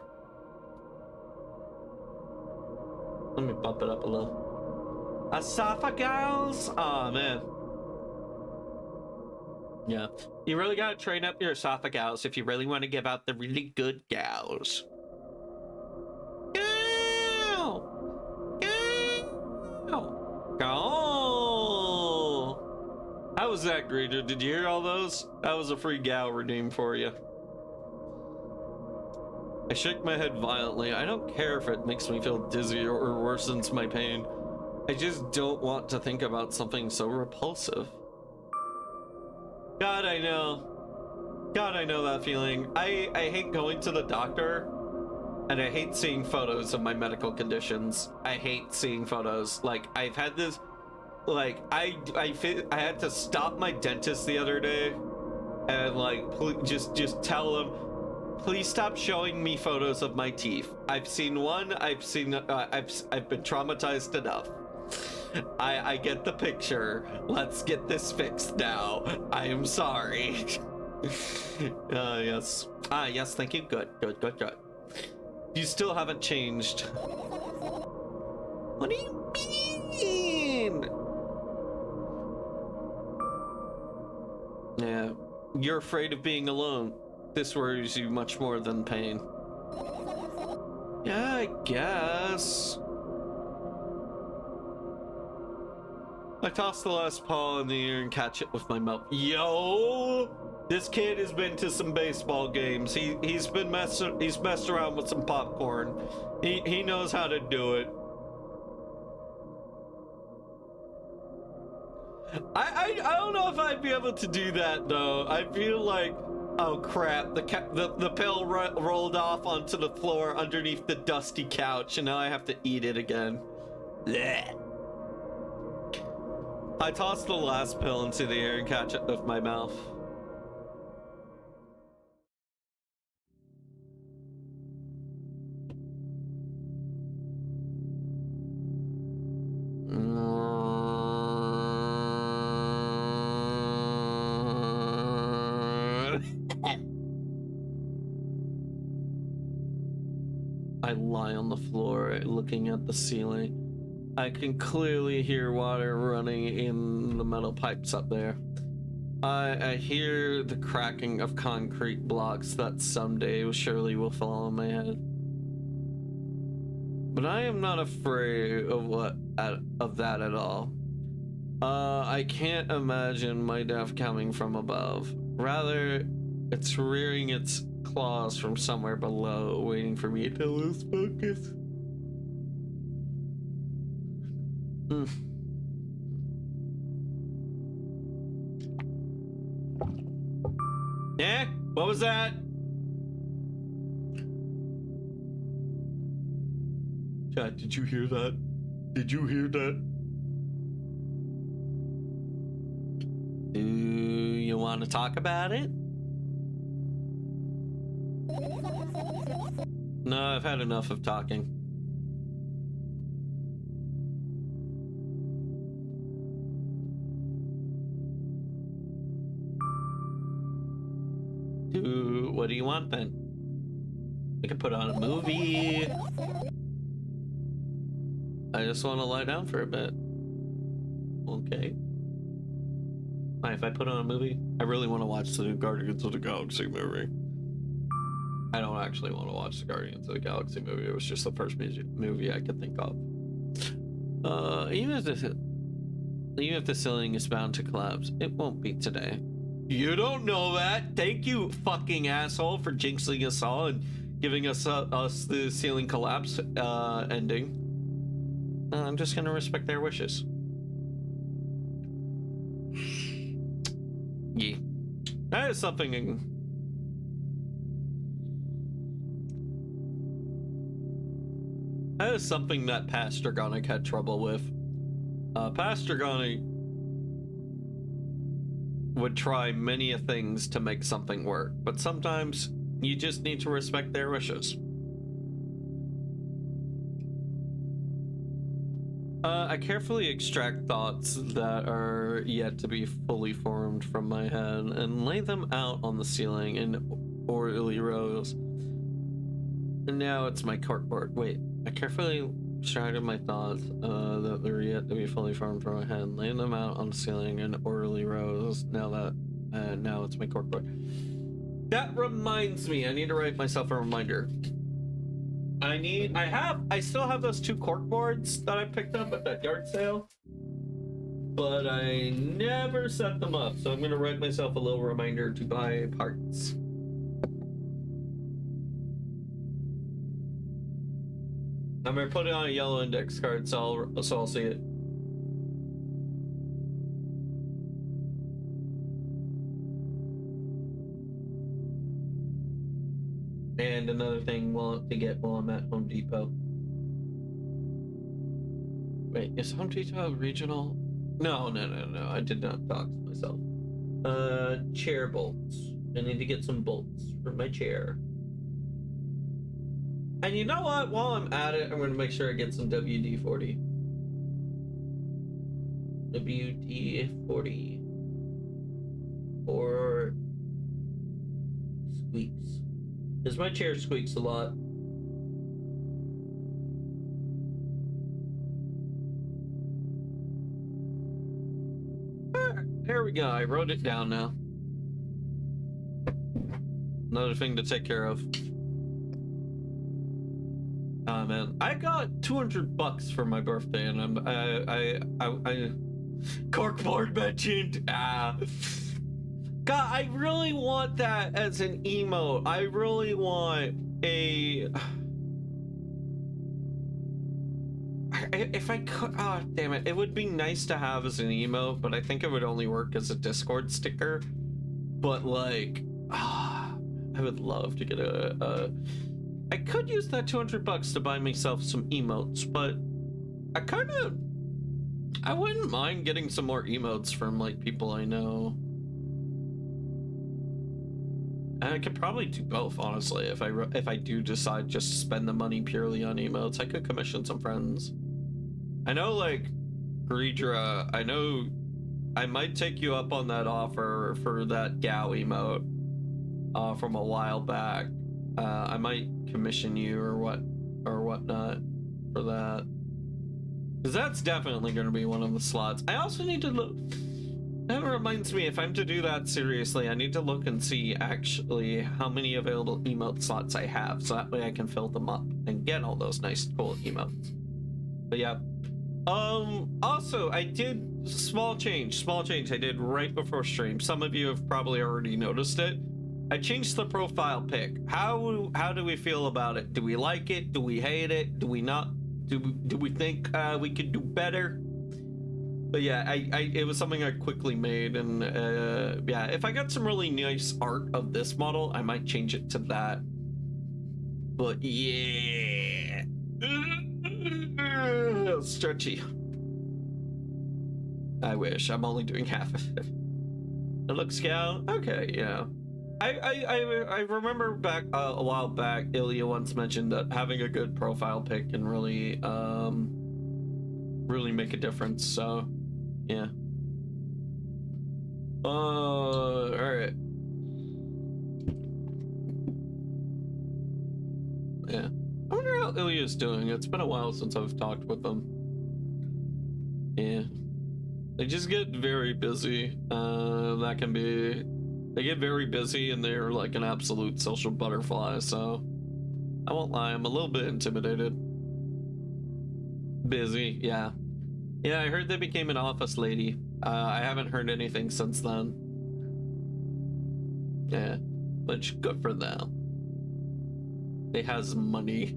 Let me bump it up a little. Esophagus? Aw, man. Yeah. You really gotta train up your esophagus if you really want to give out the really good gals. Go! How was that, Greeter? Did you hear all those? That was a free gal redeemed for you. I shake my head violently. I don't care if it makes me feel dizzy or worsens my pain. I just don't want to think about something so repulsive. God, I know. God, I know that feeling. I hate going to the doctor, and I hate seeing photos of my medical conditions. I hate seeing photos. Like, I've had this, like, I had to stop my dentist the other day, and like, just tell them, please stop showing me photos of my teeth. I've seen one. I've been traumatized enough. I get the picture. Let's get this fixed now. I am sorry. Yes. Yes, thank you. Good. You still haven't changed. What do you mean? Yeah, you're afraid of being alone. This worries you much more than pain. Yeah, I guess. I toss the last paw in the air and catch it with my mouth. Yo! This kid has been to some baseball games. He's messed around with some popcorn. He knows how to do it. I don't know if I'd be able to do that though. I feel like, oh crap, the pill rolled off onto the floor underneath the dusty couch, and now I have to eat it again. Blech. I toss the last pill into the air and catch it with my mouth. I lie on the floor looking at the ceiling. I can clearly hear water running in the metal pipes up there. I hear the cracking of concrete blocks that someday surely will fall on my head. But I am not afraid of that at all. I can't imagine my death coming from above. Rather, it's rearing its claws from somewhere below, waiting for me to lose focus. Yeah? What was that? Chat, did you hear that? Did you hear that? Do you want to talk about it? No, I've had enough of talking. What do you want then? We could put on a movie. I just want to lie down for a bit. Okay. If I put on a movie, I really want to watch the Guardians of the Galaxy movie. I don't actually want to watch the Guardians of the Galaxy movie. It was just the first movie I could think of. Even if the ceiling is bound to collapse, it won't be today. You don't know that. Thank you, fucking asshole, for jinxing us all and giving us the ceiling collapse ending. I'm just gonna respect their wishes. Yeah, that is something. That is something that Pastor Gonic had trouble with. Pastor Gonic would try many things to make something work, but sometimes you just need to respect their wishes. I carefully extract thoughts that are yet to be fully formed from my head and lay them out on the ceiling in orderly rows. And now it's my corkboard. Wait, I carefully extracted my thoughts that are yet to be fully formed from my head, laying them out on the ceiling in orderly rows. Now it's my corkboard. That reminds me, I need to write myself a reminder. I still have those 2 corkboards that I picked up at that yard sale, but I never set them up, so I'm gonna write myself a little reminder to buy parts. I'm gonna put it on a yellow index card so I'll see it. And another thing to get while I'm at Home Depot. Wait, is Home Depot regional? No. I did not dox myself. Chair bolts. I need to get some bolts for my chair. And you know what? While I'm at it, I'm going to make sure I get some WD-40. WD-40 or squeaks. Because my chair squeaks a lot. There we go. I wrote it down now. Another thing to take care of. Ah, man, I got $200 for my birthday, and I corkboard mentioned. God, I really want that as an emote. I really want a. If I could, oh damn it, it would be nice to have as an emote, but I think it would only work as a Discord sticker. But like, I would love to get a. I could use that $200 to buy myself some emotes, but I wouldn't mind getting some more emotes from like people I know. And I could probably do both, honestly. If I do decide just to spend the money purely on emotes, I could commission some friends. I know, like, Greedra, I know I might take you up on that offer for that Gao emote from a while back. I might commission you or whatnot for that. Because that's definitely going to be one of the slots. I also need to look. That reminds me, if I'm to do that seriously, I need to look and see actually how many available emote slots I have, so that way I can fill them up and get all those nice, cool emotes. But yeah. Also, I did small change I did right before stream. Some of you have probably already noticed it. I changed the profile pic. How do we feel about it? Do we like it? Do we hate it? Do we not? Do we think we could do better? But yeah, it was something I quickly made, and yeah, if I got some really nice art of this model, I might change it to that. But yeah, stretchy. I wish. I'm only doing half of it. It looks Scout. Okay, yeah. I remember back a while back, Ilya once mentioned that having a good profile pic can really really make a difference. So yeah. All right. Yeah. I wonder how Ilya's doing. It's been a while since I've talked with them. Yeah. They just get very busy. They get very busy and they're like an absolute social butterfly, so I won't lie, I'm a little bit intimidated. Busy, yeah. Yeah, I heard they became an office lady. I haven't heard anything since then. Yeah, which good for them. They has money.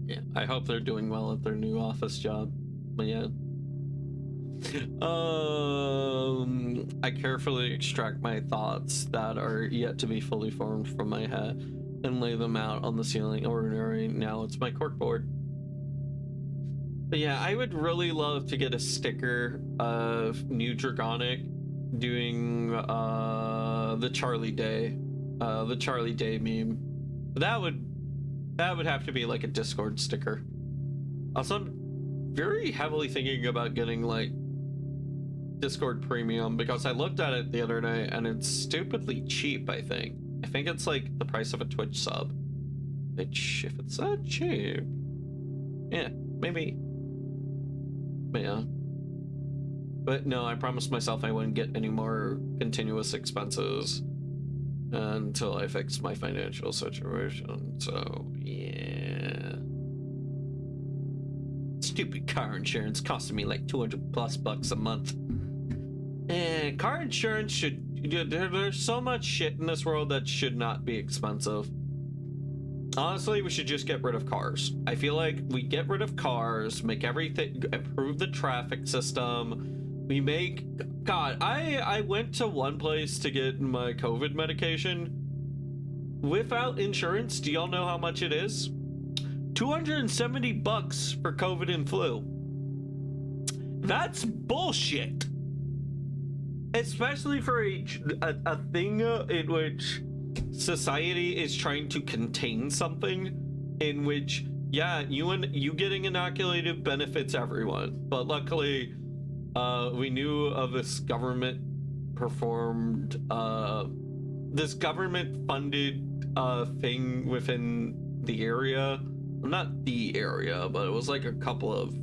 Yeah, I hope they're doing well at their new office job. But yeah. I carefully extract my thoughts that are yet to be fully formed from my head and lay them out on the ceiling. Ordinary, now it's my corkboard. But yeah, I would really love to get a sticker of New Dragonic doing the Charlie Day meme. That would have to be like a Discord sticker. Also, I'm very heavily thinking about getting like Discord Premium because I looked at it the other day and it's stupidly cheap. I think it's like the price of a Twitch sub, which if it's that cheap, yeah, maybe. But yeah, but no, I promised myself I wouldn't get any more continuous expenses until I fixed my financial situation. So yeah, stupid car insurance costing me like $200+ a month. And car insurance there's so much shit in this world that should not be expensive. Honestly, we should just get rid of cars. I feel like we get rid of cars, make everything, improve the traffic system. We make, God, I went to one place to get my COVID medication without insurance. Do y'all know how much it is? $270 for COVID and flu. That's bullshit. Especially for a thing in which society is trying to contain something in which yeah, you getting inoculated benefits everyone. But luckily, we knew of this government funded thing within the area. Well, not the area, but it was like a couple of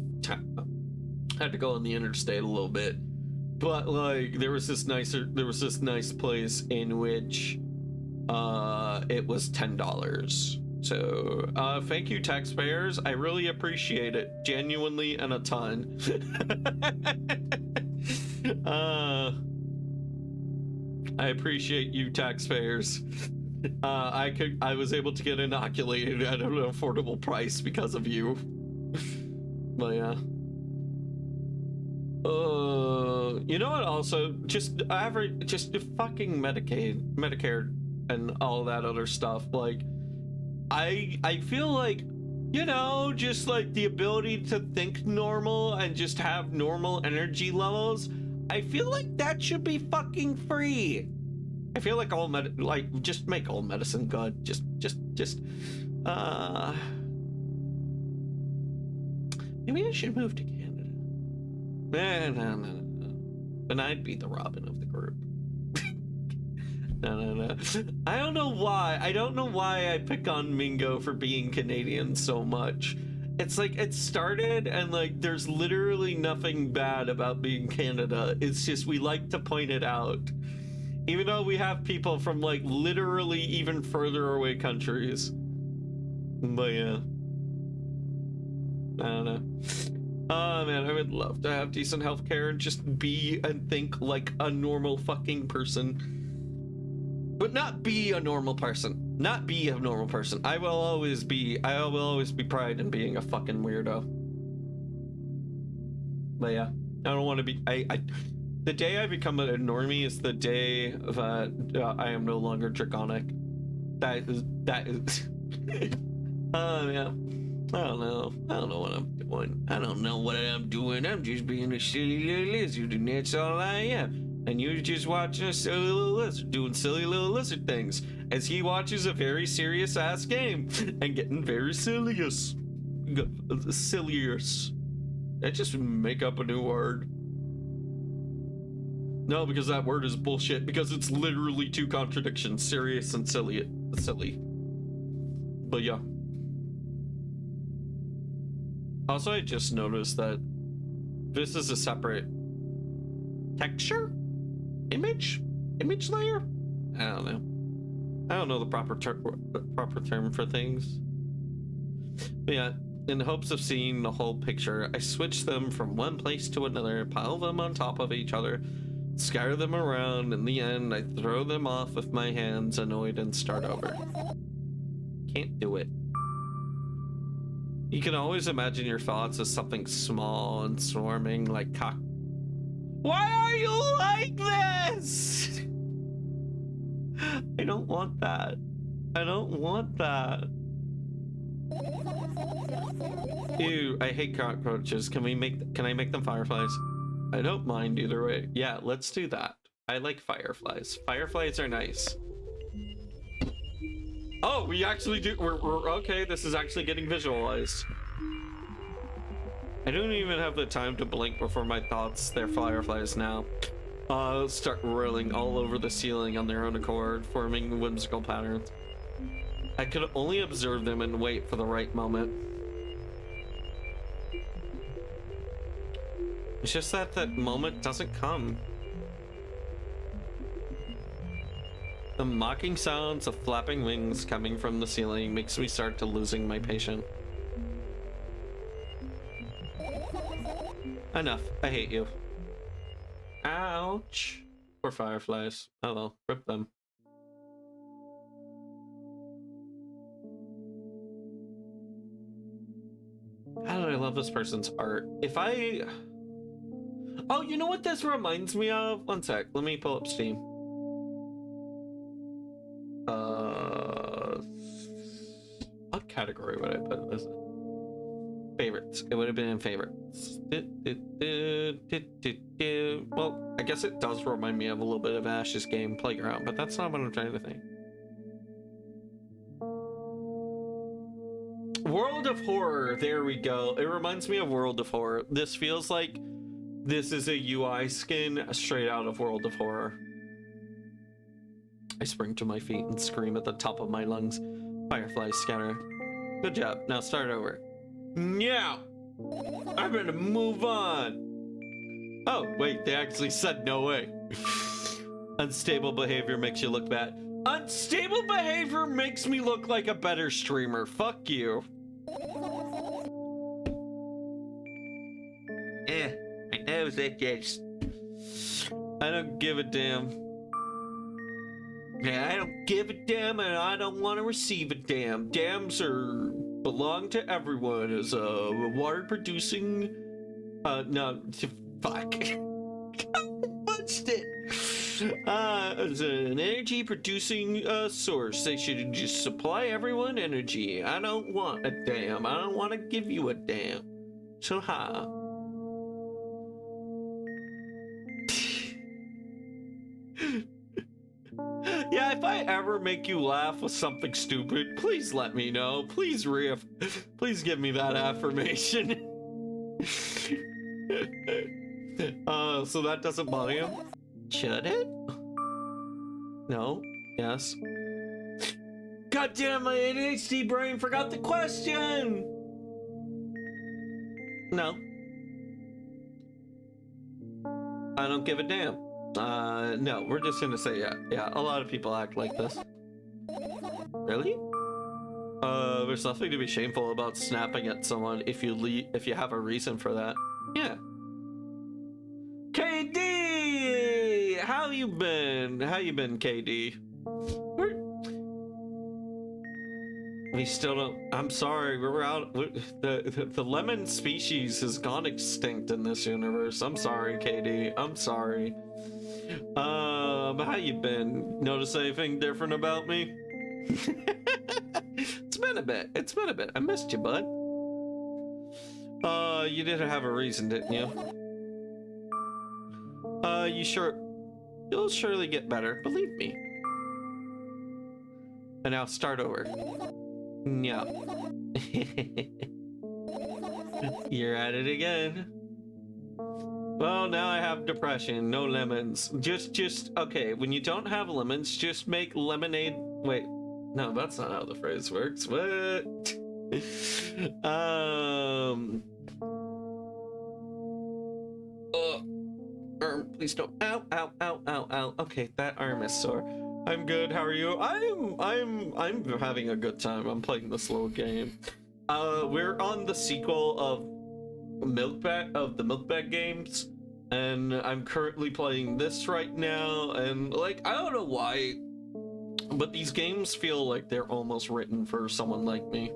had to go on the interstate a little bit. But like there was this nice place in which it was $10. So thank you, taxpayers. I really appreciate it, genuinely, and a ton. I appreciate you, taxpayers. I was able to get inoculated at an affordable price because of you. But yeah. You know what? Also, just fucking Medicare, and all that other stuff. Like, I feel like, you know, just like the ability to think normal and just have normal energy levels. I feel like that should be fucking free. I feel like just make all medicine good. Maybe I should move to Canada. No. Then I'd be the Robin of the group. No. I don't know why. I pick on Mingo for being Canadian so much. It's like it started and like there's literally nothing bad about being Canada. It's just we like to point it out. Even though we have people from like literally even further away countries. But yeah. I don't know. Oh man, I would love to have decent healthcare and just be and think like a normal fucking person. But not be a normal person. Not be a normal person. I will always be pride in being a fucking weirdo. But yeah, I don't want to be. The day I become a normie is the day that I am no longer draconic. That is. Oh yeah. I don't know what I'm doing. I don't know what I'm doing. I'm just being a silly little lizard, and that's all I am. And you're just watching a silly little lizard doing silly little lizard things as he watches a very serious ass game and getting very sillious. Sillious. I just make up a new word. No, because that word is bullshit, because it's literally two contradictions, serious and silly. But yeah. Also, I just noticed that this is a separate texture? Image layer? I don't know the proper term for things. But yeah, in the hopes of seeing the whole picture, I switch them from one place to another, pile them on top of each other, scatter them around. In the end, I throw them off with my hands, annoyed, and start over. Can't do it. You can always imagine your thoughts as something small and swarming like cock. Why are you like this? I don't want that. I don't want that. Ew, I hate cockroaches. Can I make them fireflies? I don't mind either way. Yeah, let's do that. I like fireflies. Fireflies are nice. Oh, we actually do. We're okay. This is actually getting visualized. I don't even have the time to blink before my thoughts. They're fireflies now. Start rolling all over the ceiling on their own accord, forming whimsical patterns. I could only observe them and wait for the right moment. It's just that moment doesn't come. The mocking sounds of flapping wings coming from the ceiling makes me start to losing my patience. Enough. I hate you. Ouch. Poor fireflies. Oh well, rip them. How did I love this person's art? If I... Oh, you know what this reminds me of? One sec. Let me pull up Steam. What category would I put this in? Favorites. It would have been in favorites. Well, I guess it does remind me of a little bit of Ash's game Playground, but that's not what I'm trying to think. World World of Horror. There we go. It reminds me of World of Horror. This feels like this is a UI skin straight out of World of Horror. I spring to my feet and scream at the top of my lungs. Fireflies scatter. Good job. Now start over. Yeah. I'm gonna move on. Oh, wait, they actually said no way. Unstable behavior makes you look bad. Unstable behavior makes me look like a better streamer. Fuck you. Yeah, my nose itches. I don't give a damn. Yeah, I don't give a damn, and I don't want to receive a damn. Dams belong to everyone as a water-producing. No, fuck. Punched it. As an energy-producing source, they should just supply everyone energy. I don't want a damn. I don't want to give you a damn. So ha. Yeah, if I ever make you laugh with something stupid, please let me know. Please please give me that affirmation. So that doesn't bother you? Should it? No? Yes? God damn, my ADHD brain forgot the question! No. I don't give a damn. No, we're just gonna say yeah. Yeah, a lot of people act like this. Really? There's nothing to be shameful about snapping at someone if you have a reason for that. Yeah. KD! How you been? How you been, KD? We still don't. I'm sorry, we're out. The lemon species has gone extinct in this universe. I'm sorry, KD. I'm sorry. How you been? Notice anything different about me? It's been a bit. It's been a bit. I missed you, bud. You didn't have a reason, didn't you? You'll surely get better, believe me. And now start over. Yeah. You're at it again. Well, now I have depression. No lemons. Just okay. When you don't have lemons, just make lemonade. Wait, no, that's not how the phrase works. What? Please don't. Ow, ow, ow, ow, ow. Okay, that arm is sore. I'm good. How are you? I'm having a good time. I'm playing this little game. We're on the sequel of the Milkbag games, and I'm currently playing this right now. And like, I don't know why, but these games feel like they're almost written for someone like me.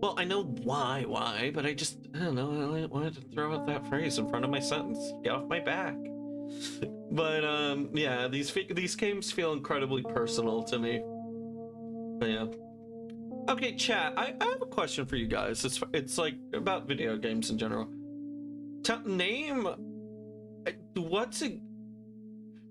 Well, I know why, but I don't know, I wanted to throw out that phrase in front of my sentence. Get off my back. But, yeah, these games feel incredibly personal to me. But, yeah. Okay, chat, I have a question for you guys. It's like, about video games in general. Name... What's a...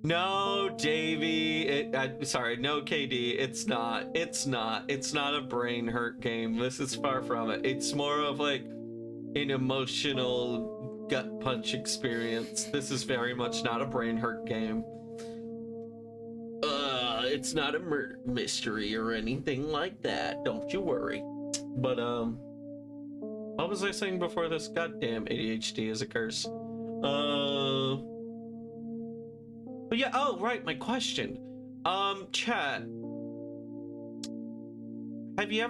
No, Davey. Sorry, no, KD. It's not. It's not a brain hurt game. This is far from it. It's more of like an emotional gut punch experience. This is very much not a brain hurt game. It's not a murder mystery or anything like that. Don't you worry. But what was I saying before this? Goddamn ADHD is a curse. But yeah, oh, right, my question. Chat. Have you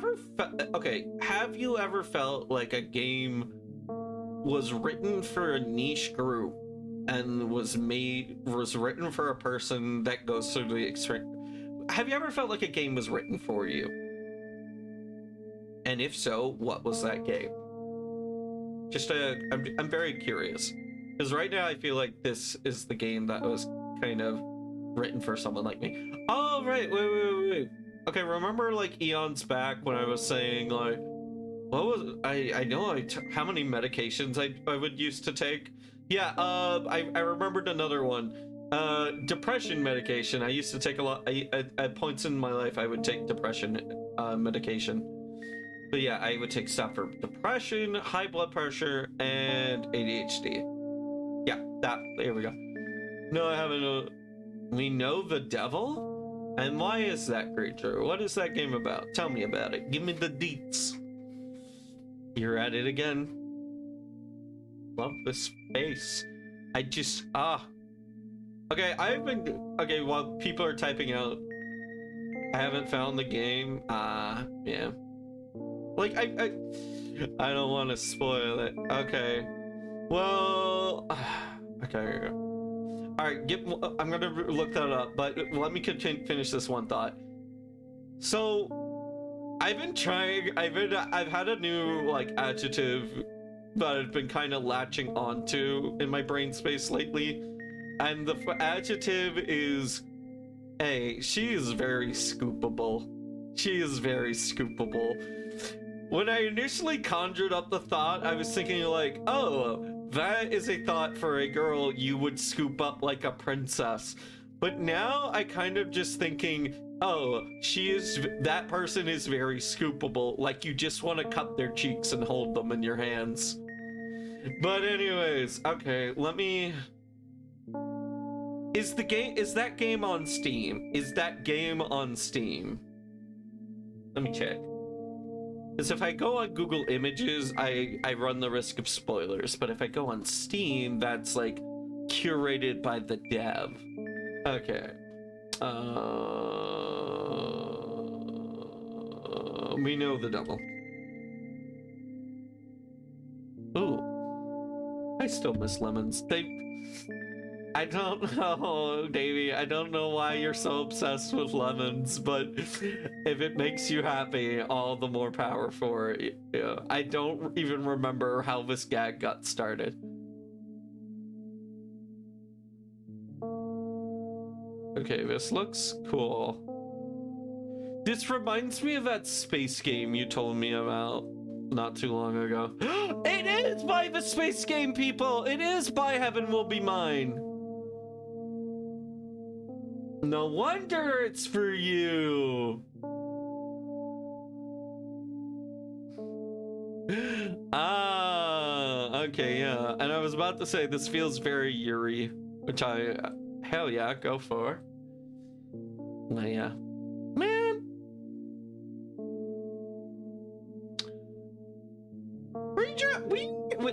ever felt like a game was written for a niche group and was written for a person that goes through the experience? Have you ever felt like a game was written for you? And if so, what was that game? I'm very curious. Because right now I feel like this is the game that was kind of written for someone like me. Oh, right, wait. Okay, remember like eons back when I was saying like, what was, I know how many medications I would used to take? Yeah, I remembered another one. Depression medication. I used to take a lot, at points in my life I would take depression medication. But yeah, I would take stuff for depression, high blood pressure, and ADHD. Yeah, there we go. No, I haven't. We know the devil? And why is that creature? What is that game about? Tell me about it. Give me the deets. You're at it again. Love this face. I just, Okay, okay, while people are typing out, I haven't found the game. Yeah. Like, I don't want to spoil it. Okay. Well, okay, here we go. All right, I'm gonna look that up, but let me finish this one thought. So, I've had a new like adjective that I've been kind of latching onto in my brain space lately, and the adjective is, hey, she is very scoopable. She is very scoopable. When I initially conjured up the thought, I was thinking like, oh, that is a thought for a girl you would scoop up like a princess. But now I kind of just thinking, oh, that person is very scoopable. Like you just want to cut their cheeks and hold them in your hands. But anyways, okay, let me... Is that game on Steam? Is that game on Steam? Let me check. Because if I go on Google Images, I run the risk of spoilers. But if I go on Steam, that's like curated by the dev. Okay. We know the devil. Ooh. I still miss lemons. I don't know, Davey. I don't know why you're so obsessed with lemons, but if it makes you happy, all the more power for it. Yeah. I don't even remember how this gag got started. Okay, this looks cool. This reminds me of that space game you told me about not too long ago. It is by the space game, people! It is by Heaven Will Be Mine! No wonder it's for you! Okay, yeah. And I was about to say, this feels very Yuri, which hell yeah, go for. Well, yeah. Man!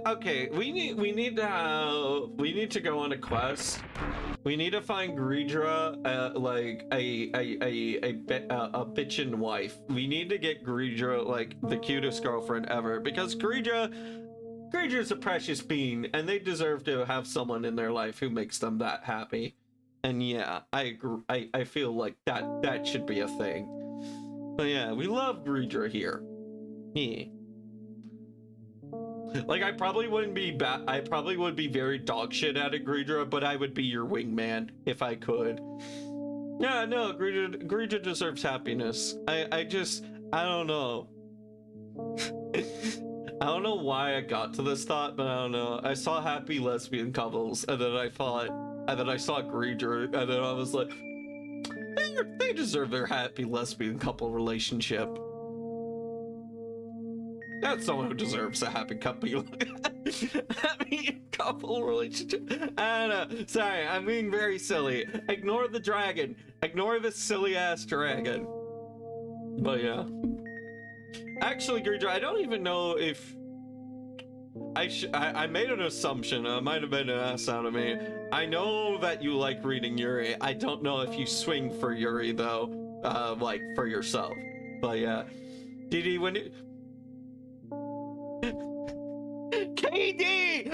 Okay, we need to go on a quest. We need to find Greedra, like a bitchin' wife. We need to get Greedra like the cutest girlfriend ever, because Greedra's a precious being, and they deserve to have someone in their life who makes them that happy. And yeah, I agree. I feel like that should be a thing. But yeah, we love Greedra here. Yeah. Like, I probably wouldn't be I probably would be very dog shit at it, Greedra, but I would be your wingman if I could. Yeah, no, Greedra deserves happiness. I don't know. I don't know why I got to this thought, but I don't know. I saw happy lesbian couples, and then I saw Greedra, and then I was like, they deserve their happy lesbian couple relationship. That's someone who deserves a happy couple relationship. I don't know. Sorry, I'm being very silly. Ignore the dragon. Ignore this silly ass dragon. But yeah. Actually, Greedra, I don't even know if I made an assumption. It might have been an ass out of me. I know that you like reading Yuri. I don't know if you swing for Yuri though, like for yourself. But yeah, Didi, when it... KD,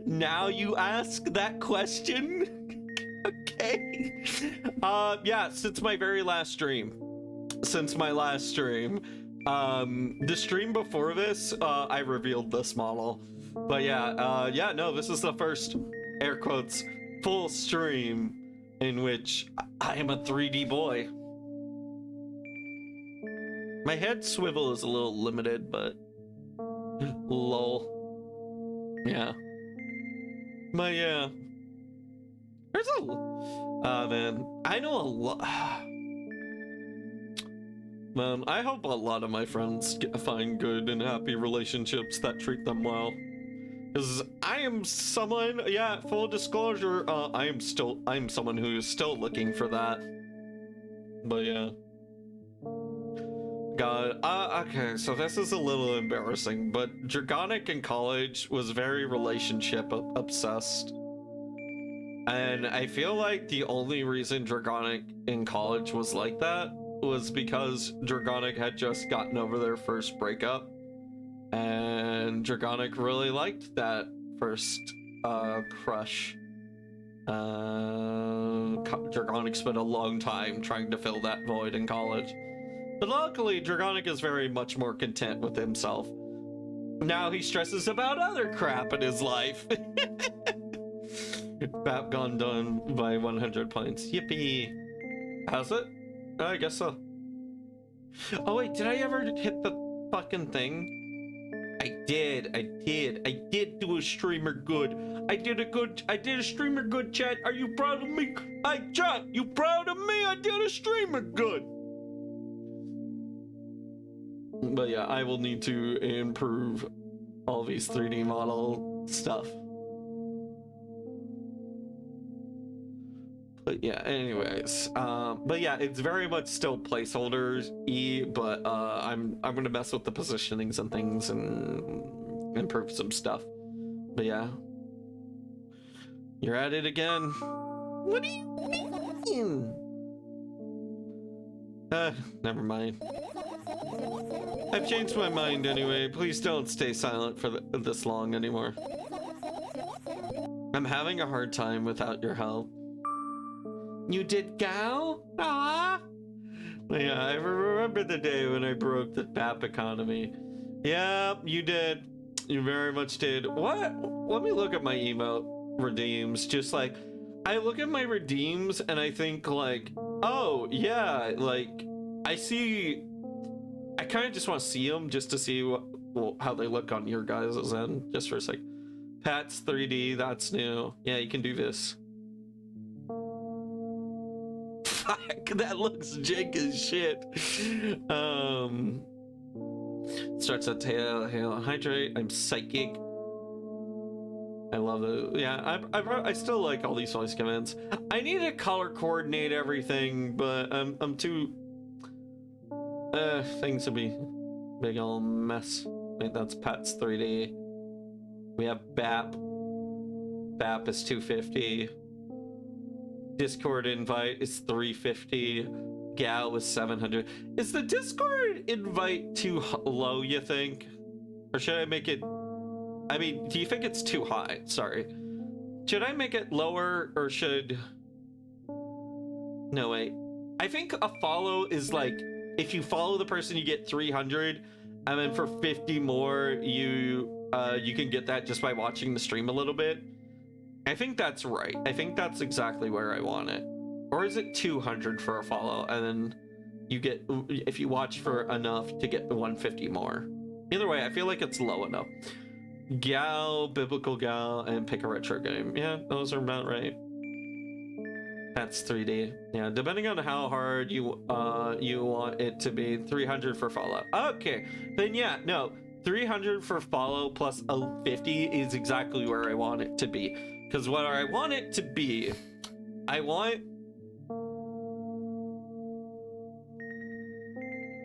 now you ask that question. Okay. Yeah, since my last stream, the stream before this, I revealed this model. But yeah, yeah, no, this is the first, air quotes, full stream in which I am a 3D boy. My head swivel is a little limited, but lol. Yeah. But yeah. There's man, I know a lot. Man, I hope a lot of my friends find good and happy relationships that treat them well. Because I am someone, yeah, full disclosure, I'm someone who is still looking for that. But yeah. God, okay, so this is a little embarrassing, but Dragonic in college was very relationship obsessed. And I feel like the only reason Dragonic in college was like that was because Dragonic had just gotten over their first breakup. And Dragonic really liked that first crush. Dragonic spent a long time trying to fill that void in college. But luckily, Dragonic is very much more content with himself. Now he stresses about other crap in his life. Bap gone done by 100 points. Yippee. Has it? I guess so. Oh wait, did I ever hit the fucking thing? I did do a streamer good. I did a streamer good, chat. Are you proud of me? Hey, chat, you proud of me? I did a streamer good. But yeah, I will need to improve all these 3D model stuff. But yeah, anyways, but yeah, it's very much still placeholders but I'm gonna mess with the positionings and things and improve some stuff. But yeah, you're at it again. What do you mean? Never mind. I've changed my mind anyway. Please don't stay silent for this long anymore. I'm having a hard time without your help. You did, gal? Ah. Yeah, I remember the day when I broke the BAP economy. Yeah, you did. You very much did. What? Let me look at my emote redeems. Just like, I look at my redeems and I think like, oh yeah, like I see. I kind of just want to see them just to see how they look on your guys' end, just for a sec. Pat's 3D, that's new. Yeah, you can do this. That looks jank as shit. Starts at tail, hail, hydrate. I'm psychic. I love it. Yeah, I still like all these voice commands. I need to color coordinate everything, but I'm too. Things would be big old mess. Wait, that's Pat's 3D. We have BAP. BAP is 250. Discord invite is 350. Gal is 700. Is the Discord invite too low, you think? Or should I make it... I mean, do you think it's too high? Sorry. Should I make it lower or should... No, wait. I think a follow is like, if you follow the person, you get 300. And then for 50 more, you can get that just by watching the stream a little bit. I think that's right. I think that's exactly where I want it. Or is it 200 for a follow? And then you get, if you watch for enough to get the 150 more. Either way, I feel like it's low enough. Gal, Biblical Gal, and pick a retro game. Yeah, those are about right. That's 3D. Yeah, depending on how hard you want it to be, 300 for follow. Okay, then yeah, no. 300 for follow plus a 50 is exactly where I want it to be. Because what I want it to be, I want...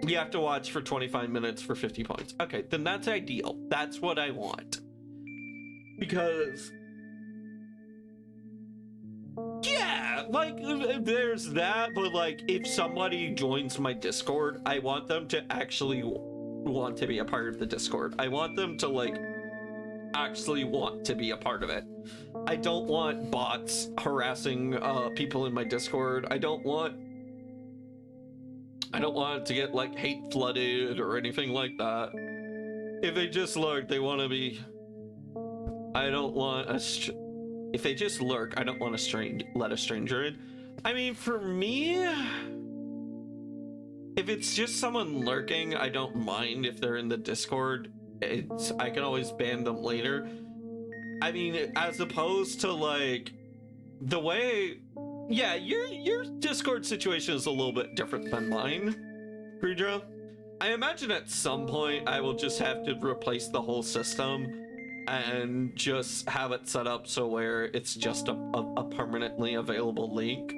You have to watch for 25 minutes for 50 points. Okay, then that's ideal. That's what I want. Because... Yeah, like, there's that, but like, if somebody joins my Discord, I want them to actually want to be a part of the Discord. I want them to, like, actually want to be a part of it. I don't want bots harassing people in my Discord. I don't want to get like hate flooded or anything like that. If they just lurk, they want to be. I don't want if they just lurk, I don't want to let a stranger in. I mean, for me, if it's just someone lurking, I don't mind if they're in the Discord. I can always ban them later. I mean, as opposed to like the way, yeah, your Discord situation is a little bit different than mine. Creedra. I imagine at some point I will just have to replace the whole system and just have it set up so where it's just a permanently available link.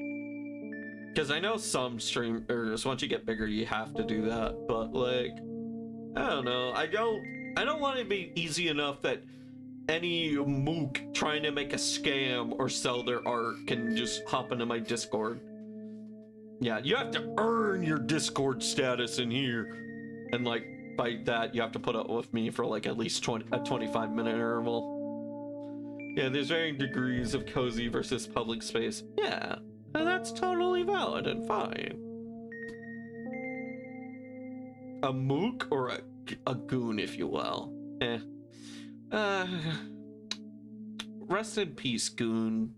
Because I know some streamers, once you get bigger, you have to do that. But like, I don't know. I don't want it to be easy enough that any mook trying to make a scam or sell their art can just hop into my Discord. Yeah, you have to earn your Discord status in here. And like, by that, you have to put up with me for like at least a 25-minute interval. Yeah, there's varying degrees of cozy versus public space. Yeah, and that's totally valid and fine. A mook or a goon, if you will. Rest in peace, goon.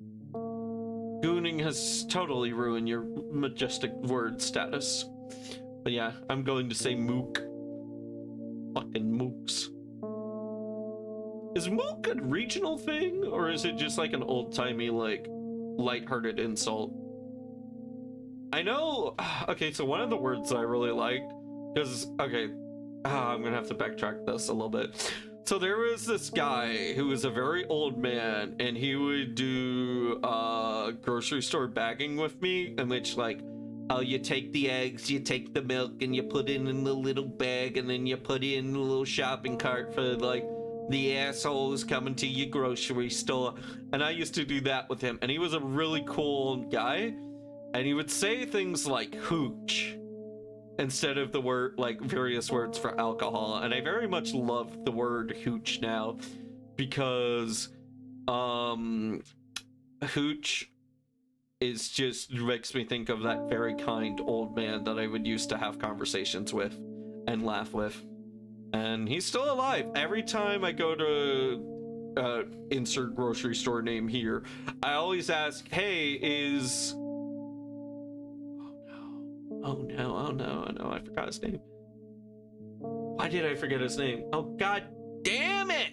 Gooning has totally ruined your majestic word status. But yeah, I'm going to say mook. Fucking mooks. Is mook a regional thing, or is it just like an old-timey, like, lighthearted insult? I know... Okay, so one of the words I really liked, because... Okay, I'm gonna have to backtrack this a little bit. So there was this guy who was a very old man, and he would do grocery store bagging with me, in which, like, oh, you take the eggs, you take the milk, and you put it in the little bag, and then you put it in the little shopping cart for, like, the assholes coming to your grocery store. And I used to do that with him, and he was a really cool guy, and he would say things like hooch instead of the word, like, various words for alcohol. And I very much love the word hooch now, because, hooch is just makes me think of that very kind old man that I would used to have conversations with and laugh with. And he's still alive. Every time I go to insert grocery store name here, I always ask, hey, is... Oh no, I forgot his name. Why did I forget his name? Oh, god damn it!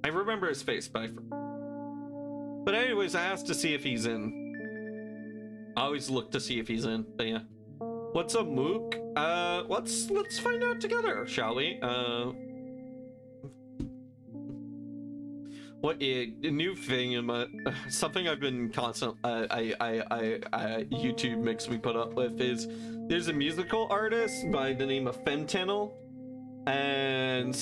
I remember his face, but I forgot. But anyways, I asked to see if he's in. I always look to see if he's in, but yeah. What's a mook? Let's find out together, shall we? What a new thing in my something I've been constant YouTube makes me put up with is there's a musical artist by the name of Fentanyl, and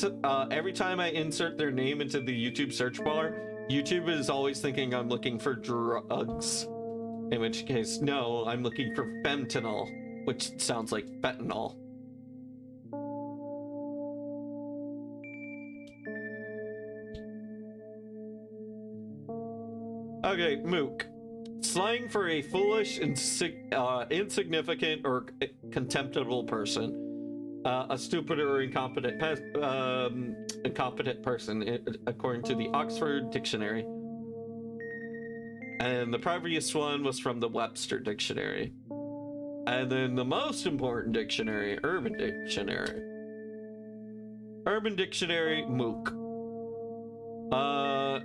every time I insert their name into the YouTube search bar, YouTube is always thinking I'm looking for drugs. In which case, no, I'm looking for fentanyl, which sounds like fentanyl. Okay, mook. Slang for a foolish, insignificant, or contemptible person. A stupid or incompetent person, according to the Oxford Dictionary. And the previous one was from the Webster Dictionary. And then the most important dictionary, Urban Dictionary. Urban Dictionary, mook.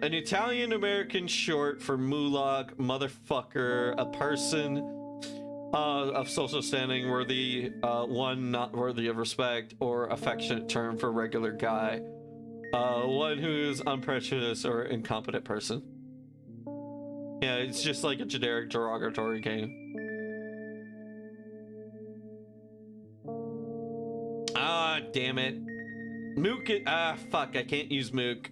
An Italian-American short for mulag, motherfucker, a person of social standing worthy, one not worthy of respect, or affectionate term for regular guy. One who's unprejudiced or incompetent person. Yeah, it's just like a generic derogatory game. Ah, damn it. Mook, fuck, I can't use mook.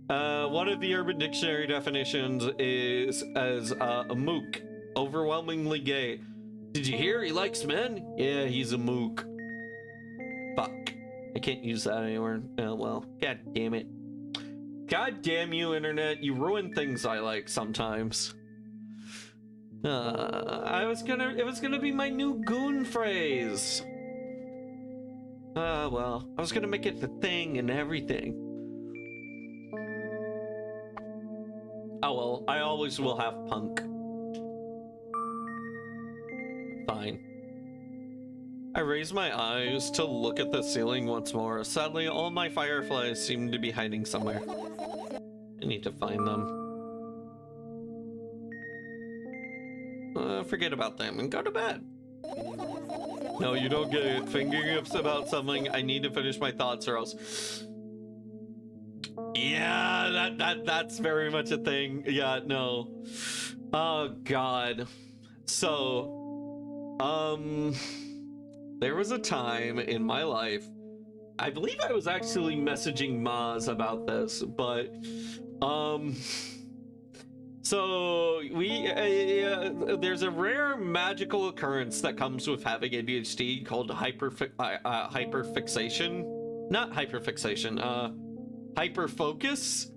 One of the Urban Dictionary definitions is as a mook, overwhelmingly gay. Did you hear he likes men? Yeah, he's a mook. Fuck. I can't use that anywhere. Oh, well, god damn it. God damn you, internet. You ruin things I like sometimes. It was gonna be my new goon phrase. Well, I was gonna make it the thing and everything. Oh well, I always will have punk. Fine. I raise my eyes to look at the ceiling once more. Sadly, all my fireflies seem to be hiding somewhere. I need to find them. Forget about them and go to bed. No, you don't get it. Fingertips about something. I need to finish my thoughts or else. Yeah, that's very much a thing. Yeah, no. Oh God. So, there was a time in my life. I believe I was actually messaging Maz about this, but so we there's a rare magical occurrence that comes with having ADHD called hyperfixation. Not hyperfixation, hyperfocus.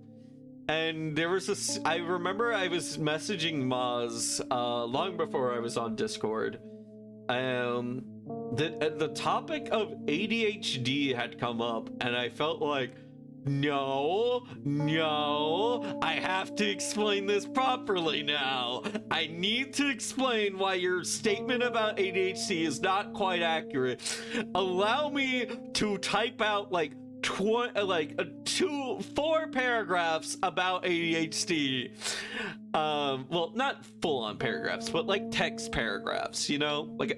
And there was this, I remember I was messaging Maz long before I was on Discord. The topic of ADHD had come up, and I felt like, no, I have to explain this properly now. I need to explain why your statement about ADHD is not quite accurate. Allow me to type out like 4 paragraphs about ADHD. Well, not full-on paragraphs, but like text paragraphs, you know, like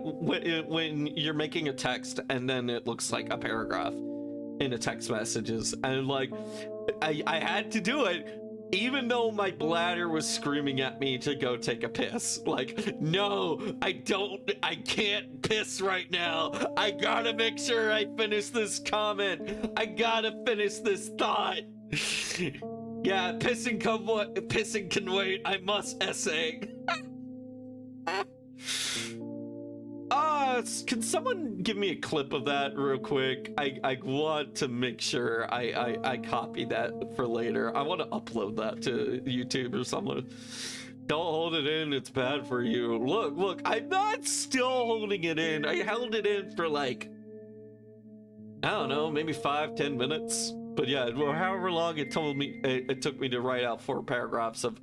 when you're making a text and then it looks like a paragraph in a text messages, and like I had to do it even though my bladder was screaming at me to go take a piss. Like, no, I can't piss right now. I gotta make sure I finish this comment. I gotta finish this thought. Yeah, pissing can wait. I must essay. Can someone give me a clip of that real quick? I want to make sure I copy that for later. I want to upload that to YouTube or something. Don't hold it in, it's bad for you. Look, I'm not still holding it in. I held it in for like, I don't know, maybe 5-10 minutes. But yeah, however long it took me to write out 4 paragraphs of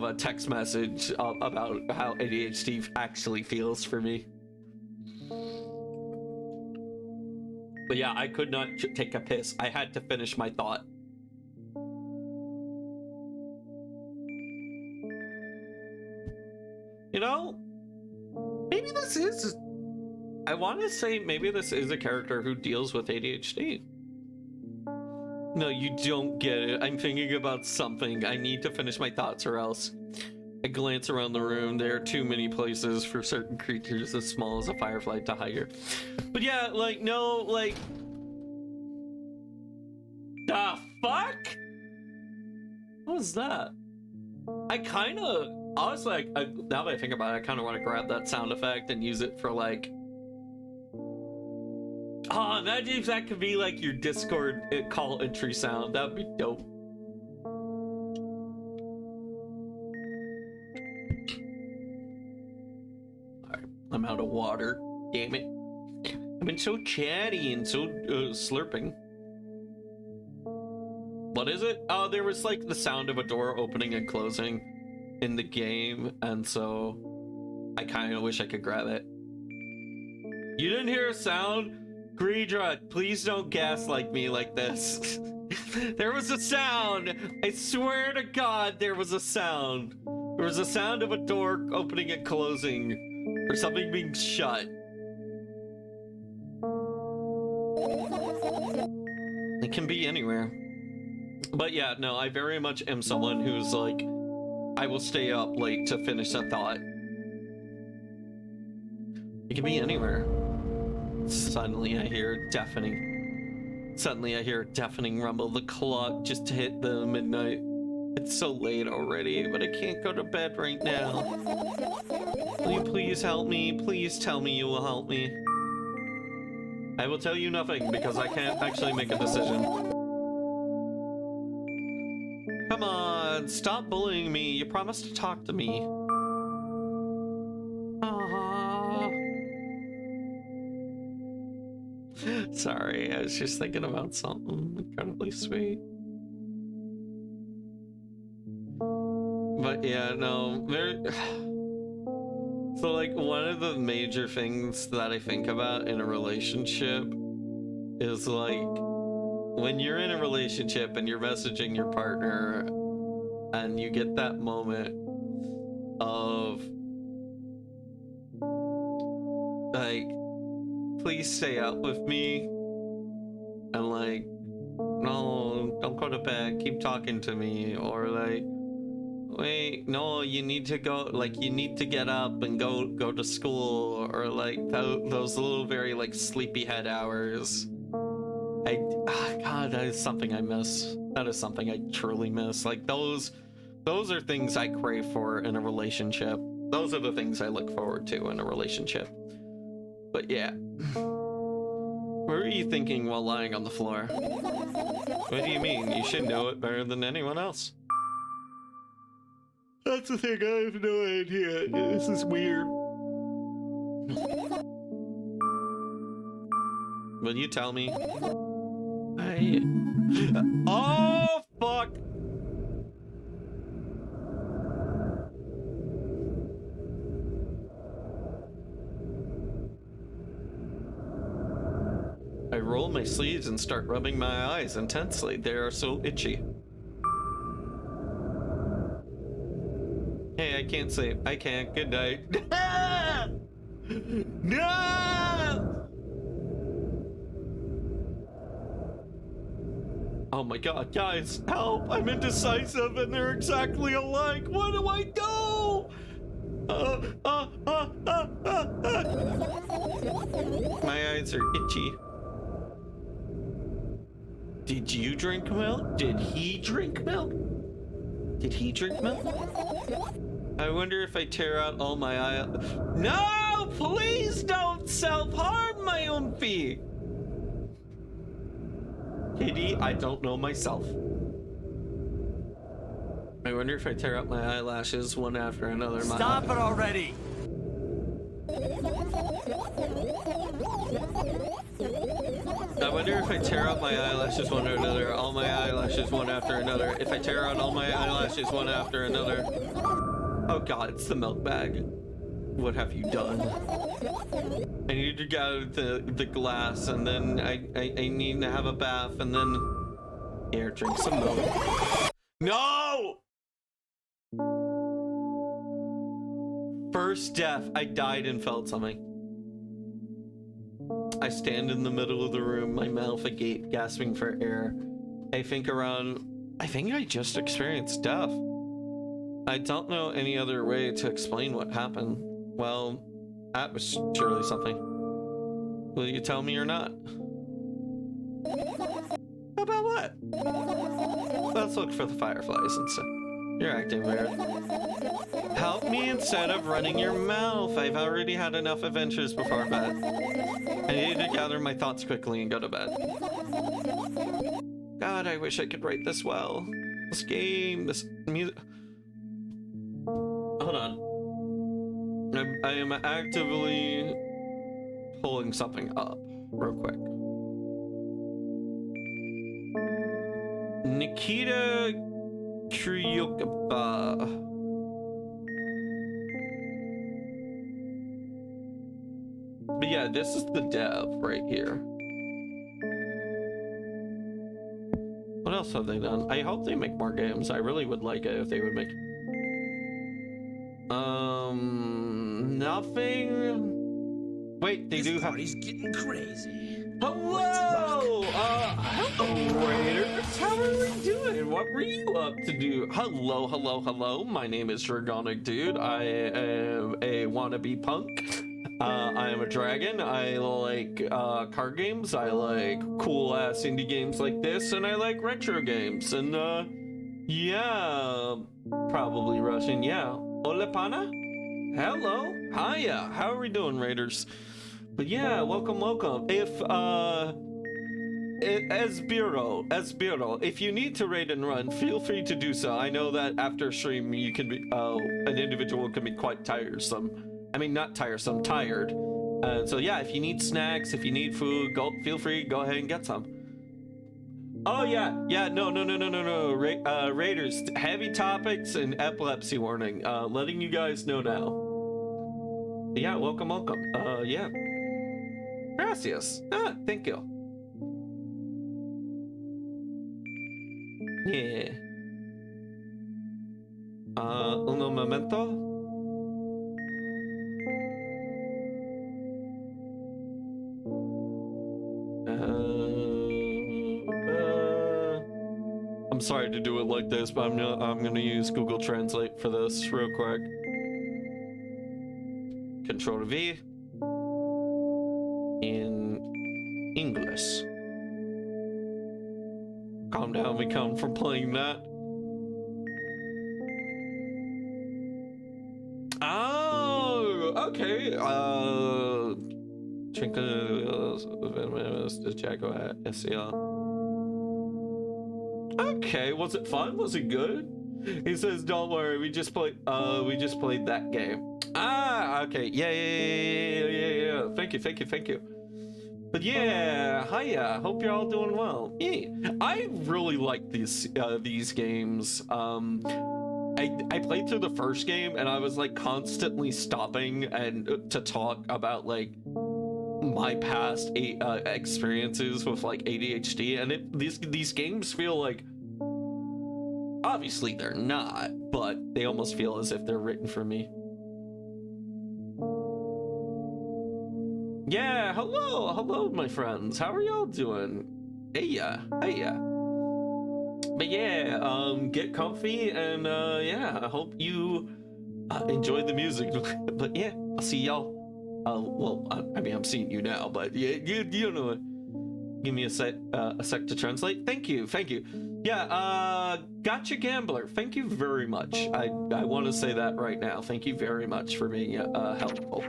a text message about how ADHD actually feels for me. But yeah, I could not take a piss. I had to finish my thought. You know, maybe this is... I want to say maybe this is a character who deals with ADHD. No, you don't get it. I'm thinking about something. I need to finish my thoughts or else. I glance around the room. There are too many places for certain creatures as small as a firefly to hire. But yeah, like, no, like... The fuck? What was that? I kind of... Honestly, now that I think about it, I kind of want to grab that sound effect and use it for, like... Oh, imagine if that could be like your Discord call entry sound. That would be dope. Alright, I'm out of water. Damn it. I've been so chatty and so slurping. What is it? Oh, there was like the sound of a door opening and closing in the game, and so I kind of wish I could grab it. You didn't hear a sound? Greedra, please don't gaslight me like this. There was a sound. I swear to God, there was a sound. There was a sound of a door opening and closing, or something being shut. It can be anywhere. But yeah, no, I very much am someone who's like, I will stay up late to finish a thought. It can be anywhere. Suddenly I hear deafening. Suddenly I hear a deafening rumble. The clock just hit the midnight. It's so late already, but I can't go to bed right now. Will you please help me? Please tell me you will help me. I will tell you nothing because I can't actually make a decision. Come on, stop bullying me. You promised to talk to me. Sorry, I was just thinking about something incredibly sweet. But yeah, no, so like one of the major things that I think about in a relationship is like when you're in a relationship and you're messaging your partner and you get that moment of like, please stay up with me. And like, no, don't go to bed, keep talking to me. Or like, wait, no, you need to go, like, you need to get up and go to school. Or like those little very like sleepyhead hours. God, that is something I miss. That is something I truly miss. Like those are things I crave for in a relationship. Those are the things I look forward to in a relationship. But yeah. What were you thinking while lying on the floor? What do you mean? You should know it better than anyone else. That's the thing, I have no idea. This is weird. Will you tell me? Oh, fuck! I roll my sleeves and start rubbing my eyes intensely. They are so itchy. Hey, I can't sleep. I can't. Good night. No! Oh my god, guys, help! I'm indecisive and they're exactly alike. What do I do? My eyes are itchy. Did you drink milk? Did he drink milk? Did he drink milk? I wonder if I tear out all my eye. No! Please don't self-harm my oomphy! Kitty, I don't know myself. I wonder if I tear out my eyelashes one after another. Stop it already! I wonder if I tear out my eyelashes one after another, all my eyelashes one after another. If I tear out all my eyelashes one after another. Oh god, it's the milk bag. What have you done? I need to get out the glass, and then I need to have a bath, and then here, drink some milk. No! First death, I died and felt something. I stand in the middle of the room, my mouth agape, gasping for air. I think I just experienced death. I don't know any other way to explain what happened. Well, that was surely something. Will you tell me or not? About what? Let's look for the fireflies instead. You're acting weird. Help me instead of running your mouth. I've already had enough adventures before bed. I need to gather my thoughts quickly and go to bed. God, I wish I could write this well. This game, this music. Hold on. I am actively pulling something up real quick. Nikita Kryukova. But yeah, this is the dev right here. What else have they done? I hope they make more games. I really would like it if they would make. Nothing. Wait, they do have. Party's getting crazy. Hello! Hello, Raiders. How are we doing? What were you up to do? Hello, hello, hello. My name is Dragonic Dude. I am a wannabe punk. I am a dragon. I like card games. I like cool ass indie games like this, and I like retro games. And yeah, probably Russian. Yeah, Olepana. Hello, hiya. How are we doing, Raiders? But yeah, welcome, welcome. If Esbiro, if you need to raid and run, feel free to do so. I know that after stream, you can be an individual can be quite tiresome. I mean, not tiresome, tired. So yeah, if you need snacks, if you need food, feel free, go ahead and get some. Oh yeah, no. Raiders, heavy topics and epilepsy warning. Letting you guys know now. Yeah, welcome. Yeah. Gracias. Thank you. Yeah. Un momento. sorry to do it like this, but I'm gonna use Google Translate for this real quick. Control V in English. Calm down, we come from playing that. Oh, okay. Jaco SCL. Okay, was it fun? Was it good? He says, "Don't worry, we just played that game." Ah, okay, yeah. Thank you. But yeah, hiya. Hope you're all doing well. Yeah, I really like these games. I played through the first game and I was like constantly stopping and to talk about like my past experiences with like ADHD, and these games feel like, obviously they're not, but they almost feel as if they're written for me. Yeah, hello, my friends. How are y'all doing? Hey. But yeah, get comfy, and yeah, I hope you enjoy the music. But yeah, I'll see y'all. Well, I mean, I'm seeing you now, but yeah, you know it. Give me a sec to translate. Thank you. Yeah, Gotcha Gambler. Thank you very much. I want to say that right now. Thank you very much for being helpful.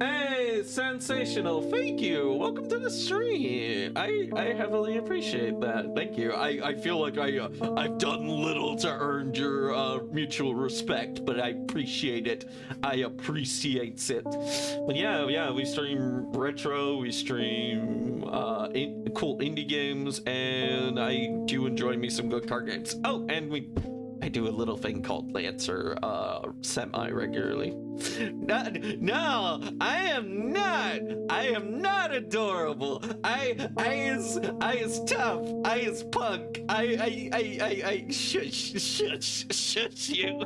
Hey, sensational. Thank you. Welcome to the stream. I heavily appreciate that. Thank you. I feel like I've done little to earn your mutual respect, but I appreciate it. I appreciates it. But yeah, we stream retro, we stream cool indie games, and I do enjoy me some good card games. Oh, and I do a little thing called Lancer semi-regularly. No, I am not adorable. I is tough. I is punk. I shush you.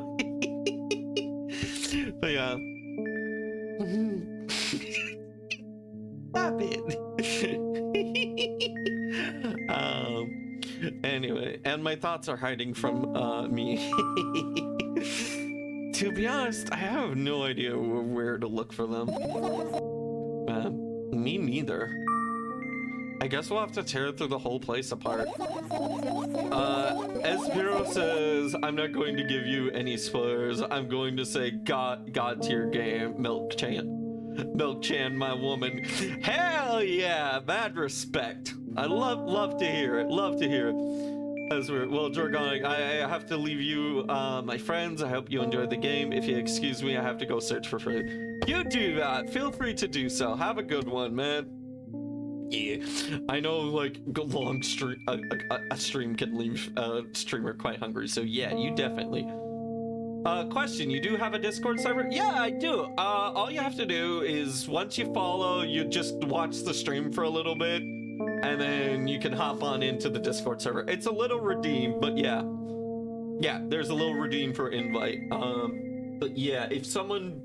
But yeah. Stop it. Anyway, and my thoughts are hiding from me. To be honest, I have no idea where to look for them. Me neither. I guess we'll have to tear through the whole place apart. Espiro says, I'm not going to give you any spoilers. I'm going to say God tier game, Milk Chan, my woman. Hell yeah, mad respect. I love to hear it. As well, Jorgonic, I have to leave you, my friends. I hope you enjoyed the game. If you excuse me, I have to go search for food. You do that. Feel free to do so. Have a good one, man. Yeah, I know, like, long stream, a stream can leave a streamer quite hungry. So yeah, you definitely. Question, you do have a Discord server? Yeah, I do. All you have to do is once you follow, you just watch the stream for a little bit, and then you can hop on into the Discord server. It's a little redeem, but yeah. Yeah, there's a little redeem for invite. But yeah, if someone...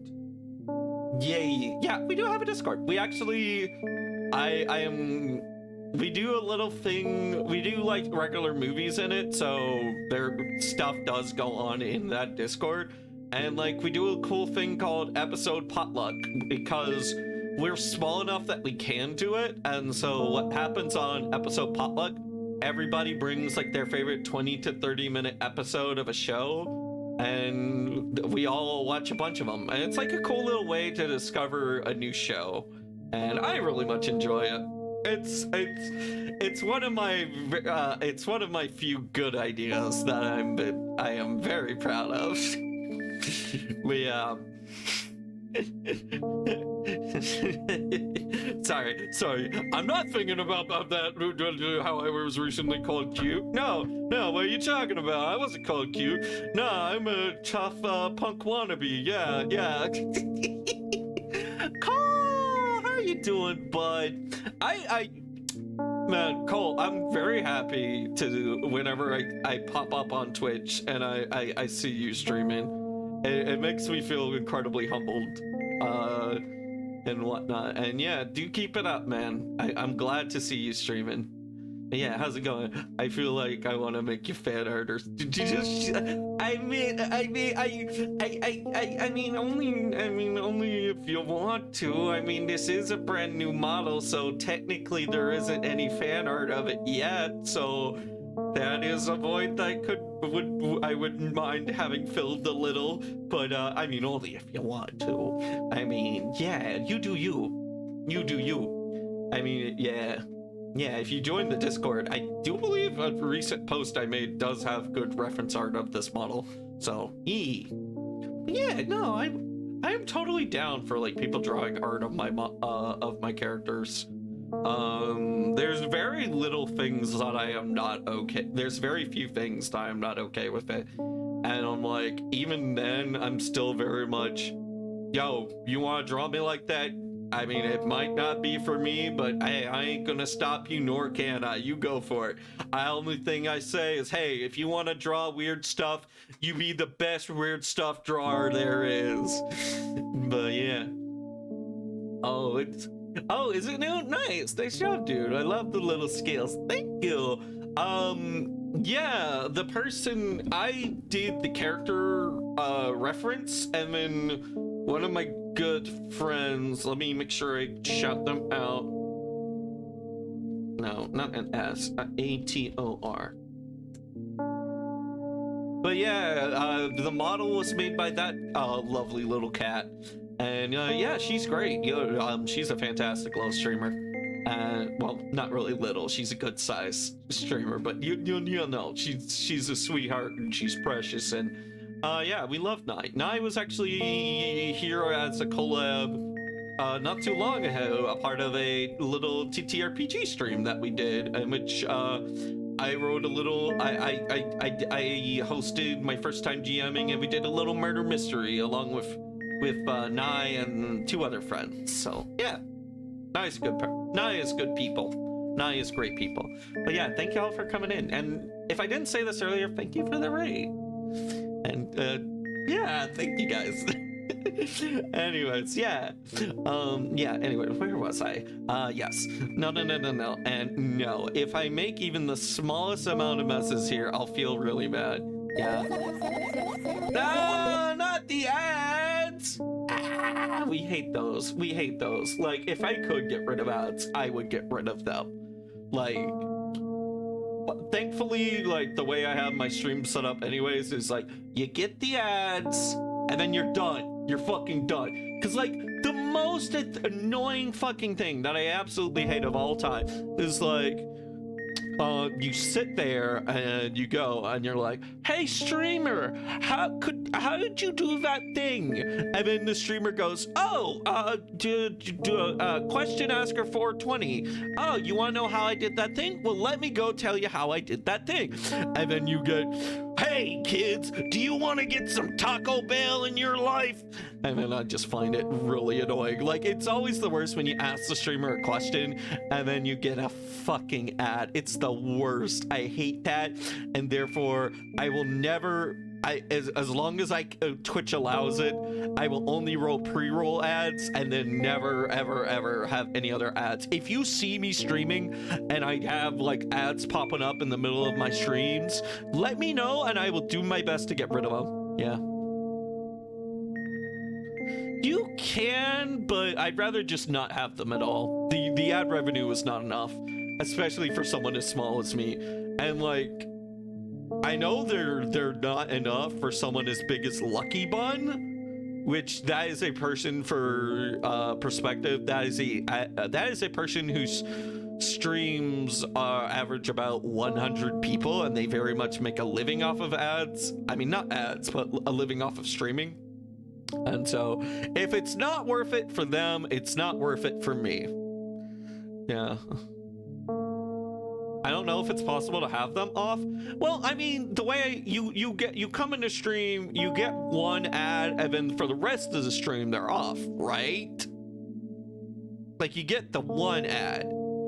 Yeah, we do have a Discord. We actually... We do a little thing, we do like regular movies in it, so their stuff does go on in that Discord. And like, we do a cool thing called episode potluck, because we're small enough that we can do it. And so what happens on episode potluck, everybody brings like their favorite 20 to 30 minute episode of a show, and we all watch a bunch of them. And it's like a cool little way to discover a new show. And I really much enjoy it. It's one of my few good ideas that I am very proud of. Sorry. I'm not thinking about that. How I was recently called cute. No. What are you talking about? I wasn't called cute. No, I'm a tough punk wannabe. Yeah. Cole, how are you doing, bud? Man, Cole, I'm very happy to whenever I pop up on Twitch and I see you streaming. It makes me feel incredibly humbled and whatnot. And yeah, do keep it up, man. I'm glad to see you streaming. Yeah, how's it going? I feel like I want to make you fan art or I mean, only if you want to. I mean, this is a brand new model, so technically there isn't any fan art of it yet. So that is a void that I wouldn't mind having filled a little, but I mean, only if you want to. I mean, yeah, you do you. You do you. I mean, yeah. Yeah, if you join the Discord, I do believe a recent post I made does have good reference art of this model. So, yeah, no, I'm totally down for like people drawing art of my characters. There's very little things that I am not okay. There's very few things that I am not okay with it. And I'm like, even then, I'm still very much, yo, you want to draw me like that? I mean, it might not be for me, but hey, I ain't gonna stop you, nor can I. You go for it. The only thing I say is, hey, if you want to draw weird stuff, you be the best weird stuff drawer there is. But yeah. Oh, is it new? Nice. Nice job, dude. I love the little scales. Thank you. Yeah, the person I did the character reference, and then one of my good friends, let me make sure I shout them out. No, not an S, A-T-O-R. But yeah, the model was made by that lovely little cat. And yeah, she's great. She's a fantastic little streamer. Well, not really little. She's a good size streamer, but you know, she's a sweetheart and she's precious. And yeah, we love Nye. Nye was actually here as a collab not too long ago, a part of a little TTRPG stream that we did, in which I wrote a little. I hosted my first time GMing, and we did a little murder mystery along with Nye and two other friends. So yeah, Nye is good people. Nye is great people. But yeah, thank y'all for coming in. And if I didn't say this earlier, thank you for the raid. And yeah, thank you guys. Anyways, yeah. Yeah, anyway, where was I? Yes. No. And no, if I make even the smallest amount of messes here, I'll feel really bad. Yeah. No, not the ads! Ah, we hate those. We hate those. Like, if I could get rid of ads, I would get rid of them. Like, thankfully, like, the way I have my stream set up anyways is like, you get the ads, and then you're done. You're fucking done. Because, like, the most annoying fucking thing that I absolutely hate of all time is, like, you sit there and you go and you're like, hey streamer, how did you do that thing? And then the streamer goes, oh, question asker 420. Oh, you want to know how I did that thing? Well, let me go tell you how I did that thing. And then you get, hey kids, do you want to get some Taco Bell in your life? And then I just find it really annoying. Like, it's always the worst when you ask the streamer a question and then you get a fucking ad. It's the worst. I hate that, and therefore I will never, as long as Twitch allows it, I will only roll pre-roll ads and then never ever have any other ads. If you see me streaming and I have like ads popping up in the middle of my streams, let me know and I will do my best to get rid of them. Yeah. You can, but I'd rather just not have them at all. The ad revenue is not enough, especially for someone as small as me. And like, I know they're not enough for someone as big as Lucky Bun, which that is a person for perspective. That is a person whose streams average about 100 people, and they very much make a living off of ads. I mean, not ads, but a living off of streaming. And so if it's not worth it for them, it's not worth it for me. Yeah. I don't know if it's possible to have them off. Well, I mean, the way you come into stream, you get one ad, and then for the rest of the stream, they're off, right? Like, you get the one ad,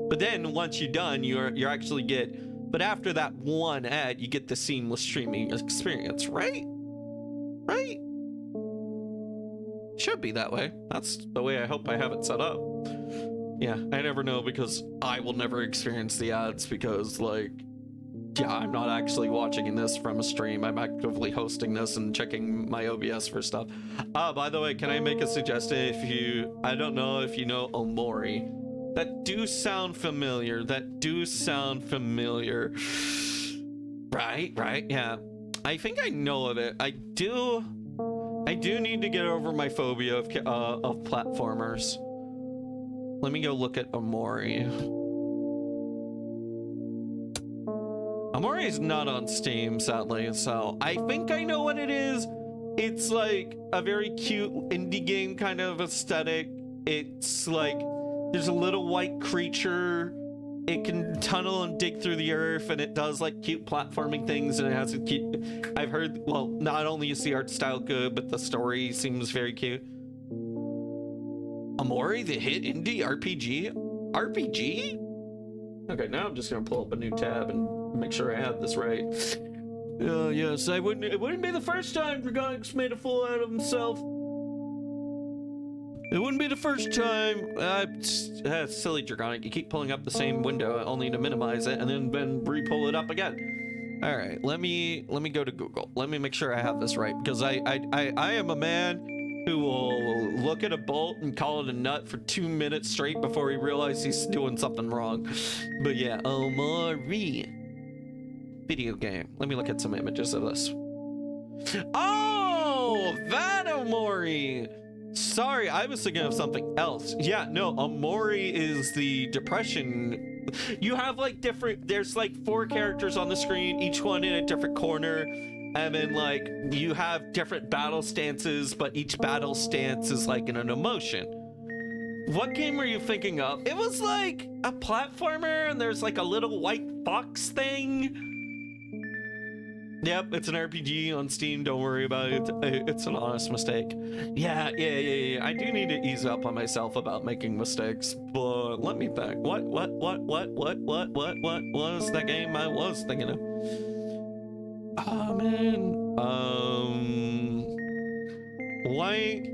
but then once you're done, you actually get. But after that one ad, you get the seamless streaming experience, right? Right? Should be that way. That's the way I hope I have it set up. Yeah, I never know because I will never experience the ads because, like, yeah, I'm not actually watching this from a stream. I'm actively hosting this and checking my OBS for stuff. By the way, can I make a suggestion? I don't know if you know Omori. That do sound familiar. Right, yeah. I think I know of it. I do need to get over my phobia of platformers. Let me go look at Omori. Omori is not on Steam, sadly, so I think I know what it is. It's like a very cute indie game kind of aesthetic. It's like there's a little white creature. It can tunnel and dig through the earth, and it does like cute platforming things, and it has a cute... I've heard, well, not only is the art style good, but the story seems very cute. Omori, the hit indie RPG? Okay, now I'm just gonna pull up a new tab and make sure I have this right. Yes, it wouldn't be the first time Dragonix made a fool out of himself. It wouldn't be the first time. Silly Dragonic. You keep pulling up the same window only to minimize it and then re-pull it up again. All right, let me go to Google. Let me make sure I have this right because I am a man who will look at a bolt and call it a nut for 2 minutes straight before he realizes he's doing something wrong. But yeah, Omori. Video game. Let me look at some images of this. Oh, that Omori. Sorry, I was thinking of something else. Yeah, no, Omori is the depression. You have like there's like 4 characters on the screen, each one in a different corner. And then like you have different battle stances, but each battle stance is like an emotion. What game were you thinking of? It was like a platformer and there's like a little white fox thing. Yep, it's an RPG on Steam. Don't worry about it. It's an honest mistake. Yeah. I do need to ease up on myself about making mistakes, but let me think. What was that game I was thinking of? Oh man. White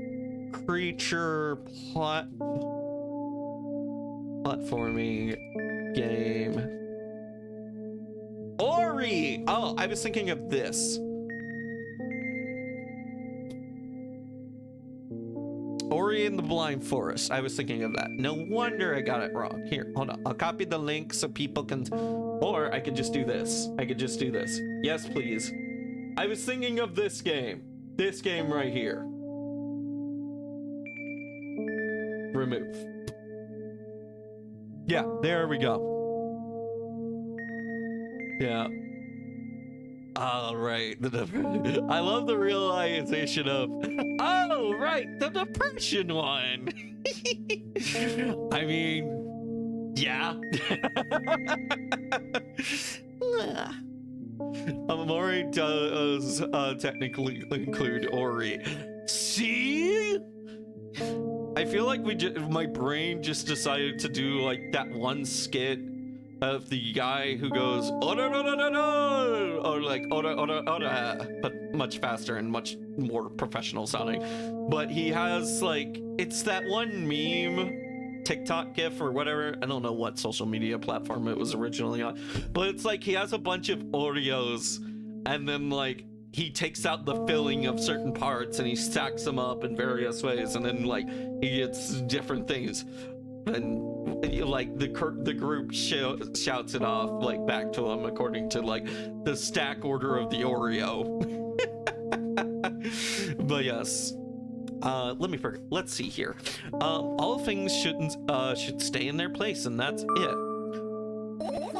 creature platforming game. Ori! Oh, I was thinking of this. Ori and the Blind Forest. I was thinking of that. No wonder I got it wrong. Here, hold on. I'll copy the link so people can... Or I could just do this. Yes, please. I was thinking of this game. This game right here. Remove. Yeah, there we go. Yeah. All right. I love the realization of, oh, right, the depression one. I mean, yeah. Omori does technically include Ori. See? I feel like my brain just decided to do like that one skit of the guy who goes ora, or like ora, but much faster and much more professional sounding. But he has like, it's that one meme, TikTok GIF or whatever. I don't know what social media platform it was originally on, but it's like he has a bunch of Oreos and then like he takes out the filling of certain parts and he stacks them up in various ways, and then like he gets different things. And like the group shouts it off like back to him according to like the stack order of the Oreo. But yes, let's see here. All things should stay in their place, and that's it.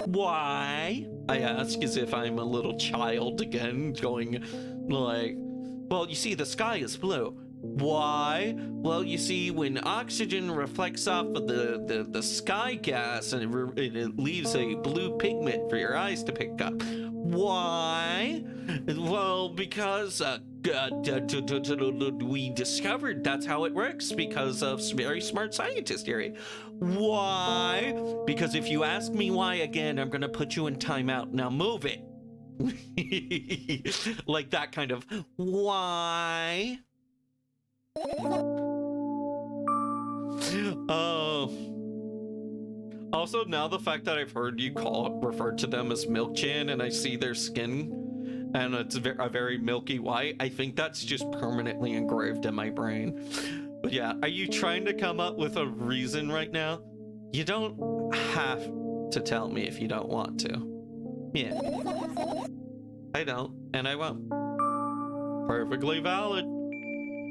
Why? I ask as if I'm a little child again, going like, well, you see, the sky is blue. Why? Well, you see, when oxygen reflects off of the sky gas and it leaves a blue pigment for your eyes to pick up. Why? Well, because we discovered that's how it works because of very smart scientist theory. Why? Because if you ask me why again, I'm gonna put you in timeout. Now move it. Like that kind of why? Oh, Also, now the fact that I've heard you refer to them as Milk-chan, and I see their skin, and it's a very milky white, I think that's just permanently engraved in my brain. But yeah, are you trying to come up with a reason right now? You don't have to tell me if you don't want to. Yeah. I don't, and I won't. Perfectly valid.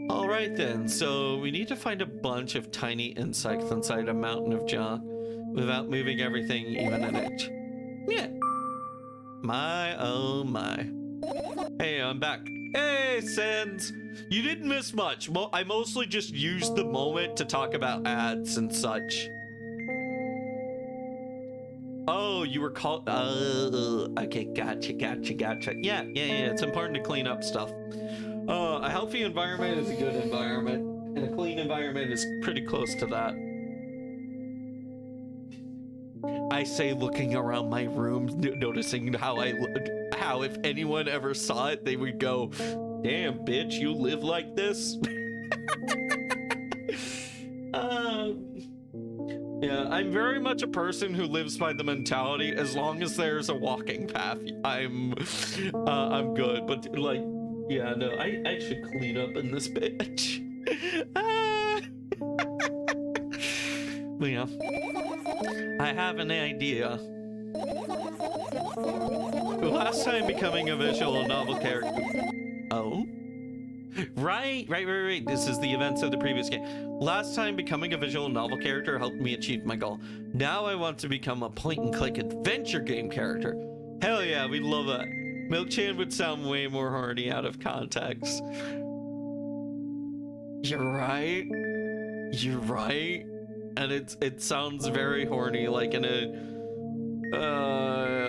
All right then, so we need to find a bunch of tiny insects inside a mountain of junk without moving everything even an inch. Yeah. My, oh my. Hey, I'm back. Hey, Sans. You didn't miss much. I mostly just used the moment to talk about ads and such. Oh, you were called. Okay, gotcha. Yeah. It's important to clean up stuff. A healthy environment is a good environment, and a clean environment is pretty close to that. I say, looking around my room, noticing how if anyone ever saw it, they would go, "Damn, bitch, you live like this?" Yeah, I'm very much a person who lives by the mentality, as long as there's a walking path, I'm good. But like, yeah, no, I should clean up in this bitch. But yeah, I have an idea. Last time becoming a visual novel character. Oh? Right. This is the events of the previous game. Last time becoming a visual novel character helped me achieve my goal. Now I want to become a point-and-click adventure game character. Hell yeah, we love that. Milk-chan would sound way more horny out of context. You're right. And it sounds very horny, like in a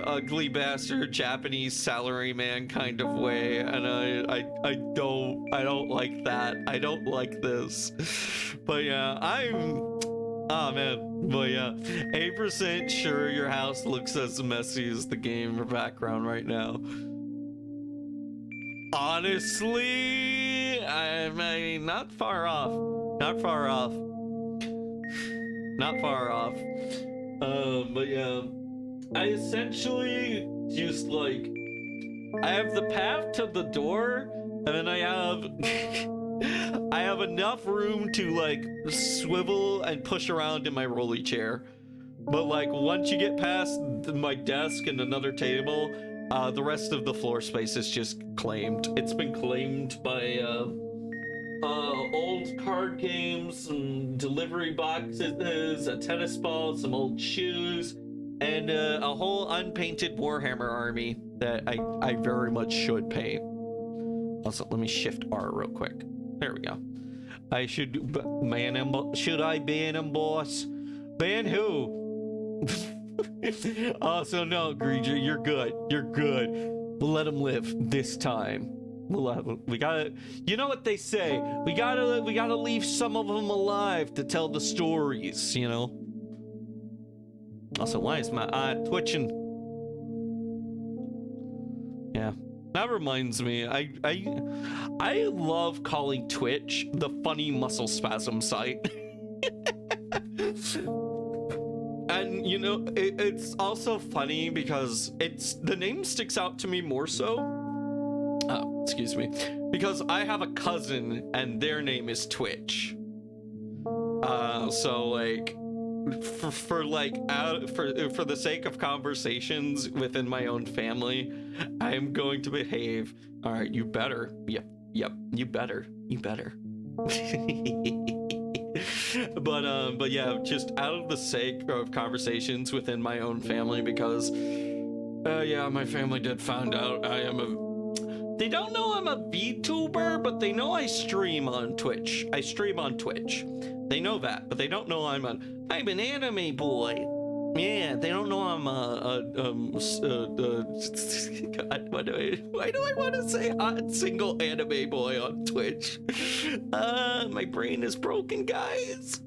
ugly bastard Japanese salaryman kind of way, and I don't like that. I don't like this. But yeah, oh man. But yeah, 8% sure your house looks as messy as the game background right now. Honestly, I mean, not far off. But yeah, I essentially just like, I have the path to the door, and then I have enough room to like swivel and push around in my rolly chair. But like, once you get past my desk and another table, the rest of the floor space is just claimed. It's been claimed by old card games, some delivery boxes, a tennis ball, some old shoes, and a whole unpainted Warhammer army that I very much should paint. Also, let me shift R real quick. There we go. I should ban him. Should I ban him, boss? Ban who? Also, no, Greeger, you're good. We'll let him live this time. We gotta, you know what they say, we gotta leave some of them alive to tell the stories, you know. Also, why is my eye twitching? Yeah, that reminds me, I love calling Twitch the funny muscle spasm site. And you know, it's also funny because the name sticks out to me more so. Excuse me, because I have a cousin and their name is Twitch. So like, for the sake of conversations within my own family, I'm going to behave. All right, you better. Yep, you better. But yeah, just out of the sake of conversations within my own family, because yeah, my family did find out they don't know I'm a VTuber, but they know I stream on Twitch. They know that, but they don't know I'm an anime boy. Yeah, they don't know I'm God, why do I want to say hot single anime boy on Twitch? My brain is broken, guys.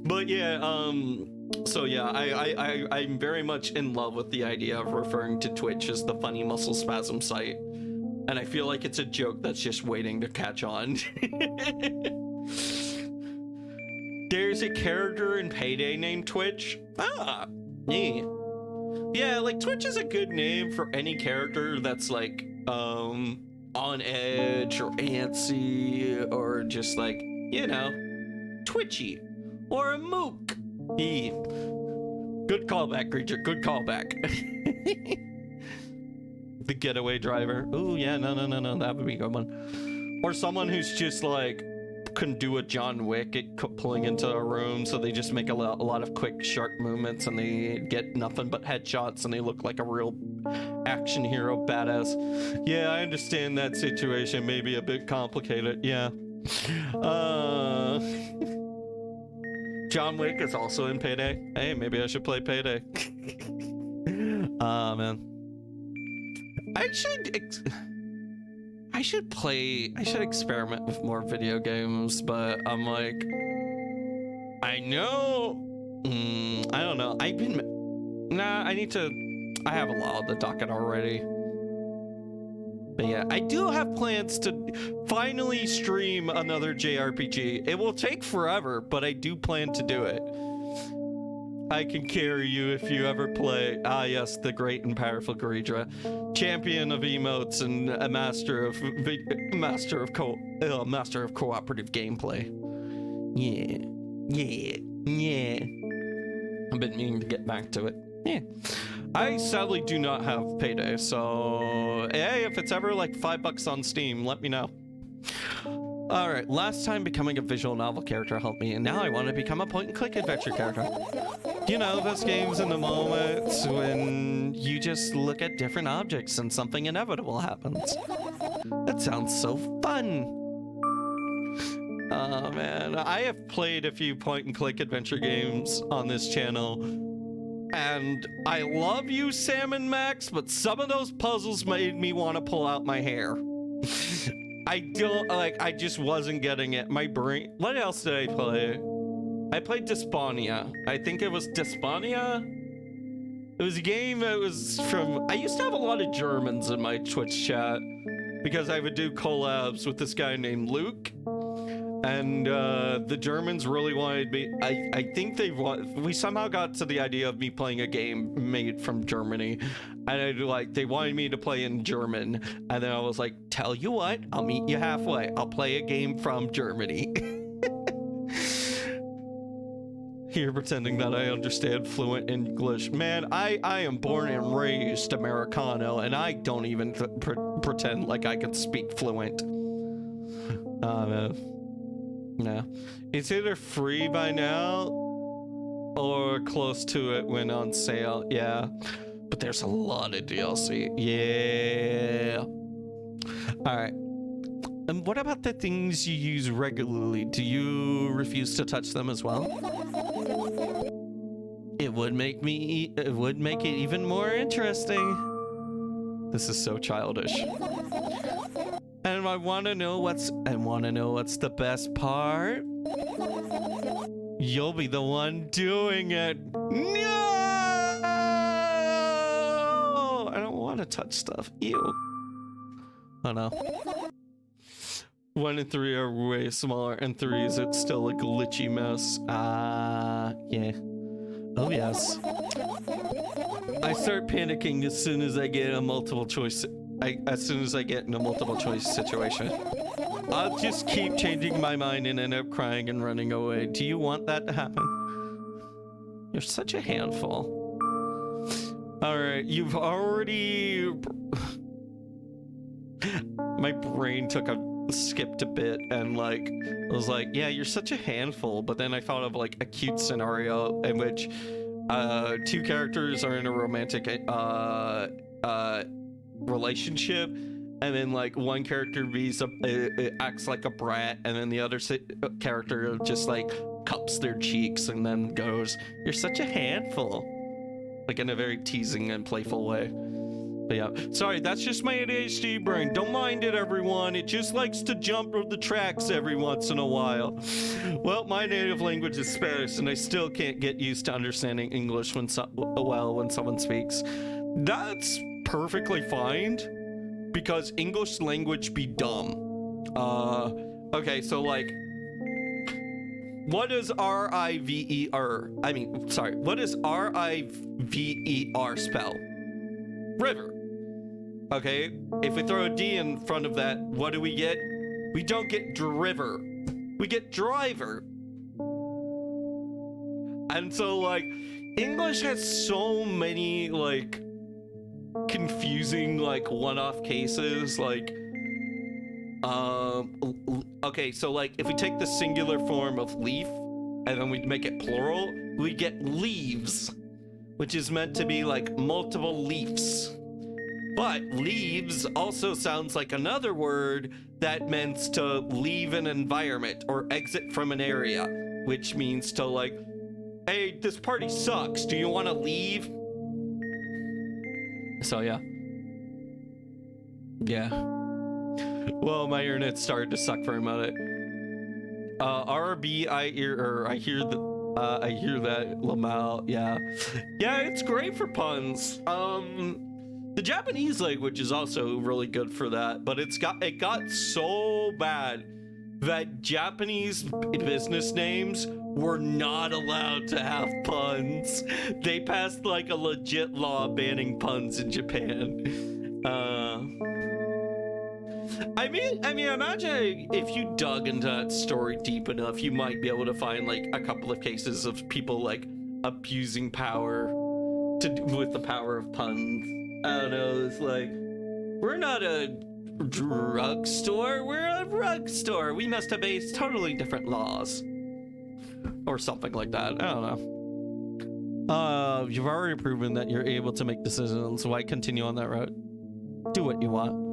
But yeah, so yeah, I'm very much in love with the idea of referring to Twitch as the funny muscle spasm site, and I feel like it's a joke that's just waiting to catch on. There's a character in Payday named Twitch. Ah, yeah. Yeah, like Twitch is a good name for any character that's like on edge or antsy or just like, you know, twitchy or a mook. Yeah. Good callback, creature. Good callback. The getaway driver. Ooh, yeah, no. That would be a good one. Or someone who's just like can do a John Wick at pulling into a room, so they just make a lot of quick, sharp movements, and they get nothing but headshots, and they look like a real action hero badass. Yeah, I understand that situation may be a bit complicated. Yeah. John Wick is also in Payday. Hey, maybe I should play Payday. Man. I should experiment with more video games, but I'm like, I know, I don't know. I have a lot on the docket already. But yeah, I do have plans to finally stream another JRPG. It will take forever, but I do plan to do it. I can carry you if you ever play. Ah, yes, the great and powerful Greedra, champion of emotes and a master of cooperative gameplay. Yeah. I've been meaning to get back to it. Yeah. I sadly do not have Payday, so hey, if it's ever like $5 on Steam, let me know. All right, last time becoming a visual novel character helped me, and now I want to become a point-and-click adventure character. You know, those games in the moments when you just look at different objects and something inevitable happens. That sounds so fun. Oh man, I have played a few point-and-click adventure games on this channel, and I love you, Sam and Max, but some of those puzzles made me want to pull out my hair. I just wasn't getting it. My brain. What else did I play? I played Desponia. I think it was Desponia. It was a game that was from. I used to have a lot of Germans in my Twitch chat because I would do collabs with this guy named Luke. And the Germans really wanted me. I think we somehow got to the idea of me playing a game made from Germany, and they wanted me to play in German, and then I was like, tell you what, I'll meet you halfway. I'll play a game from Germany. Here pretending that I understand fluent English. Man, I am born and raised Americano, and I don't even pretend like I can speak fluent. Man. No. It's either free by now or close to it when on sale. Yeah. But there's a lot of DLC. Yeah. Alright. And what about the things you use regularly? Do you refuse to touch them as well? It would make it even more interesting. This is so childish. And I want to know what's the best part. You'll be the one doing it. No! I don't want to touch stuff. Ew. Oh no. 1 and 3 are way smaller, and 3 is still a glitchy mess. Yeah. Oh yes. I start panicking as soon as I get a multiple choice. As soon as I get in a multiple choice situation. I'll just keep changing my mind and end up crying and running away. Do you want that to happen? You're such a handful. Alright, you've already... My brain skipped a bit and like, I was like, yeah, you're such a handful. But then I thought of like a cute scenario in which 2 characters are in a romantic relationship, and then like one character acts like a brat, and then the other character just like cups their cheeks and then goes, "You're such a handful," like in a very teasing and playful way. But yeah, sorry, that's just my ADHD brain. Don't mind it, everyone. It just likes to jump the tracks every once in a while. Well, my native language is Spanish, and I still can't get used to understanding English when someone speaks. That's perfectly fine, because English language be dumb. Okay, so like what does R-I-V-E-R? I mean, sorry, what does R-I-V-E-R spell? River. Okay, if we throw a D in front of that, what do we get? We don't get driver. We get driver. And so, like, English has so many, like, confusing, like, one-off cases, like, okay, so, like, if we take the singular form of leaf, and then we make it plural, we get leaves, which is meant to be, like, multiple leaves. But leaves also sounds like another word that means to leave an environment or exit from an area, which means to, like, hey, this party sucks. Do you want to leave? So, yeah. Yeah. Well, my internet started to suck for a minute. RB, I hear that, Lamal, yeah. Yeah, it's great for puns. The Japanese language is also really good for that, but it got so bad that Japanese business names were not allowed to have puns. They passed like a legit law banning puns in Japan. I mean, imagine if you dug into that story deep enough, you might be able to find like a couple of cases of people like abusing power with the power of puns. I don't know, it's like, we're not a drugstore, we're a rug store. We must obey totally different laws. Or something like that, I don't know. You've already proven that you're able to make decisions, so why continue on that route? Do what you want.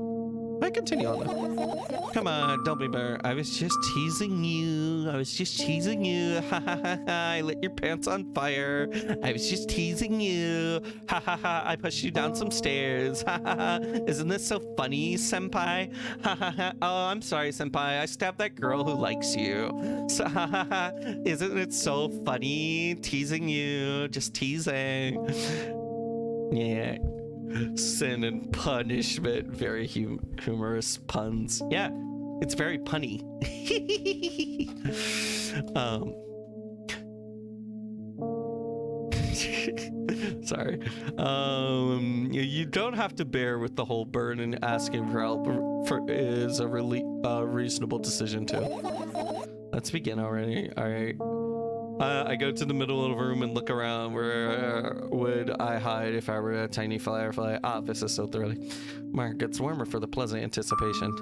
Why continue on that? Come on, don't be better. I was just teasing you. Ha ha ha ha. I lit your pants on fire. I was just teasing you. Ha ha ha. I pushed you down some stairs. Ha ha ha. Isn't this so funny, senpai? Ha ha ha. Oh, I'm sorry, senpai. I stabbed that girl who likes you. So, ha ha ha. Isn't it so funny? Teasing you. Just teasing. Yeah. Sin and punishment. Very humorous puns. Yeah, it's very punny. Sorry. You don't have to bear with the whole burn, and asking for help is a reasonable decision too. Let's begin already. All right. I go to the middle of the room and look around. Where would I hide if I were a tiny firefly? Ah, this is so thrilling. Mark gets warmer for the pleasant anticipation.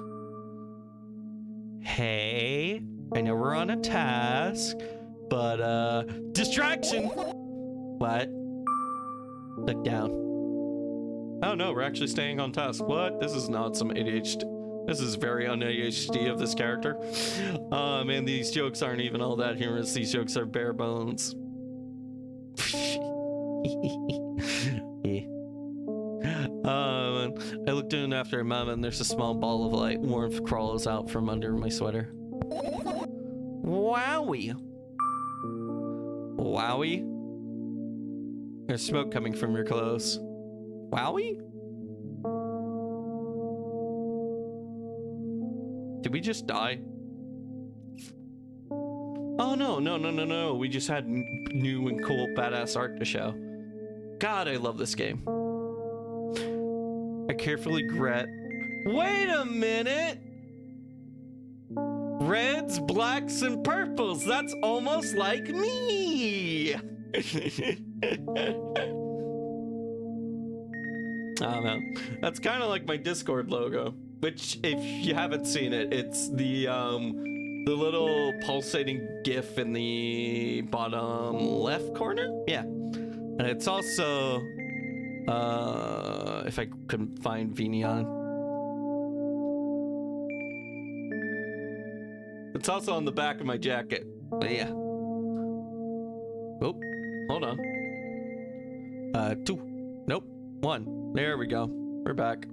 Hey, I know we're on a task, but distraction. What? Look down. Oh no, we're actually staying on task. What? This is not some ADHD. This is very un-ADHD of this character. Man, these jokes aren't even all that humorous. These jokes are bare bones. I looked in after a moment, and there's a small ball of light. Warmth crawls out from under my sweater. Wowie. Wowie? There's smoke coming from your clothes. Wowie? Did we just die? Oh, no. We just had new and cool badass art to show. God, I love this game. I carefully Wait a minute! Reds, blacks, and purples. That's almost like me! I don't know. That's kind of like my Discord logo. Which, if you haven't seen it, it's the little pulsating GIF in the bottom left corner. Yeah, and it's also, if I couldn't find Vinion, it's also on the back of my jacket. But yeah. Oh, hold on. 2. Nope. 1. There we go. We're back.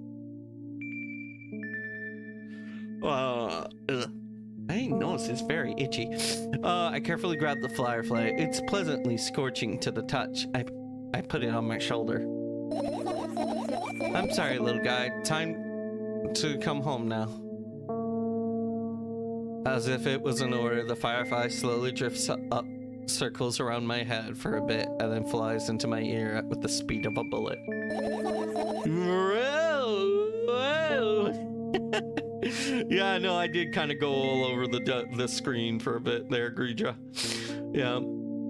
My nose is very itchy. I carefully grabbed the firefly. It's pleasantly scorching to the touch. I put it on my shoulder. I'm sorry, little guy. Time to come home now. As if it was an order, the firefly slowly drifts up, circles around my head for a bit, and then flies into my ear with the speed of a bullet. Whoa! Yeah, no, I did kind of go all over the screen for a bit there, Greedra. Yeah.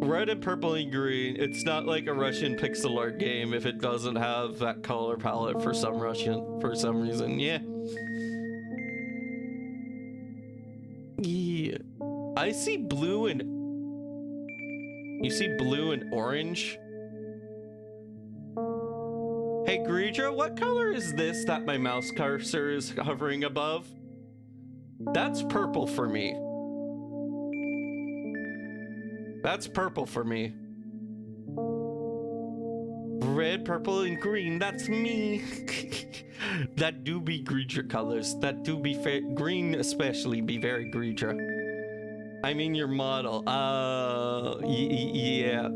Red and purple and green. It's not like a Russian pixel art game if it doesn't have that color palette for some reason. Yeah. Yeah. I see blue and... You see blue and orange? Hey, Greedra, what color is this that my mouse cursor is hovering above? That's purple for me. That's purple for me. Red, purple, and green, that's me. That do be Greedra colors. That do be green especially be very Greedra. I mean your model. Yeah.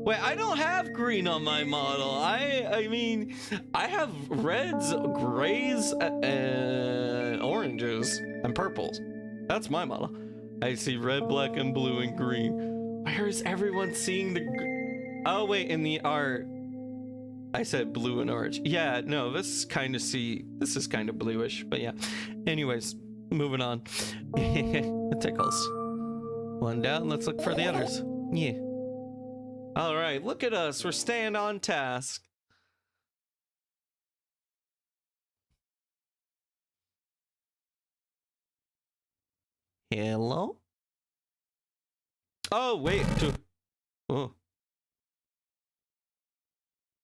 Wait, I don't have green on my model. I mean, I have reds, grays, and oranges, and purples. That's my model. I see red, black, and blue, and green. Where is everyone seeing the... Oh, wait, in the art. I said blue and orange. Yeah, no, this is kind of bluish, but yeah. Anyways, moving on. It tickles. One down, let's look for the others. Yeah. All right, look at us. We're staying on task. Hello? Oh, wait. Oh.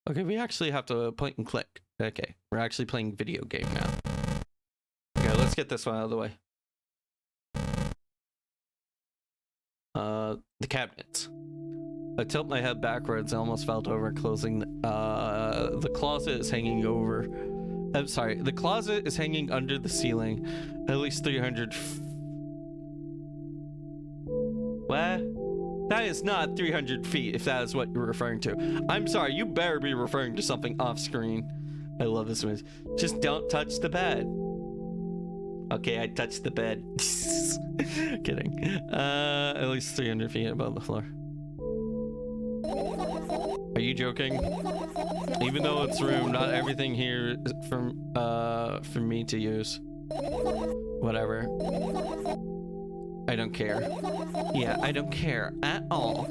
Okay, we actually have to point and click. Okay, we're actually playing video game now. Okay, let's get this one out of the way. The cabinets. I tilt my head backwards. I almost felt over closing. The closet is hanging over. I'm sorry. The closet is hanging under the ceiling, at least 300. What? That is not 300 feet, if that is what you're referring to. I'm sorry. You better be referring to something off screen. I love this one. Just don't touch the bed. Okay, I touched the bed. Kidding. At least 300 feet above the floor. Are you joking? Even though it's room, not everything here is for me to use. Whatever. I don't care. Yeah, I don't care at all.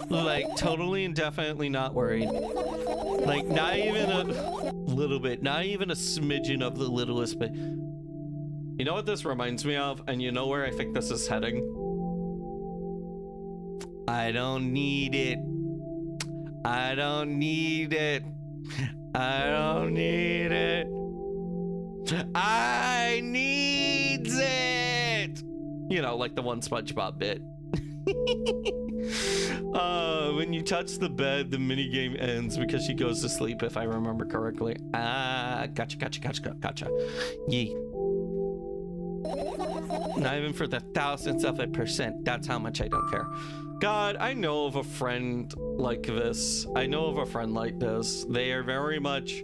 Like, totally and definitely not worried. Like, not even a little bit. Not even a smidgen of the littlest bit. You know what this reminds me of? And you know where I think this is heading? I don't need it. I don't need it. I don't need it. I need it. You know, like the one SpongeBob bit. When you touch the bed, the minigame ends because she goes to sleep, if I remember correctly. Gotcha. Yee. Not even for the thousandths of a percent. That's how much I don't care. God, I know of a friend like this. I know of a friend like this. They are very much,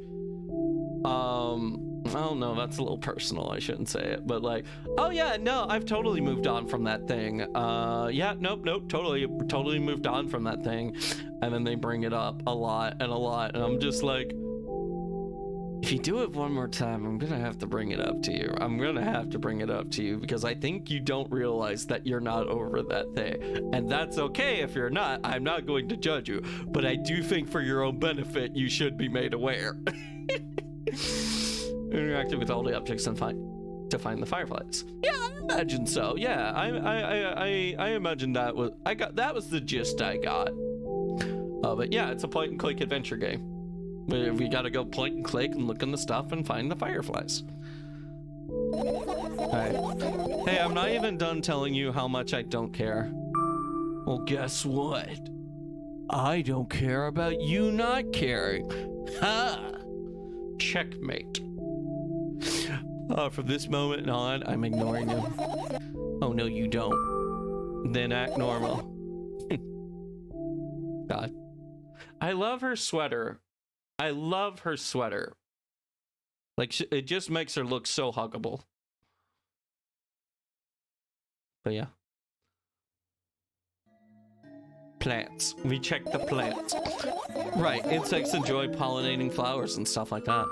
I don't know, that's a little personal, I shouldn't say it, but like, oh yeah, no, I've totally moved on from that thing. Yeah, nope, totally moved on from that thing. And then they bring it up a lot, and I'm just like, if you do it one more time, I'm gonna have to bring it up to you. I'm gonna have to bring it up to you because I think you don't realize that you're not over that thing. And that's okay if you're not. I'm not going to judge you, but I do think for your own benefit, you should be made aware. Interacting with all the objects and to find the fireflies. Yeah, I imagine so. Yeah, I imagine that was the gist I got. But yeah, it's a point and click adventure game. We gotta go point and click and look in the stuff and find the fireflies. Alright. Hey, I'm not even done telling you how much I don't care. Well, guess what? I don't care about you not caring. Ha! Checkmate. From this moment on, I'm ignoring you. Oh, no, you don't. Then act normal. God. I love her sweater. I love her sweater. Like, it just makes her look so huggable. But yeah. Plants. We check the plants. Right, insects enjoy pollinating flowers and stuff like that.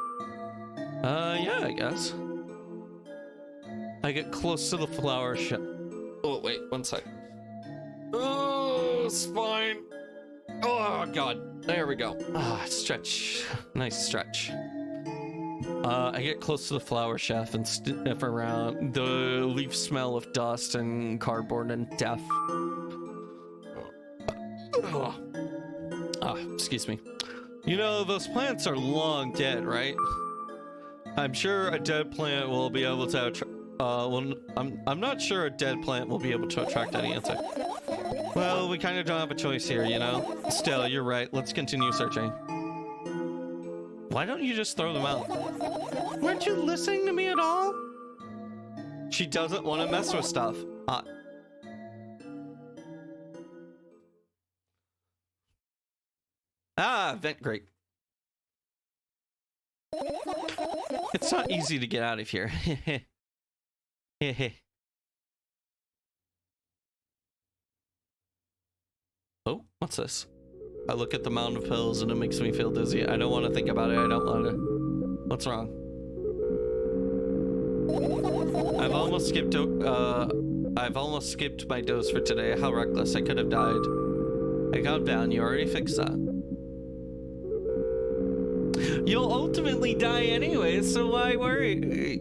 Yeah, I guess. I get close to the flower ship. Oh, wait, one sec. Oh, spine. Oh, God. There we go. Ah, stretch. Nice stretch. I get close to the flower chef and sniff around. The leaf smell of dust and cardboard and death. Excuse me. You know, those plants are long dead, right? I'm sure a dead plant will be able to I'm not sure a dead plant will be able to attract any insect. Well, we kind of don't have a choice here, you know? Still, you're right. Let's continue searching. Why don't you just throw them out? Weren't you listening to me at all? She doesn't want to mess with stuff. Vent grate. It's not easy to get out of here. Oh, what's this? I look at the mound of pills and it makes me feel dizzy. I don't want to think about it. I don't want to. What's wrong? I've almost skipped my dose for today. How reckless. I could have died. Hey, calm down. You already fixed that. You'll ultimately die anyway, so why worry?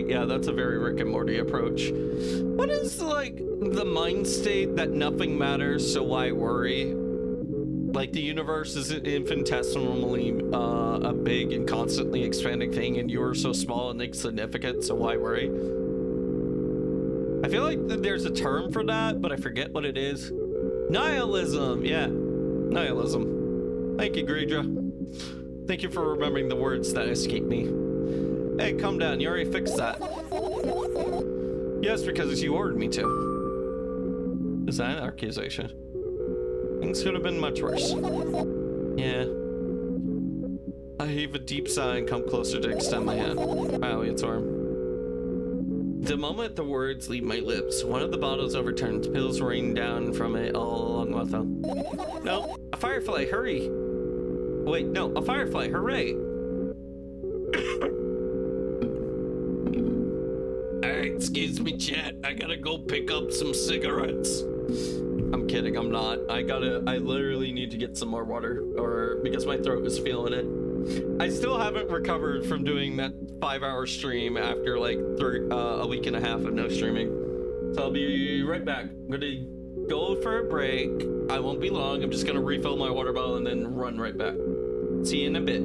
Yeah, that's a very Rick and Morty approach. What is, like, the mind state that nothing matters, so why worry? Like, the universe is infinitesimally a big and constantly expanding thing, and you're so small and insignificant, so why worry? I feel like there's a term for that, but I forget what it is. Nihilism, yeah. Nihilism. Thank you, Greedra. Thank you for remembering the words that escaped me. Hey, calm down. You already fixed that. Yes, because you ordered me to. Is that an accusation? Things could have been much worse. Yeah. I heave a deep sigh and come closer to extend my hand. Wow, it's warm. The moment the words leave my lips, one of the bottles overturns, pills rain down from it all along with them. No, a firefly, hurry! Wait, no, a firefly, hooray! Excuse me, chat. I gotta go pick up some cigarettes. I'm kidding, I'm not. I literally need to get some more water, or because my throat is feeling it. I still haven't recovered from doing that 5-hour stream after like a week and a half of no streaming. So I'll be right back. I'm gonna go for a break. I won't be long. I'm just gonna refill my water bottle and then run right back. See you in a bit.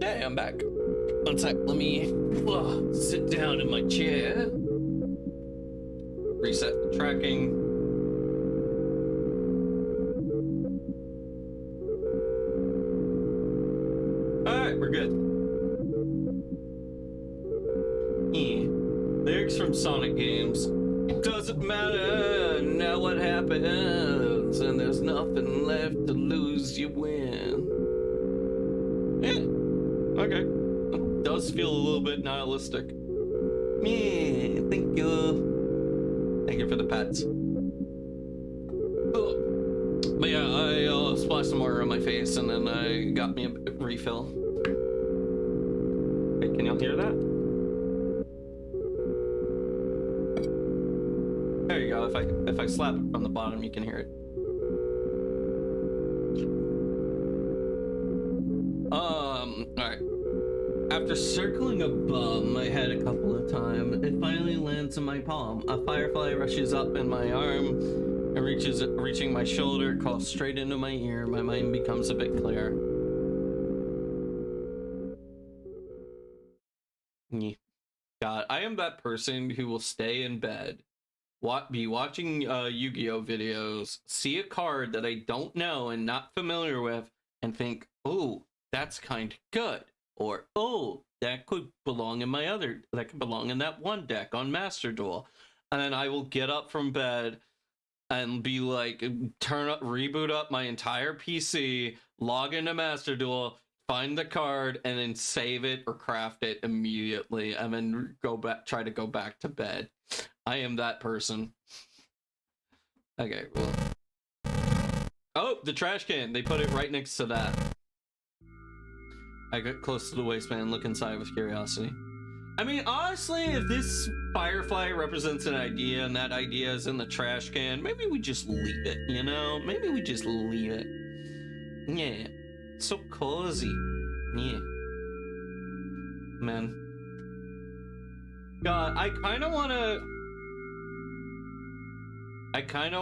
Okay, I'm back. One sec, let me sit down in my chair. Reset the tracking. Alright, we're good. Yeah. Lyrics from Sonic games. It doesn't matter now what happens, and there's nothing left to lose, you win. Yeah, okay. It does feel a little bit nihilistic. Yeah, thank you. Thank you for the pets. But yeah, I splashed some water on my face, and then I got me a refill. Wait, can y'all hear that? There you go. If I slap it from the bottom, you can hear it. Alright. After circling above my head a couple of times, it finally lands in my palm. A firefly rushes up in my arm and reaching my shoulder, crawls straight into my ear. My mind becomes a bit clearer. God, I am that person who will stay in bed, be watching Yu-Gi-Oh videos, see a card that I don't know and not familiar with, and think, oh, that's kind of good. Or, oh, that could belong in that could belong in that one deck on Master Duel. And then I will get up from bed and be like, reboot up my entire PC, log into Master Duel, find the card, and then save it or craft it immediately, and then try to go back to bed. I am that person. Okay, well. Oh, the trash can. They put it right next to that. I got close to the waistband and look inside with curiosity. I mean, honestly, if this firefly represents an idea and that idea is in the trash can, maybe we just leave it, you know? Maybe we just leave it. Yeah. So cozy. Yeah. Man. God, I kind of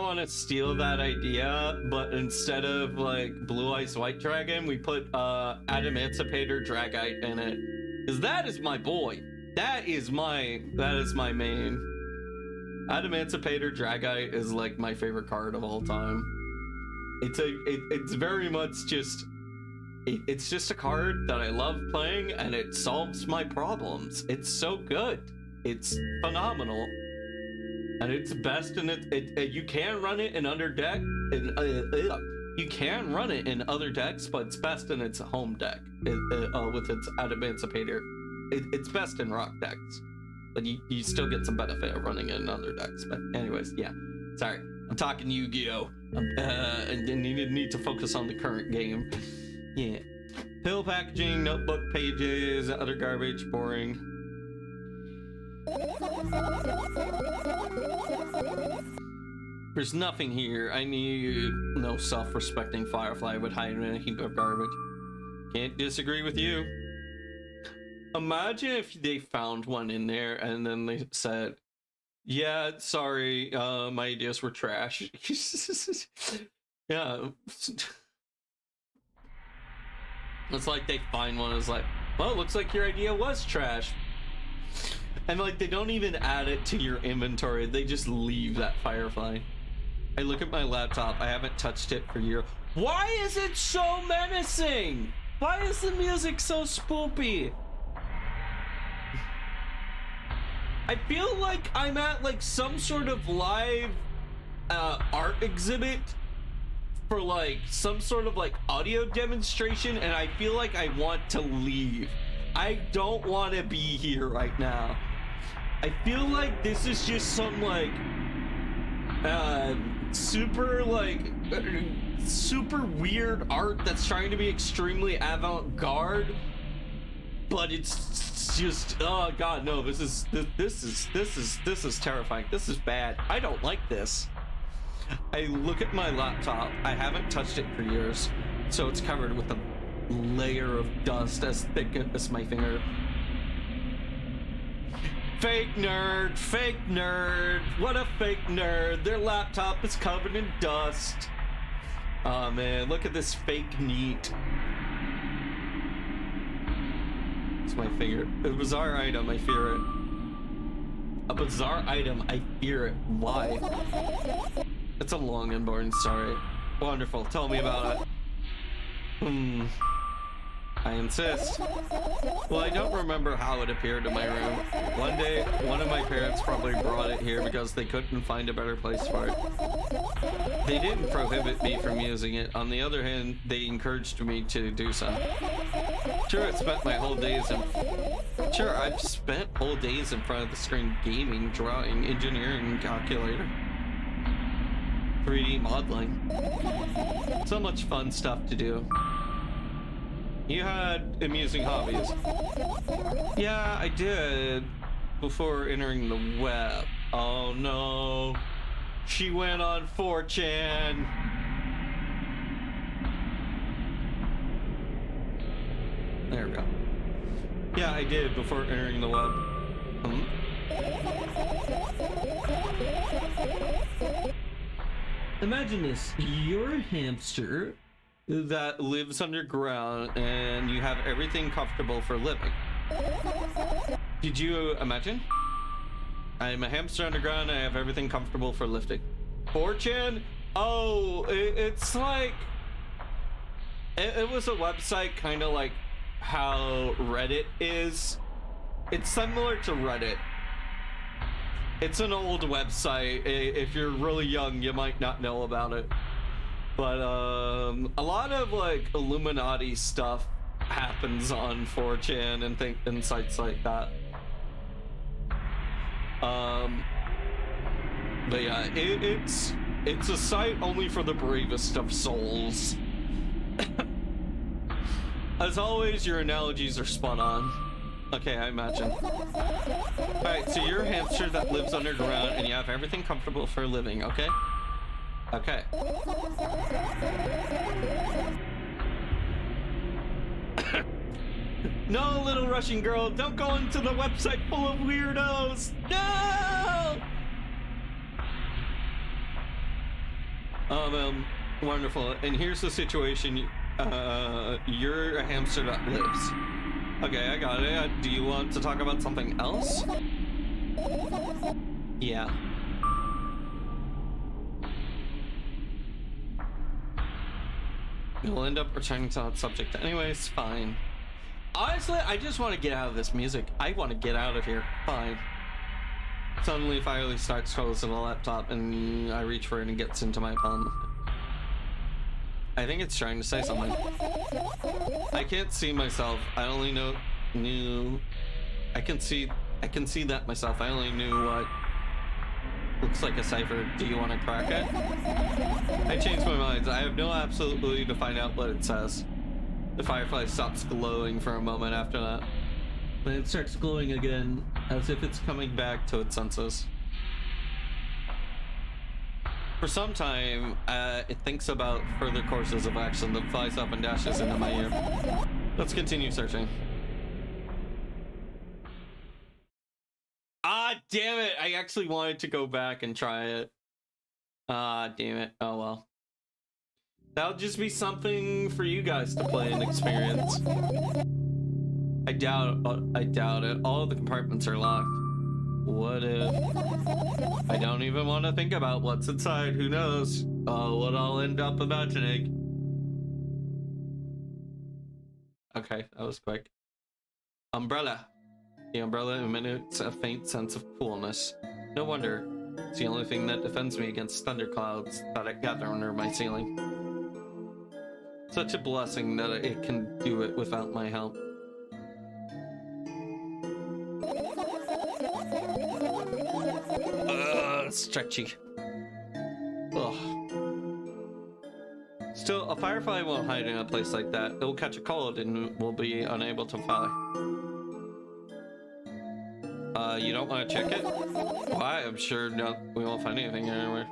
want to steal that idea, but instead of like Blue Eyes White Dragon, we put Adamancipator Dragite in it. Cause that is my boy. That is my main. Adamancipator Dragite is like my favorite card of all time. It's very much just it's just a card that I love playing, and it solves my problems. It's so good. It's phenomenal. And it's best in it. You can run it in under deck. You can run it in other decks, but it's best in its home deck with its Adamancipator. It's best in rock decks, but you still get some benefit of running it in other decks. But anyways, yeah. Sorry, I'm talking Yu-Gi-Oh! And need to focus on the current game. Yeah. Pill packaging, notebook pages, other garbage, boring. There's nothing here. I knew no self-respecting firefly would hide in a heap of garbage. Can't disagree with you. Imagine if they found one in there and then they said, yeah, sorry, my ideas were trash. Yeah. It's like they find one and it's like, well, it looks like your idea was trash. And like they don't even add it to your inventory, they just leave that firefly. I look at my laptop, I haven't touched it for years. Why is it so menacing? Why is the music so spoopy? I feel like I'm at like some sort of live art exhibit for like some sort of like audio demonstration, and I feel like I want to leave. I don't want to be here right now. I feel like this is just some like super weird art that's trying to be extremely avant-garde, but it's just, oh god, no, this is terrifying. This is bad. I don't like this. I look at my laptop. I haven't touched it for years, so it's covered with a layer of dust as thick as my finger. Fake nerd, fake nerd, what a fake nerd. Their laptop is covered in dust. Oh man, look at this fake neat. What's my favorite? A bizarre item, I fear it. A bizarre item, I fear it. Why? It's a long and boring story. Wonderful, tell me about it. I insist. Well, I don't remember how it appeared in my room. One day, one of my parents probably brought it here because they couldn't find a better place for it. They didn't prohibit me from using it. On the other hand, they encouraged me to do so. Sure, I've spent whole days in front of the screen gaming, drawing, engineering, calculator, 3D modeling. So much fun stuff to do. You had amusing hobbies. Yeah, I did. Before entering the web. Oh no. She went on 4chan. There we go. Yeah, I did before entering the web. Imagine this. You're a hamster that lives underground and you have everything comfortable for living. Did you imagine? I'm a hamster underground, I have everything comfortable for lifting. 4chan? Oh, it's like... It was a website kind of like how Reddit is. It's similar to Reddit. It's an old website. If you're really young, you might not know about it. But a lot of like Illuminati stuff happens on 4chan and sites like that. But yeah, it's a site only for the bravest of souls. As always, your analogies are spot on. Okay, I imagine. Alright, so you're a hamster that lives underground and you have everything comfortable for a living, okay? Okay. No, little Russian girl, don't go into the website full of weirdos! No! Wonderful. And here's the situation. You're a hamster that lives. Okay, I got it. Do you want to talk about something else? Yeah. You'll end up returning to that subject anyways, fine. Honestly, I just want to get out of this music. I want to get out of here. Fine. Suddenly, Firely starts closing the laptop and I reach for it and it gets into my palm. I think it's trying to say something. I can't see myself. I only knew I can see that myself. I only knew what looks like a cipher. Do you want to crack it? I changed my mind. I have no absolutely to find out what it says. The firefly stops glowing for a moment after that. Then it starts glowing again, as if it's coming back to its senses. For some time, it thinks about further courses of action that flies up and dashes into my ear. Let's continue searching. Ah, damn it! I actually wanted to go back and try it. Ah, damn it. Oh well. That'll just be something for you guys to play and experience. I doubt it. All of the compartments are locked. What if... I don't even want to think about what's inside. Who knows? What I'll end up imagining. Okay, that was quick. Umbrella. The umbrella emits a faint sense of coolness. No wonder. It's the only thing that defends me against thunderclouds that I gather under my ceiling. Such a blessing that it can do it without my help. Stretchy. Ugh. Still, a firefly won't hide in a place like that. It will catch a cold and will be unable to fly. You don't want to check it? Why? I'm sure we won't find anything anywhere.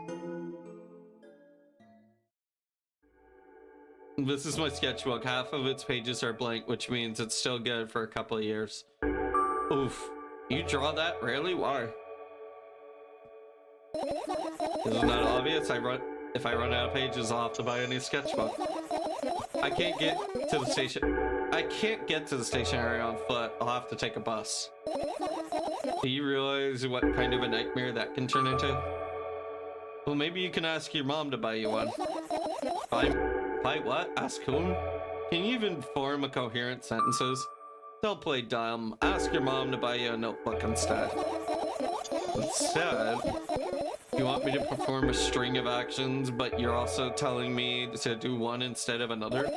This is my sketchbook. Half of its pages are blank, which means it's still good for a couple of years. Oof. You draw that? Really? Why? Isn't that obvious? If I run out of pages, I'll have to buy a new sketchbook. I can't get to the station. I can't get to the stationery on foot. I'll have to take a bus. Do you realize what kind of a nightmare that can turn into? Well, maybe you can ask your mom to buy you one. Buy what? Ask whom? Can you even form a coherent sentences? Don't play dumb. Ask your mom to buy you a notebook instead. Instead, you want me to perform a string of actions, but you're also telling me to do one instead of another?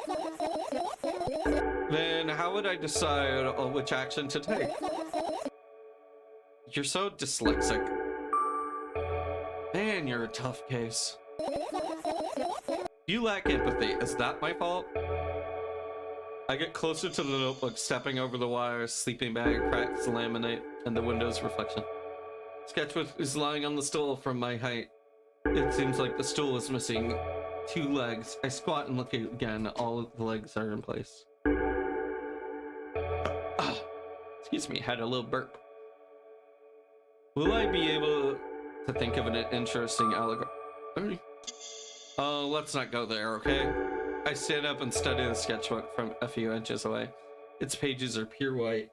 Then how would I decide on which action to take? You're so dyslexic. Man, you're a tough case. You lack empathy. Is that my fault? I get closer to the notebook, stepping over the wires, sleeping bag, cracks, laminate, and the window's reflection. Sketchbook is lying on the stool from my height. It seems like the stool is missing 2 legs. I squat and look again. All of the legs are in place. Excuse me, had a little burp. Will I be able to think of an interesting allegory? Oh, let's not go there, okay? I stand up and study the sketchbook from a few inches away. Its pages are pure white.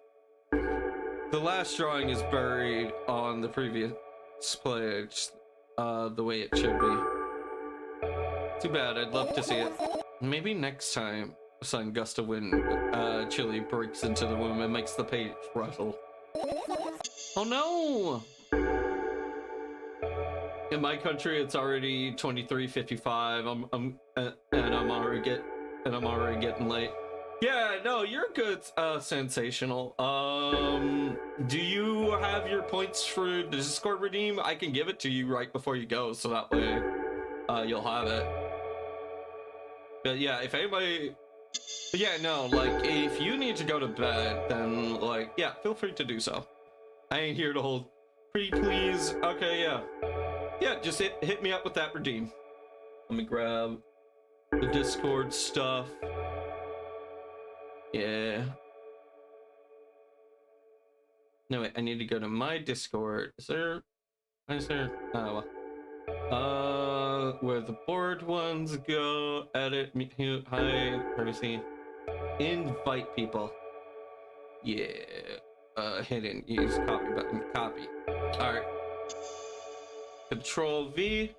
The last drawing is buried on the previous page, the way it should be. Too bad, I'd love to see it. Maybe next time a sudden gust of wind chilly breaks into the room and makes the page rattle. Oh no! In my country, it's already 23:55. I'm already getting late. Yeah, no, you're good, sensational. Do you have your points for the Discord redeem? I can give it to you right before you go, so that way, you'll have it. But yeah, if anybody, yeah, no, like, if you need to go to bed, then, like, yeah, feel free to do so. I ain't here to hold. Pretty please. Okay, yeah. Yeah, just hit me up with that redeem. Let me grab the Discord stuff. Yeah. No, wait, I need to go to my Discord. Is there? Oh, where the board ones go, edit, hide, privacy, invite people. Yeah. Hidden, use copy button, copy. Alright. Control V.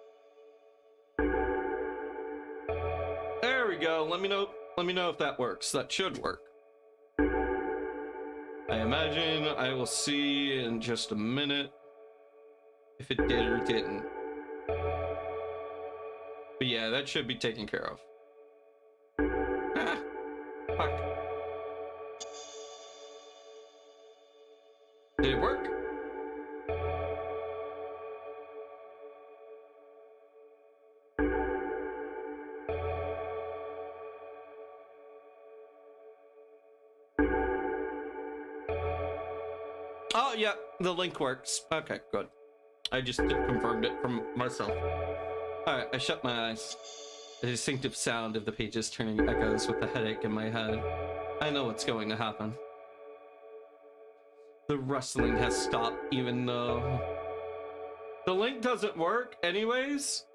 There we go. Let me know if that works. That should work. I imagine I will see in just a minute if it did or didn't. But yeah, that should be taken care of. Ah, fuck. Did it work? Oh, yeah, the link works. Okay, good. I just confirmed it from myself. Alright, I shut my eyes. The distinctive sound of the pages turning echoes with the headache in my head. I know what's going to happen. The rustling has stopped, even though the link doesn't work anyways.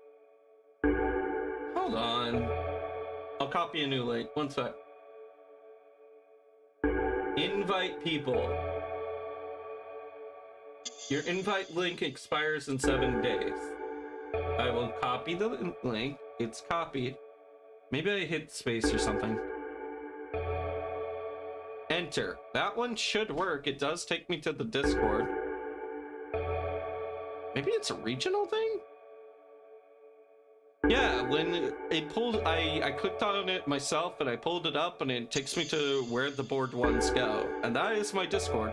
Hold on. I'll copy a new link. One sec. Invite people. Your invite link expires in 7 days. I will copy the link. It's copied. Maybe I hit space or something. Enter. That one should work. It does take me to the Discord. Maybe it's a regional thing? Yeah, when it pulled, I clicked on it myself and I pulled it up and it takes me to where the board ones go. And that is my Discord.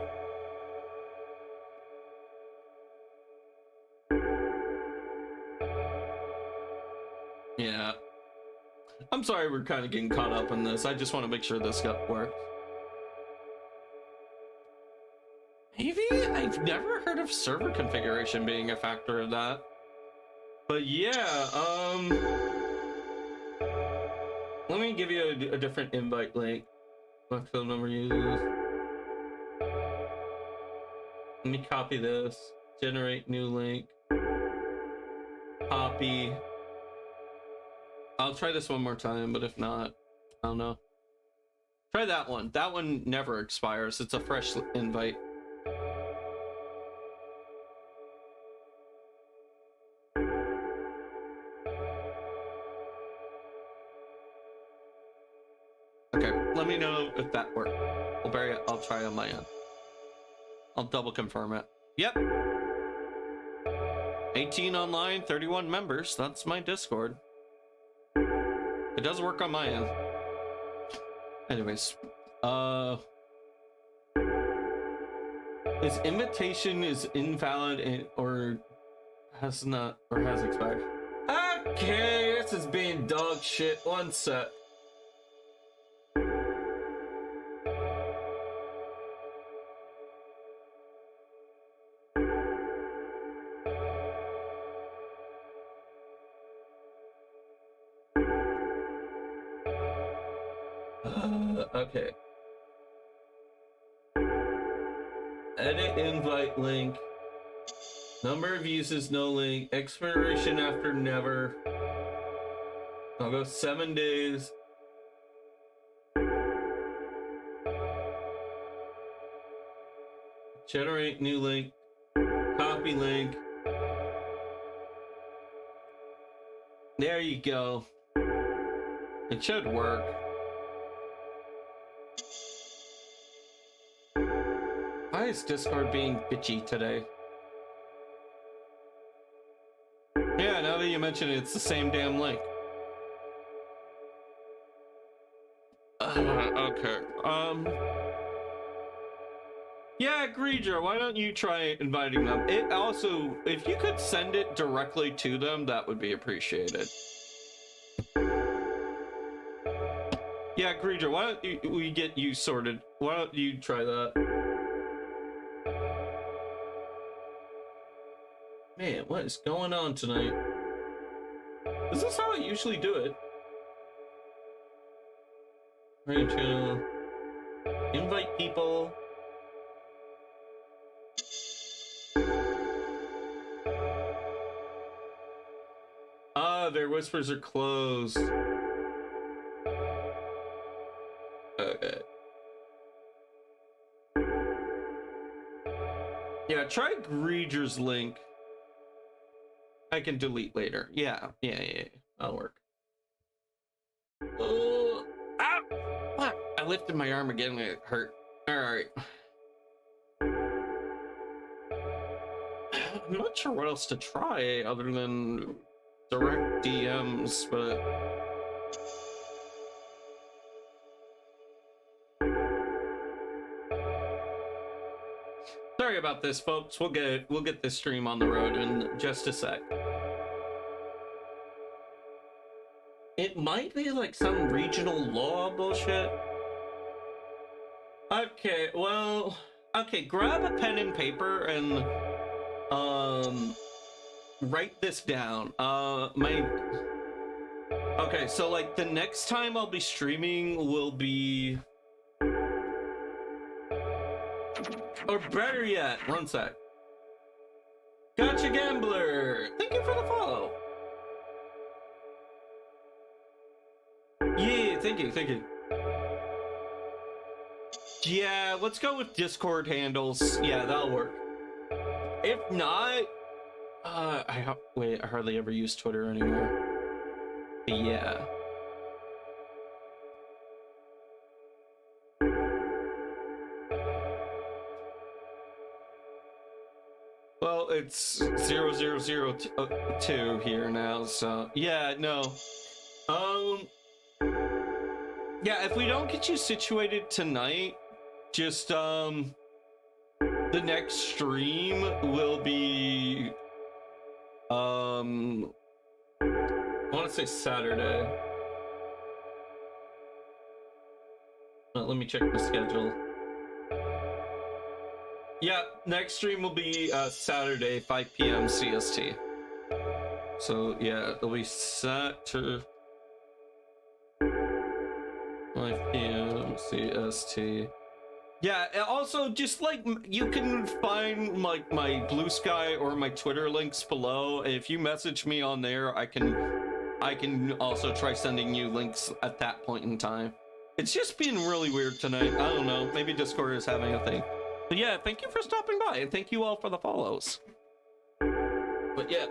Yeah. I'm sorry we're kind of getting caught up in this. I just want to make sure this works. Maybe? I've never heard of server configuration being a factor of that. But yeah, let me give you a different invite link. Select phone number used. Let me copy this. Generate new link. Copy. I'll try this one more time, but if not, I don't know. Try that one. That one never expires. It's a fresh invite. Okay, let me know if that worked. I'll try on my end. I'll double confirm it. Yep. 18 online, 31 members. That's my Discord. It does work on my end. Anyways, his invitation is invalid or has expired. Okay, this is being dog shit. One sec. Okay. Edit invite link. Number of uses, no link. Expiration after never. I'll go 7 days. Generate new link. Copy link. There you go. It should work. Why is Discord being bitchy today? Yeah, now that you mention it, it's the same damn link. Okay. Yeah, Greedra, why don't you try inviting them? It also, if you could send it directly to them, that would be appreciated. Yeah, Greedra, why don't we get you sorted? Why don't you try that? Man, what is going on tonight? Is this how I usually do it? Right to invite people. Their whispers are closed. Okay. Yeah, try Greedra's link. I can delete later. Yeah. That'll work. Ow! What? I lifted my arm again and it hurt. Alright. I'm not sure what else to try other than direct DMs, but... Sorry about this, folks. We'll get this stream on the road in just a sec. It might be like some regional law bullshit. Okay, well, okay, grab a pen and paper and write this down. Okay, so like the next time I'll be streaming will be, or better yet, one sec. Gotcha Gambler, thank you for the follow. Yeah, thank you. Yeah, let's go with Discord handles. Yeah, that'll work. If not, I hardly ever use Twitter anymore. But yeah. Well, it's 0002 here now, so yeah, no. Yeah, if we don't get you situated tonight, just the next stream will be I want to say Saturday. Let me check the schedule. Yeah, next stream will be Saturday, 5 p.m. CST. So yeah, it'll be Saturday, 5 p.m. CST. Yeah, and also just like you can find my Blue Sky or my Twitter links below. If you message me on there, I can I can also try sending you links at that point in time. It's just been really weird tonight. I don't know. Maybe Discord is having a thing. But yeah, thank you for stopping by, and thank you all for the follows. But yeah.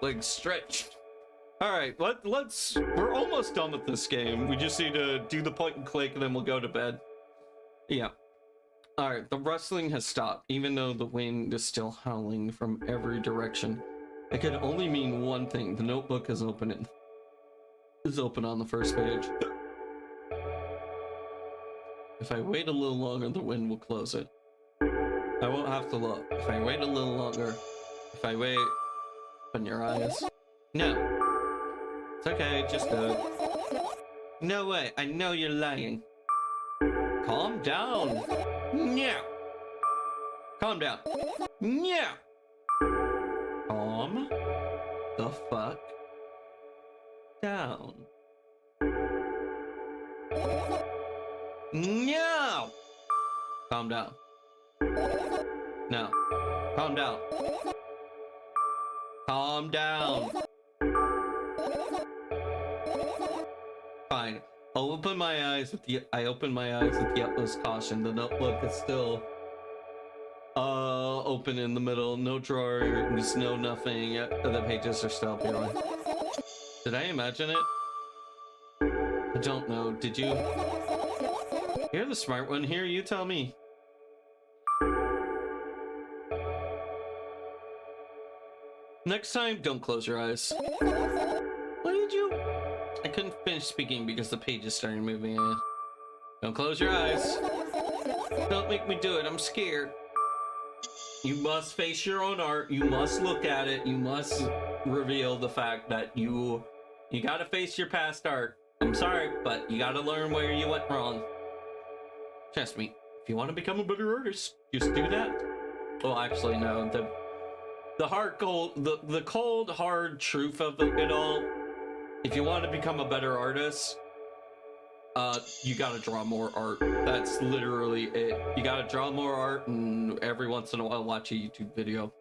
Legs stretched. All right, we're almost done with this game. We just need to do the point and click, and then we'll go to bed. Yeah. All right, the rustling has stopped, even though the wind is still howling from every direction. It can only mean one thing. The notebook is open on the first page. If I wait a little longer, the wind will close it. I won't have to look. If I wait a little longer, if I wait, open your eyes. No. It's okay, just do it. No way, I know you're lying. Calm down. Yeah. Calm down. Yeah. Calm the fuck down. No. Calm down. No. Calm down. Calm down. Fine. I open my eyes with the utmost caution. The notebook is still open in the middle. No drawer. There's no nothing. The pages are still peeling. Did I imagine it? I don't know. Did you? You're the smart one here. You tell me. Next time, don't close your eyes. What did you? I couldn't finish speaking because the pages started moving in. Don't close your eyes. Don't make me do it. I'm scared. You must face your own art. You must look at it. You must reveal the fact that you gotta face your past art. I'm sorry, but you gotta learn where you went wrong. Trust me. If you want to become a better artist, just do that. Well, actually, no. The cold, hard truth of it all. If you want to become a better artist, you gotta draw more art. That's literally it. You gotta draw more art, and every once in a while watch a YouTube video.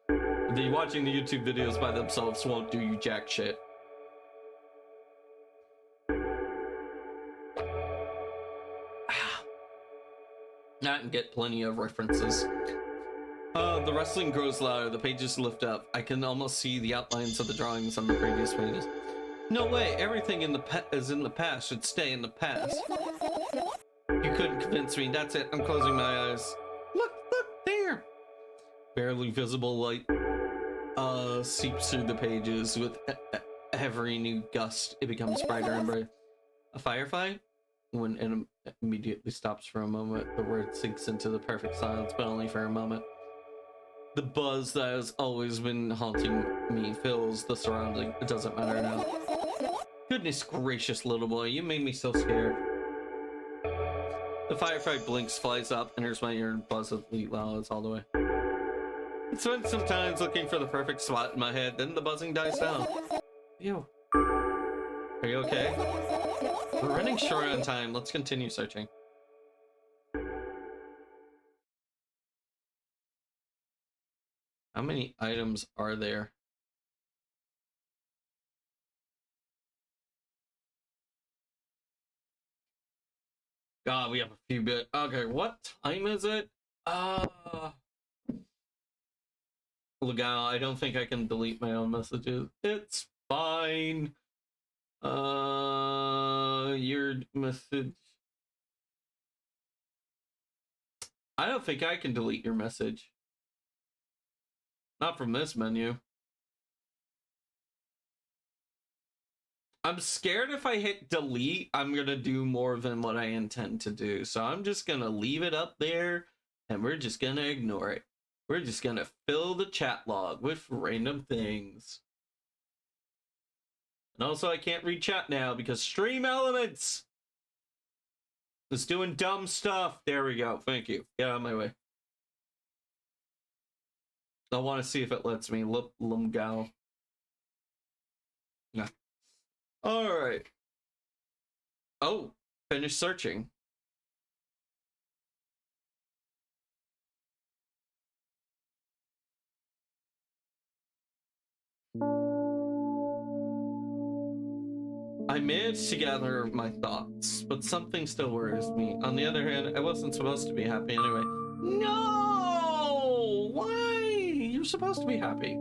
Watching the YouTube videos by themselves won't do you jack shit. That and get plenty of references. The rustling grows louder, the pages lift up. I can almost see the outlines of the drawings on the previous pages. No way, everything is in the past, should stay in the past. You couldn't convince me, that's it, I'm closing my eyes. Look, there! Barely visible light seeps through the pages. With every new gust, it becomes brighter and brighter. A firefly? When it immediately stops for a moment, the word sinks into the perfect silence, but only for a moment. The buzz that has always been haunting me fills the surrounding. It doesn't matter now. Goodness gracious, little boy, you made me so scared. The firefly blinks, flies up, enters my ear, and buzzes loud all the way. It spends some time looking for the perfect spot in my head, then the buzzing dies down. Ew. Are you okay? We're running short on time. Let's continue searching. How many items are there? God, we have a few bit. Okay, what time is it? Look out, I don't think I can delete my own messages. It's fine. Your message. I don't think I can delete your message. Not from this menu. I'm scared if I hit delete, I'm gonna do more than what I intend to do. So I'm just gonna leave it up there and we're just gonna ignore it. We're just gonna fill the chat log with random things. And also I can't read chat now because Stream Elements is doing dumb stuff. There we go. Thank you. Get out of my way. I want to see if it lets me. Lumgao. Yeah. Alright. Oh, finish searching. I managed to gather my thoughts, but something still worries me. On the other hand, I wasn't supposed to be happy anyway. No! Why? You're supposed to be happy.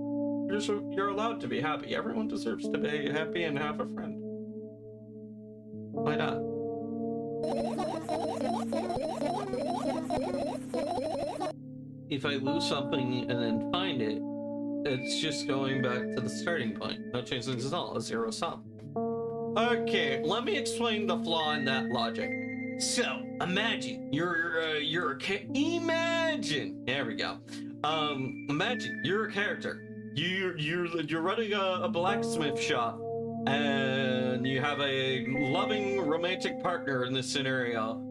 You're allowed to be happy. Everyone deserves to be happy and have a friend. Why not? If I lose something and then find it, it's just going back to the starting point. No changes at all. A zero sum. Okay, let me explain the flaw in that logic. So, imagine imagine. There we go. Imagine you're a character. You're running a blacksmith shop, and you have a loving romantic partner in this scenario.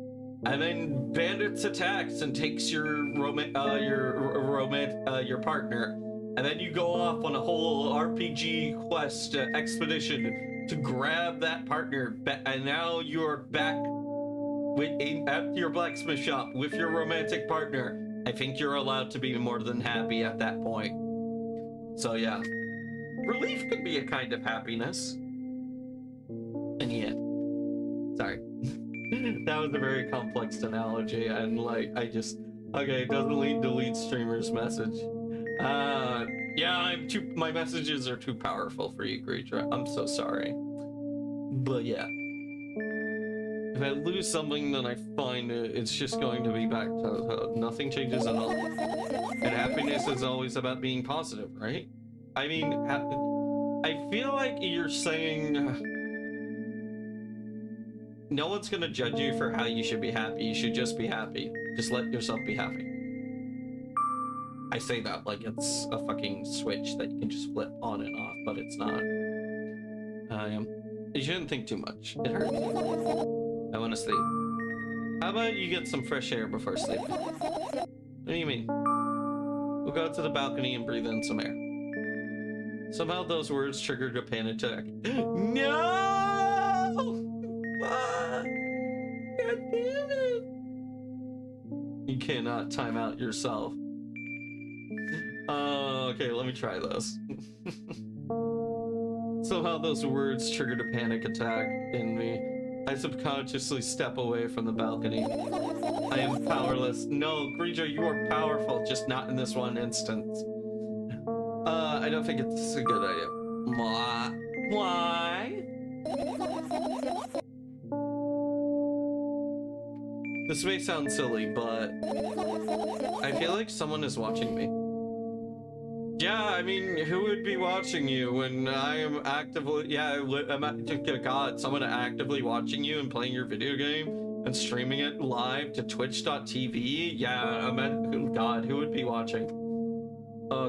And then bandits attacks and takes your partner, and then you go off on a whole RPG quest expedition to grab that partner, and now you're back at your blacksmith shop with your romantic partner. I think you're allowed to be more than happy at that point. So yeah, relief could be a kind of happiness. And yet, sorry. That was a very complex analogy, and like okay, it doesn't delete streamer's message. Yeah, my messages are too powerful for you, Greedra. I'm so sorry. But yeah. If I lose something, then I find it's just going to be back to nothing changes at all. And happiness is always about being positive, right? I mean, I feel like you're saying no one's gonna judge you for how you should be happy. You should just be happy. Just let yourself be happy. I say that like it's a fucking switch that you can just flip on and off, but it's not. You shouldn't think too much. It hurts. I want to sleep. How about you get some fresh air before sleeping? What do you mean? We'll go to the balcony and breathe in some air. Somehow those words triggered a panic attack. No! God damn it! You cannot time out yourself. Okay, let me try this. Somehow those words triggered a panic attack in me. I subconsciously step away from the balcony. I am powerless. No, Greedra, you are powerful, just not in this one instance. I don't think it's a good idea. Why? This may sound silly, but I feel like someone is watching me. Yeah, I mean, who would be watching you when I am actively, God, someone actively watching you and playing your video game and streaming it live to twitch.tv? Yeah, God, who would be watching?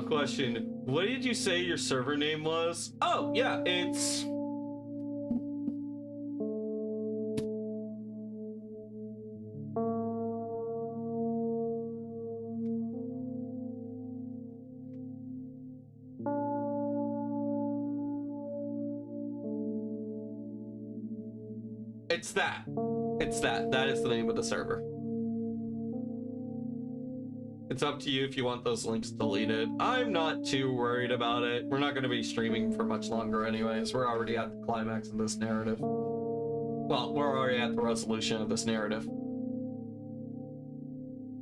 Question, what did you say your server name was? Oh, yeah, it's... It's that. That is the name of the server. It's up to you if you want those links deleted. I'm not too worried about it. We're not going to be streaming for much longer anyways. We're already at the climax of this narrative. Well, we're already at the resolution of this narrative.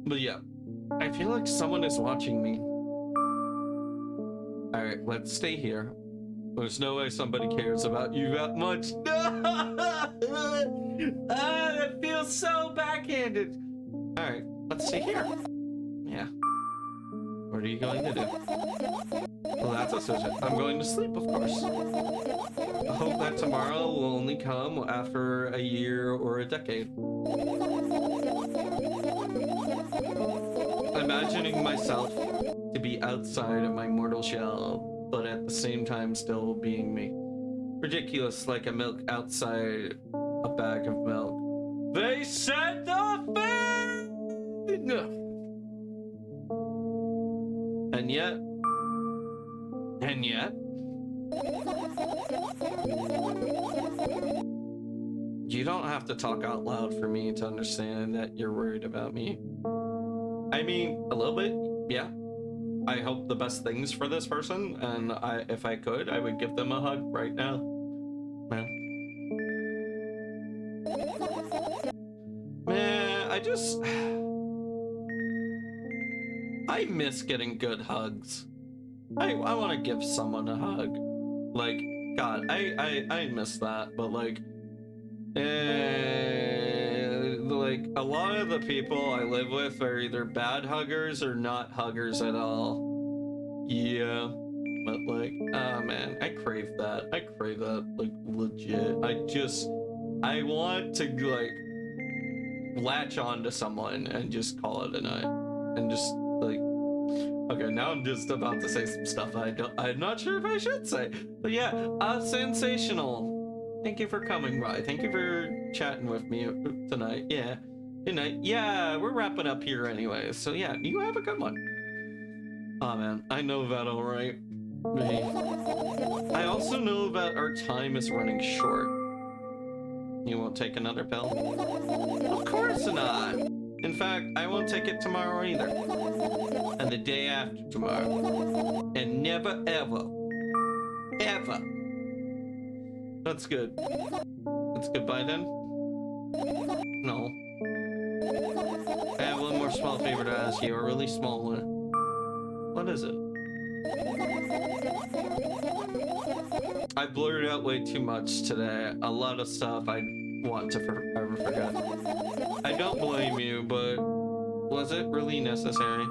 But yeah, I feel like someone is watching me. Alright, let's stay here. There's no way somebody cares about you that much. That feels so backhanded. Alright, let's stay here. Yeah. What are you going to do? Well, that's a decision. I'm going to sleep, of course. I hope that tomorrow will only come after a year or a decade. Imagining myself to be outside of my mortal shell, but at the same time still being me. Ridiculous, like a milk outside a bag of milk. They said the thing! And yet, you don't have to talk out loud for me to understand that you're worried about me. I mean, a little bit, yeah. I hope the best things for this person, and if I could, I would give them a hug right now. Man. I miss getting good hugs. I want to give someone a hug. Like, God, I miss that, but like a lot of the people I live with are either bad huggers or not huggers at all. Yeah, but like, oh man, I crave that. I crave that, like, legit. I want to like latch on to someone and just call it a night, and just like, okay, now I'm just about to say some stuff I'm not sure if I should say, but yeah, sensational. Thank you for coming by. Thank you for chatting with me tonight. Yeah, good night. Yeah, we're wrapping up here anyway, so yeah, you have a good one. Oh man, I know that, all right. I also know that our time is running short. You won't take another pill? Of course not. In fact, I won't take it tomorrow either. And the day after tomorrow. And never ever. Ever. That's good. That's goodbye then? No. I have one more small favor to ask you, a really small one. What is it? I blurted out way too much today. A lot of stuff I want to forever forget. I don't blame you, but was it really necessary?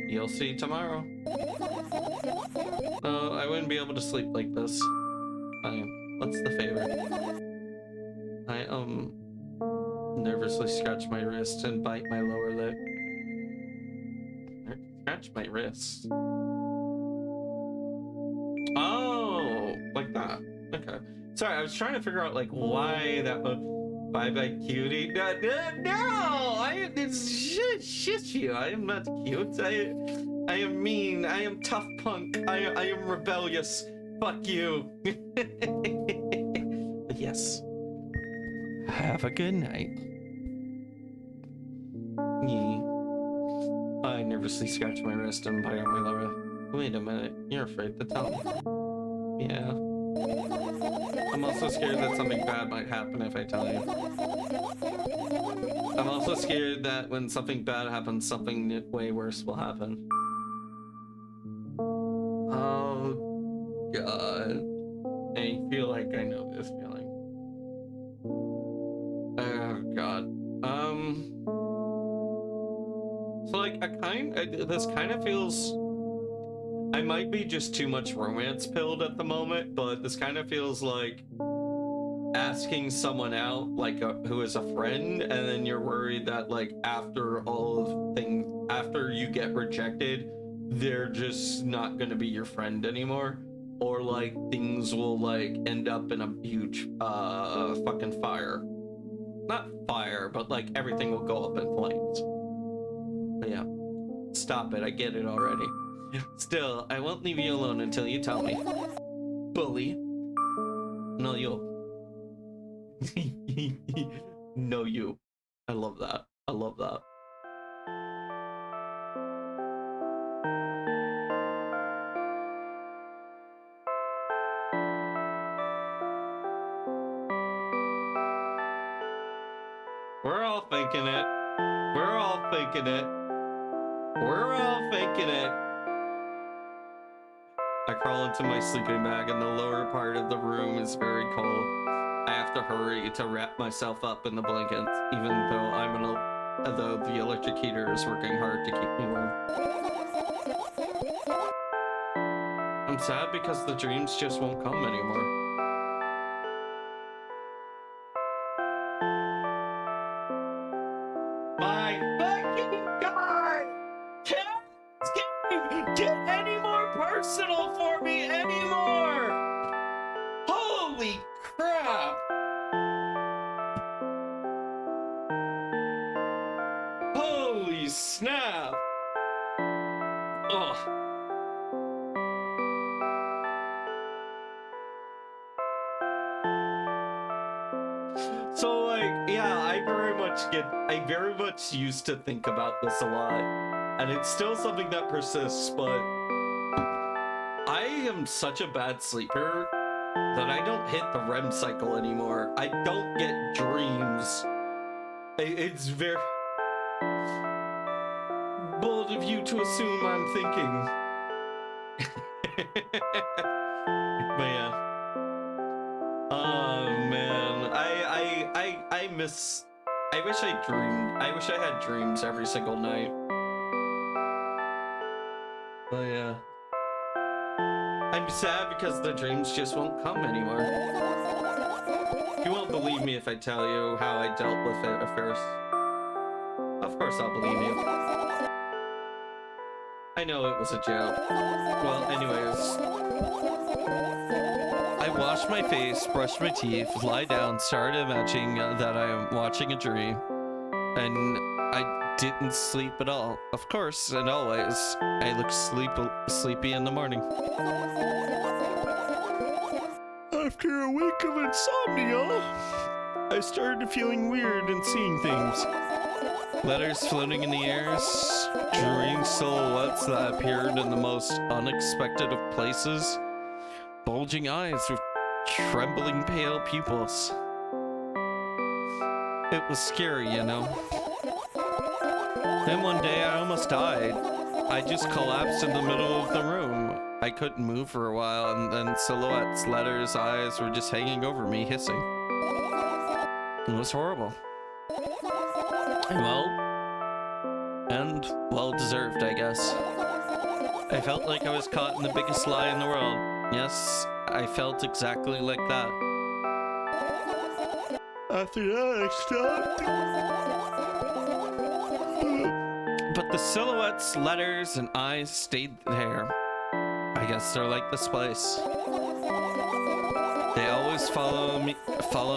You'll see tomorrow. No, I wouldn't be able to sleep like this. What's the favor? I nervously scratch my wrist and bite my lower lip. Scratch my wrist. Oh, like that. Okay. Sorry, I was trying to figure out like why that one. Bye bye cutie. No, it's shit you. I am not cute. I am mean. I am tough punk. I am rebellious. Fuck you. Yes. Have a good night. Yeah. I nervously scratch my wrist and bite on my lower. Wait a minute. You're afraid to tell me. Yeah. I'm also scared that something bad might happen if I tell you. I'm also scared that when something bad happens, something way worse will happen. Oh, God. I feel like I know this feeling. Oh, God. So, like, this kind of feels... I might be just too much romance pilled at the moment, but this kind of feels like asking someone out, like who is a friend, and then you're worried that like after you get rejected, they're just not gonna be your friend anymore, or like things will like end up in a huge fucking fire. Not fire, but like everything will go up in flames. But yeah, stop it. I get it already. Still, I won't leave you alone until you tell me. Bully. No, you. No, you. I love that. I love that. We're all thinking it. We're all thinking it. We're all thinking it. I crawl into my sleeping bag and the lower part of the room is very cold. I have to hurry to wrap myself up in the blankets, even though the electric heater is working hard to keep me warm. I'm sad because the dreams just won't come anymore. My fucking God! Can't get any more personal for me anymore! Holy crap! Holy snap! Ugh. So like, yeah, I very much used to think about this a lot, and it's still something that persists, but I am such a bad sleeper that I don't hit the REM cycle anymore. I don't get dreams It's very bold of you to assume I'm thinking. But yeah. Oh man, I miss. I wish I dreamed. I wish I had dreams every single night. But yeah. I'm sad because the dreams just won't come anymore. You won't believe me if I tell you how I dealt with it at first. Of course I'll believe you. I know it was a joke. Well, anyways. I washed my face, brushed my teeth, lie down, started imagining that I am watching a dream. And I didn't sleep at all. Of course, and always, I look sleepy in the morning. After a week of insomnia, I started feeling weird and seeing things. Letters floating in the air, strange silhouettes that appeared in the most unexpected of places, bulging eyes with trembling pale pupils. It was scary, you know. Then one day I almost died. I just collapsed in the middle of the room. I couldn't move for a while, and then silhouettes, letters, eyes were just hanging over me, hissing. It was horrible. Well deserved, I guess. I felt like I was caught in the biggest lie in the world. Yes, I felt exactly like that. After that, I stopped. But the silhouettes, letters, and eyes stayed there. I guess they're like this place. They always follow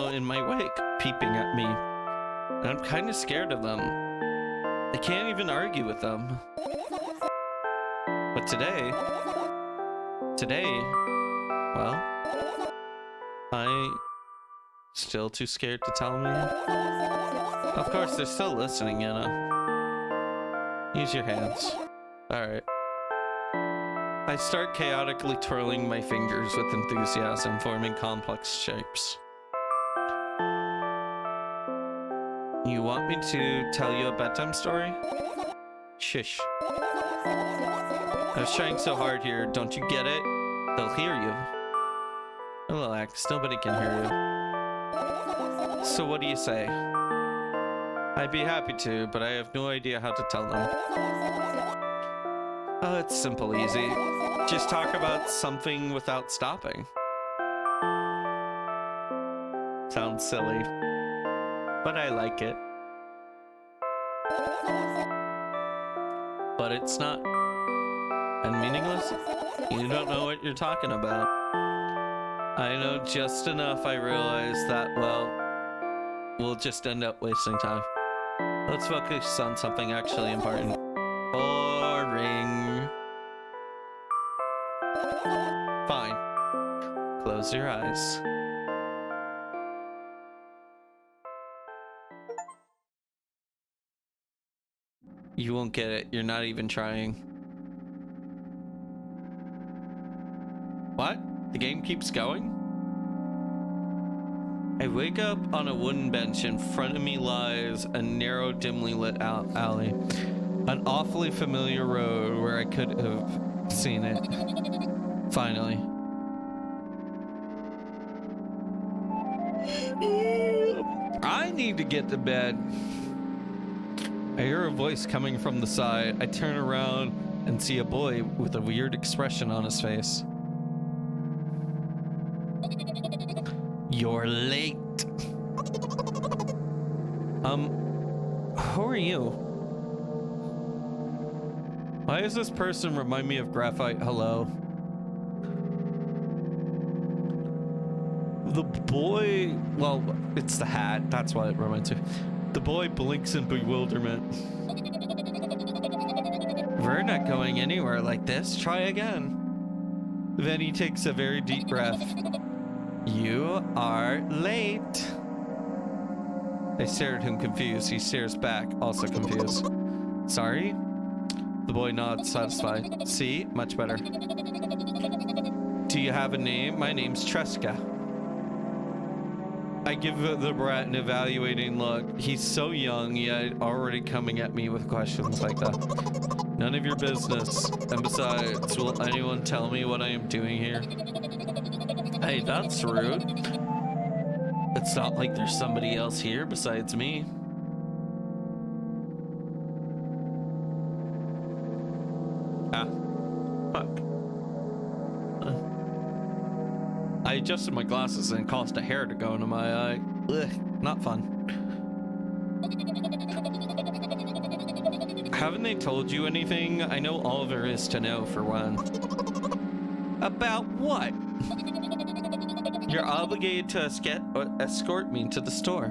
in my wake, peeping at me. And I'm kind of scared of them. I can't even argue with them. But today, well, I'm still too scared to tell me. Of course, they're still listening, you know. Use your hands. Alright. I start chaotically twirling my fingers with enthusiasm, forming complex shapes. You want me to tell you a bedtime story? Shush. I was trying so hard here, don't you get it? They'll hear you. Relax, nobody can hear you. So what do you say? I'd be happy to, but I have no idea how to tell them. Oh, it's simple, easy. Just talk about something without stopping. Sounds silly, but I like it. But it's not. And meaningless? You don't know what you're talking about. I know just enough. I realize that, well, we'll just end up wasting time. Let's focus on something actually important. Boring. Fine. Close your eyes. You won't get it. You're not even trying. What? The game keeps going? I wake up on a wooden bench. In front of me lies a narrow, dimly lit alley. An awfully familiar road where I could have seen it. Finally. I need to get to bed. I hear a voice coming from the side. I turn around and see a boy with a weird expression on his face. You're late. Who are you? Why does this person remind me of Graphite? Hello. The boy, well, it's the hat. That's why it reminds me. The boy blinks in bewilderment. We're not going anywhere like this. Try again. Then he takes a very deep breath. You are late. I stare at him confused. He stares back, also confused. Sorry? The boy nods, satisfied. See? Much better. Do you have a name? My name's Tresca. I give the brat an evaluating look. He's so young, yet already coming at me with questions like that. None of your business. And besides, will anyone tell me what I am doing here? Hey, that's rude. It's not like there's somebody else here besides me. Ah, fuck. I adjusted my glasses and caused a hair to go into my eye. Ugh, not fun. Haven't they told you anything? I know all there is to know, for one. About what? You're obligated to escort me to the store.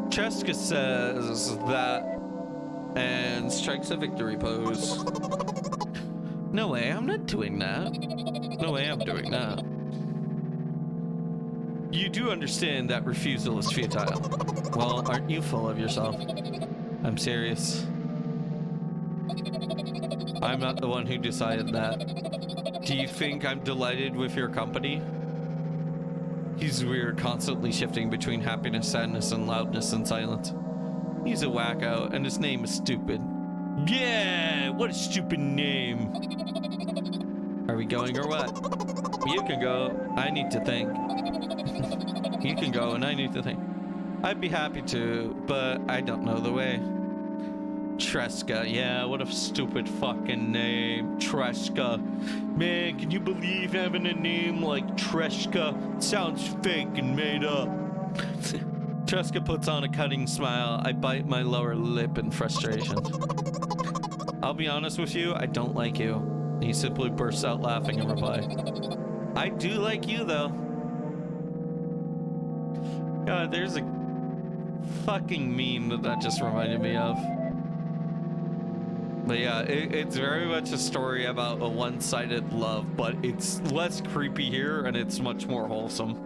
Cheska says that and strikes a victory pose. No way, I'm not doing that. No way I'm doing that. You do understand that refusal is futile. Well, aren't you full of yourself? I'm serious. I'm not the one who decided that. Do you think I'm delighted with your company? He's weird, constantly shifting between happiness, sadness, and loudness and silence. He's a wacko, and his name is stupid. Yeah, what a stupid name. Are we going or what? You can go. I need to think. You can go, and I need to think. I'd be happy to, but I don't know the way. Treska, yeah, what a stupid fucking name. Treska. Man, can you believe having a name like Treska? Sounds fake and made up. Treska puts on a cutting smile. I bite my lower lip in frustration. I'll be honest with you, I don't like you. He simply bursts out laughing in reply. I do like you, though. God, there's a fucking meme that just reminded me of. But yeah, it's very much a story about a one-sided love, but it's less creepy here and it's much more wholesome.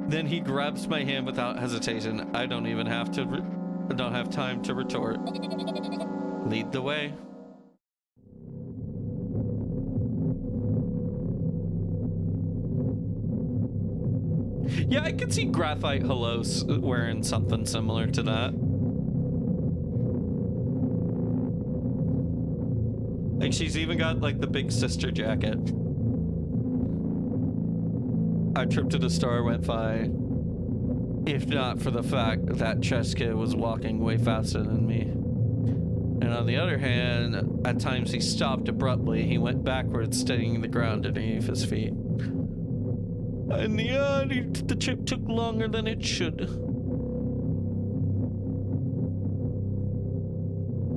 Then he grabs my hand without hesitation. I don't even have to, don't have time to retort. Lead the way. Yeah, I could see Graphite Halos wearing something similar to that. Like, she's even got, like, the big sister jacket. Our trip to the store went by, if not for the fact that Cheska was walking way faster than me. And on the other hand, at times he stopped abruptly. He went backwards, steadying the ground underneath his feet. In the end, the trip took longer than it should.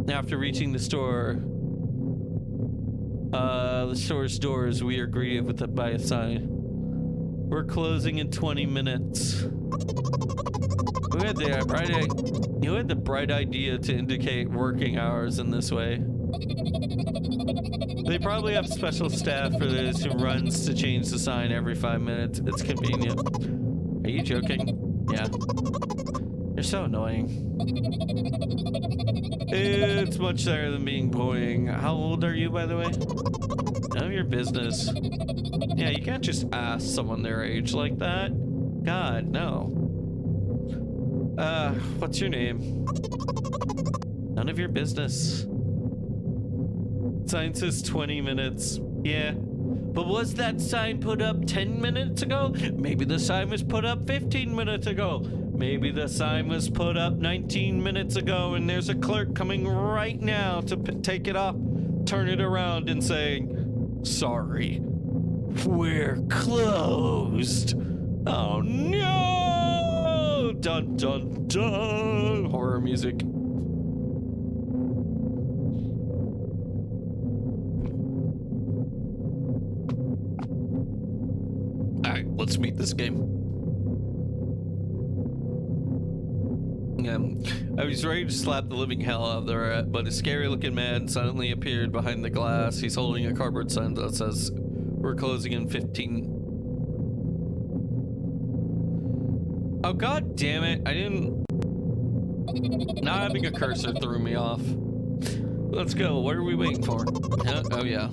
After reaching the store, the store's doors, we are greeted with by a sign. We're closing in 20 minutes. Who had the bright idea to indicate working hours in this way? They probably have special staff for this who runs to change the sign every 5 minutes. It's convenient. Are you joking? Yeah. You're so annoying. It's much better than being boring. How old are you, by the way? None of your business. Yeah, you can't just ask someone their age like that. God, no. What's your name? None of your business. Sign says 20 minutes. Yeah. But was that sign put up 10 minutes ago? Maybe the sign was put up 15 minutes ago. Maybe the sign was put up 19 minutes ago and there's a clerk coming right now to take it off, turn it around and saying, sorry, we're closed. Oh no! Dun dun dun! Horror music. Alright, let's meet this game. I was ready to slap the living hell out of the rat, but a scary looking man suddenly appeared behind the glass. He's holding a cardboard sign that says, we're closing in 15. Oh, god damn it. I didn't... Not having a cursor threw me off. Let's go. What are we waiting for? Oh, yeah.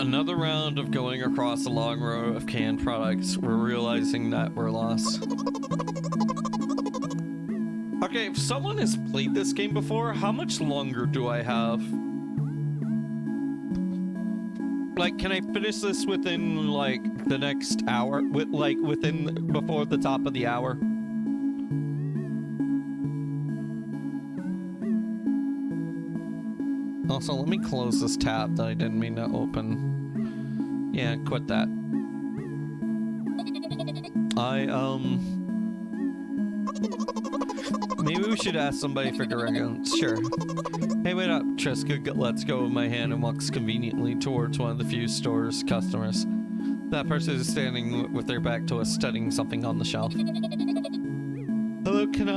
another round of going across a long row of canned products. We're realizing that we're lost. Okay, if someone has played this game before, how much longer do I have? Like, can I finish this within, like, the next hour? Before the top of the hour? Also, let me close this tab that I didn't mean to open. Yeah, quit that. Maybe we should ask somebody for directions. Sure. Hey, wait up. Triska lets go of my hand and walks conveniently towards one of the few store's customers. That person is standing with their back to us, studying something on the shelf. Hello, can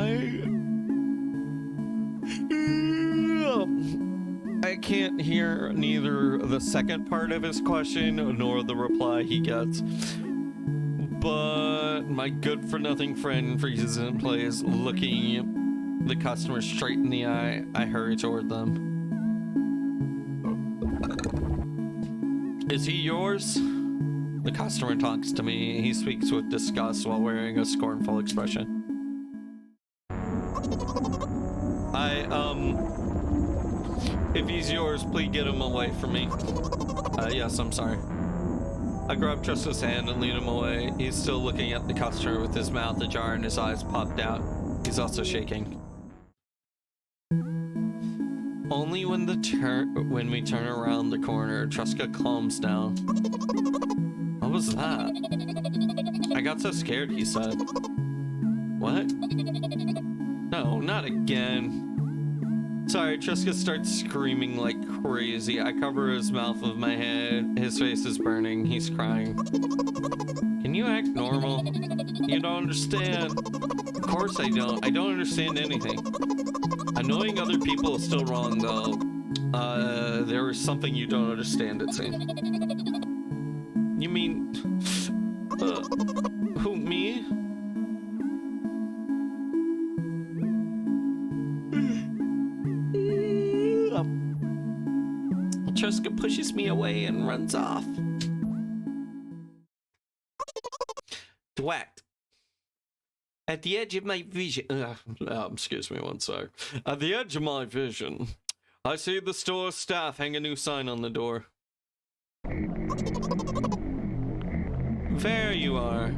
I can't hear neither the second part of his question nor the reply he gets. But my good-for-nothing friend freezes in place, looking the customer straight in the eye. I hurry toward them. Is he yours? The customer talks to me. He speaks with disgust while wearing a scornful expression. If he's yours, please get him away from me. Yes, I'm sorry. I grab Trista's hand and lead him away. He's still looking at the customer with his mouth ajar and his eyes popped out. He's also shaking. Only when we turn around the corner, Triska calms down. What was that? I got so scared, he said. What? No, not again. Sorry, Triska starts screaming like crazy. I cover his mouth with my hand. His face is burning. He's crying. Can you act normal? You don't understand. Of course I don't. I don't understand anything. Annoying other people is still wrong, though. There is something you don't understand, it seems. You mean... who, me? Triska pushes me away and runs off. Thwacked. At the edge of my vision... excuse me one sec. At the edge of my vision, I see the store staff hang a new sign on the door. There you are.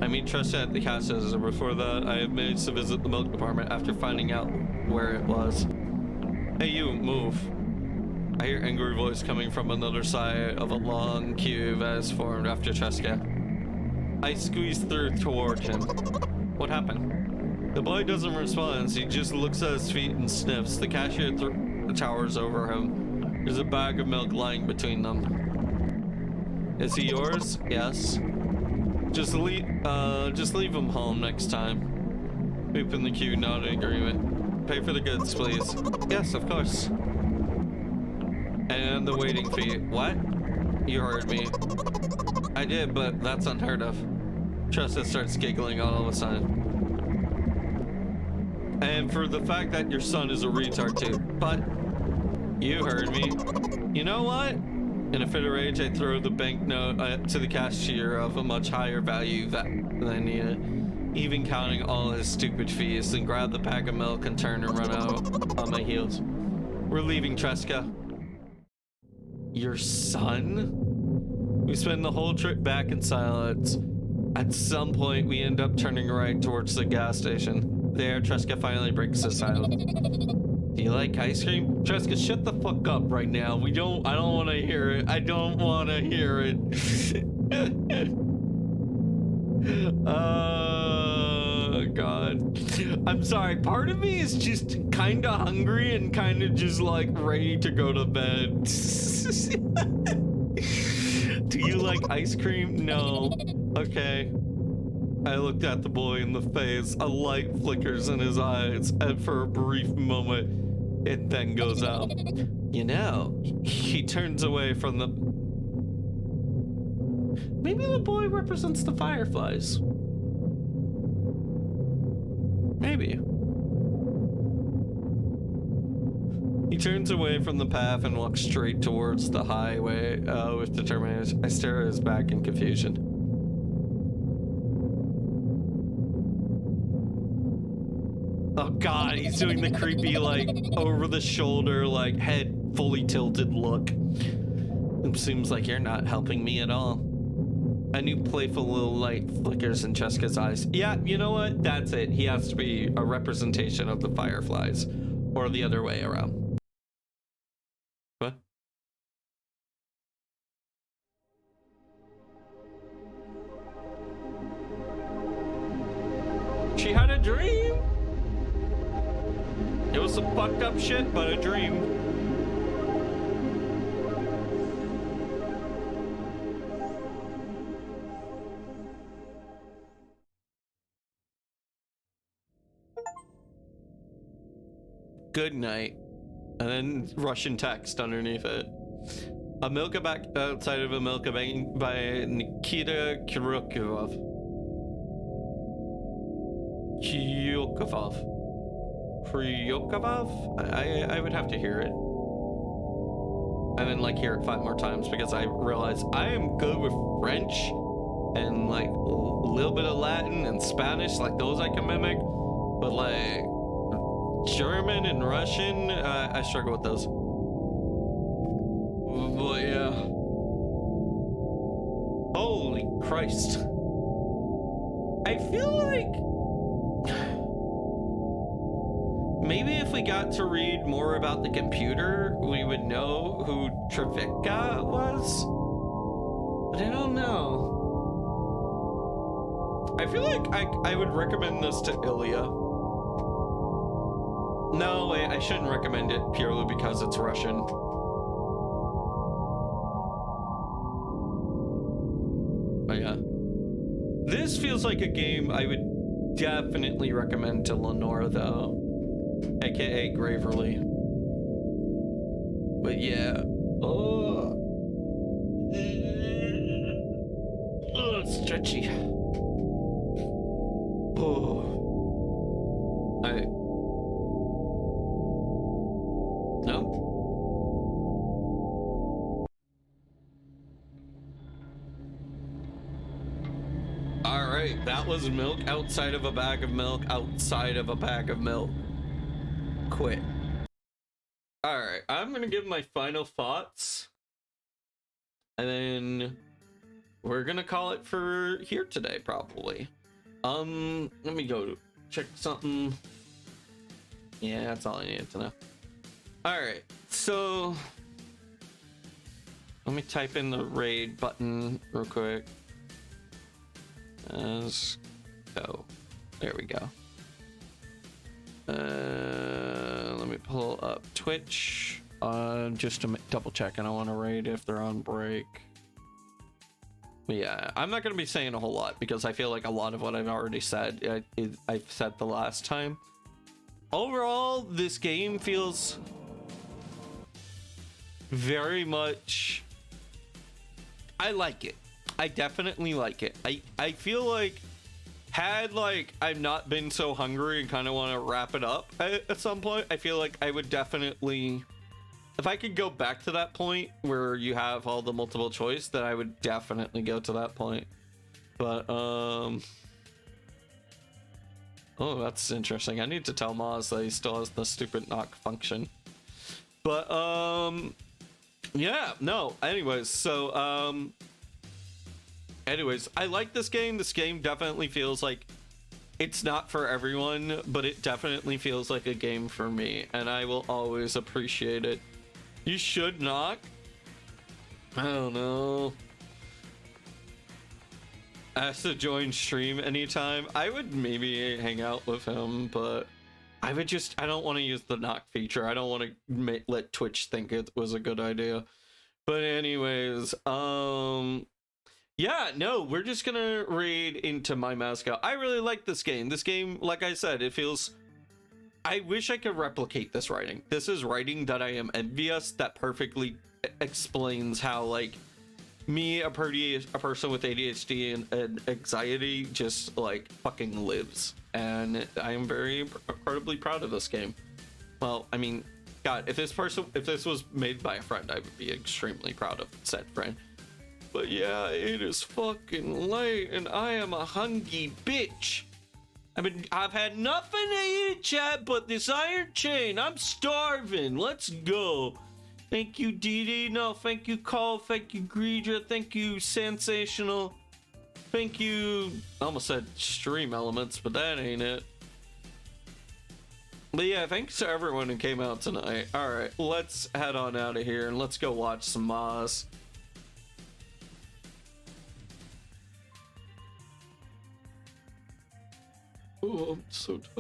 I meet Triska at the cash register. Before that, I have managed to visit the milk department after finding out where it was. Hey you, move. I hear angry voice coming from another side of a long queue that has formed after Triska. I squeeze through toward him. What happened? The boy doesn't respond. He just looks at his feet and sniffs. The cashier towers over him. There's a bag of milk lying between them. Is he yours? Yes. Just leave him home next time. People in the queue nod in agreement. Pay for the goods, please. Yes, of course. And the waiting fee. What? You heard me. I did, but that's unheard of. Triska starts giggling all of a sudden. And for the fact that your son is a retard too. But you heard me. You know what? In a fit of rage, I throw the banknote to the cashier of a much higher value than I needed, even counting all his stupid fees, then grab the pack of milk and turn and run out on my heels. We're leaving, Triska. Your son? We spend the whole trip back in silence. At some point, we end up turning right towards the gas station. There, Triska finally breaks the silence. Do you like ice cream? Triska, shut the fuck up right now. I don't want to hear it. I don't want to hear it. Oh, God. I'm sorry. Part of me is just kind of hungry and kind of just like ready to go to bed. Do you like ice cream? No. Okay. I looked at the boy in the face. A light flickers in his eyes, and for a brief moment, it then goes out. You know, he turns away from the... Maybe the boy represents the fireflies. Maybe. He turns away from the path and walks straight towards the highway with determination. I stare at his back in confusion. Oh god, he's doing the creepy, like, over the shoulder, like, head fully tilted look. It seems like you're not helping me at all. A new playful little light flickers in Cheska's eyes. Yeah, you know what? That's it. He has to be a representation of the Fireflies. Or the other way around. What? She had a dream! It was some fucked up shit, but a dream. Good night. And then Russian text underneath it. A Milka back outside of a Milka Bank by Nikita Kryukov. Kryukov? I would have to hear it. And then like hear it 5 more times because I realize I am good with French and like a little bit of Latin and Spanish, like those I can mimic. But like German and Russian, I struggle with those. But yeah. Holy Christ. I feel like maybe if we got to read more about the computer, we would know who Trevika was. But I don't know. I feel like I would recommend this to Ilya. No, wait, I shouldn't recommend it purely because it's Russian. Oh yeah. This feels like a game I would definitely recommend to Lenora though. AKA Graverly. But yeah. Oh, it's stretchy. Oh. No? Alright, that was milk outside of a bag of milk outside of a bag of milk. Quit. Alright, I'm gonna give my final thoughts. And then we're gonna call it for here today, probably. Let me go check something. Yeah, that's all I needed to know. Alright, so let me type in the raid button real quick. Let's go. There we go. Let me pull up Twitch just to double check. I don't want to raid if they're on break. But yeah, I'm not going to be saying a whole lot because I feel like a lot of what I've already said, I've said the last time. Overall, this game feels very much, I like it. I definitely like it. I feel like had like I've not been so hungry and kind of want to wrap it up at some point, I feel like I would definitely, if I could go back to that point where you have all the multiple choice, then I would definitely go to that point. But oh, that's interesting. I need to tell Maz that he still has the stupid knock function. But yeah, no, anyways, so anyways, I like this game. This game definitely feels like it's not for everyone, but it definitely feels like a game for me, and I will always appreciate it. You should knock. I don't know. Ask to join stream anytime. I would maybe hang out with him, but I don't want to use the knock feature. I don't want to let Twitch think it was a good idea. But anyways, yeah, no, we're just gonna raid into My Moscow. I really like this game. This game, like I said, it feels, I wish I could replicate this writing. This is writing that I am envious, that perfectly explains how, like, me, a person with ADHD and anxiety, just, like, fucking lives. And I am very incredibly proud of this game. Well, I mean, God, if this was made by a friend, I would be extremely proud of said friend. But yeah, it is fucking late, and I am a hungry bitch. I've had nothing to eat, chat, but this iron chain. I'm starving. Let's go. Thank you, Didi. No, thank you, Cole. Thank you, Greedra. Thank you, Sensational. Thank you. I almost said Stream Elements, but that ain't it. But yeah, thanks to everyone who came out tonight. All right, let's head on out of here and let's go watch some Moz. Oh, I'm so tired.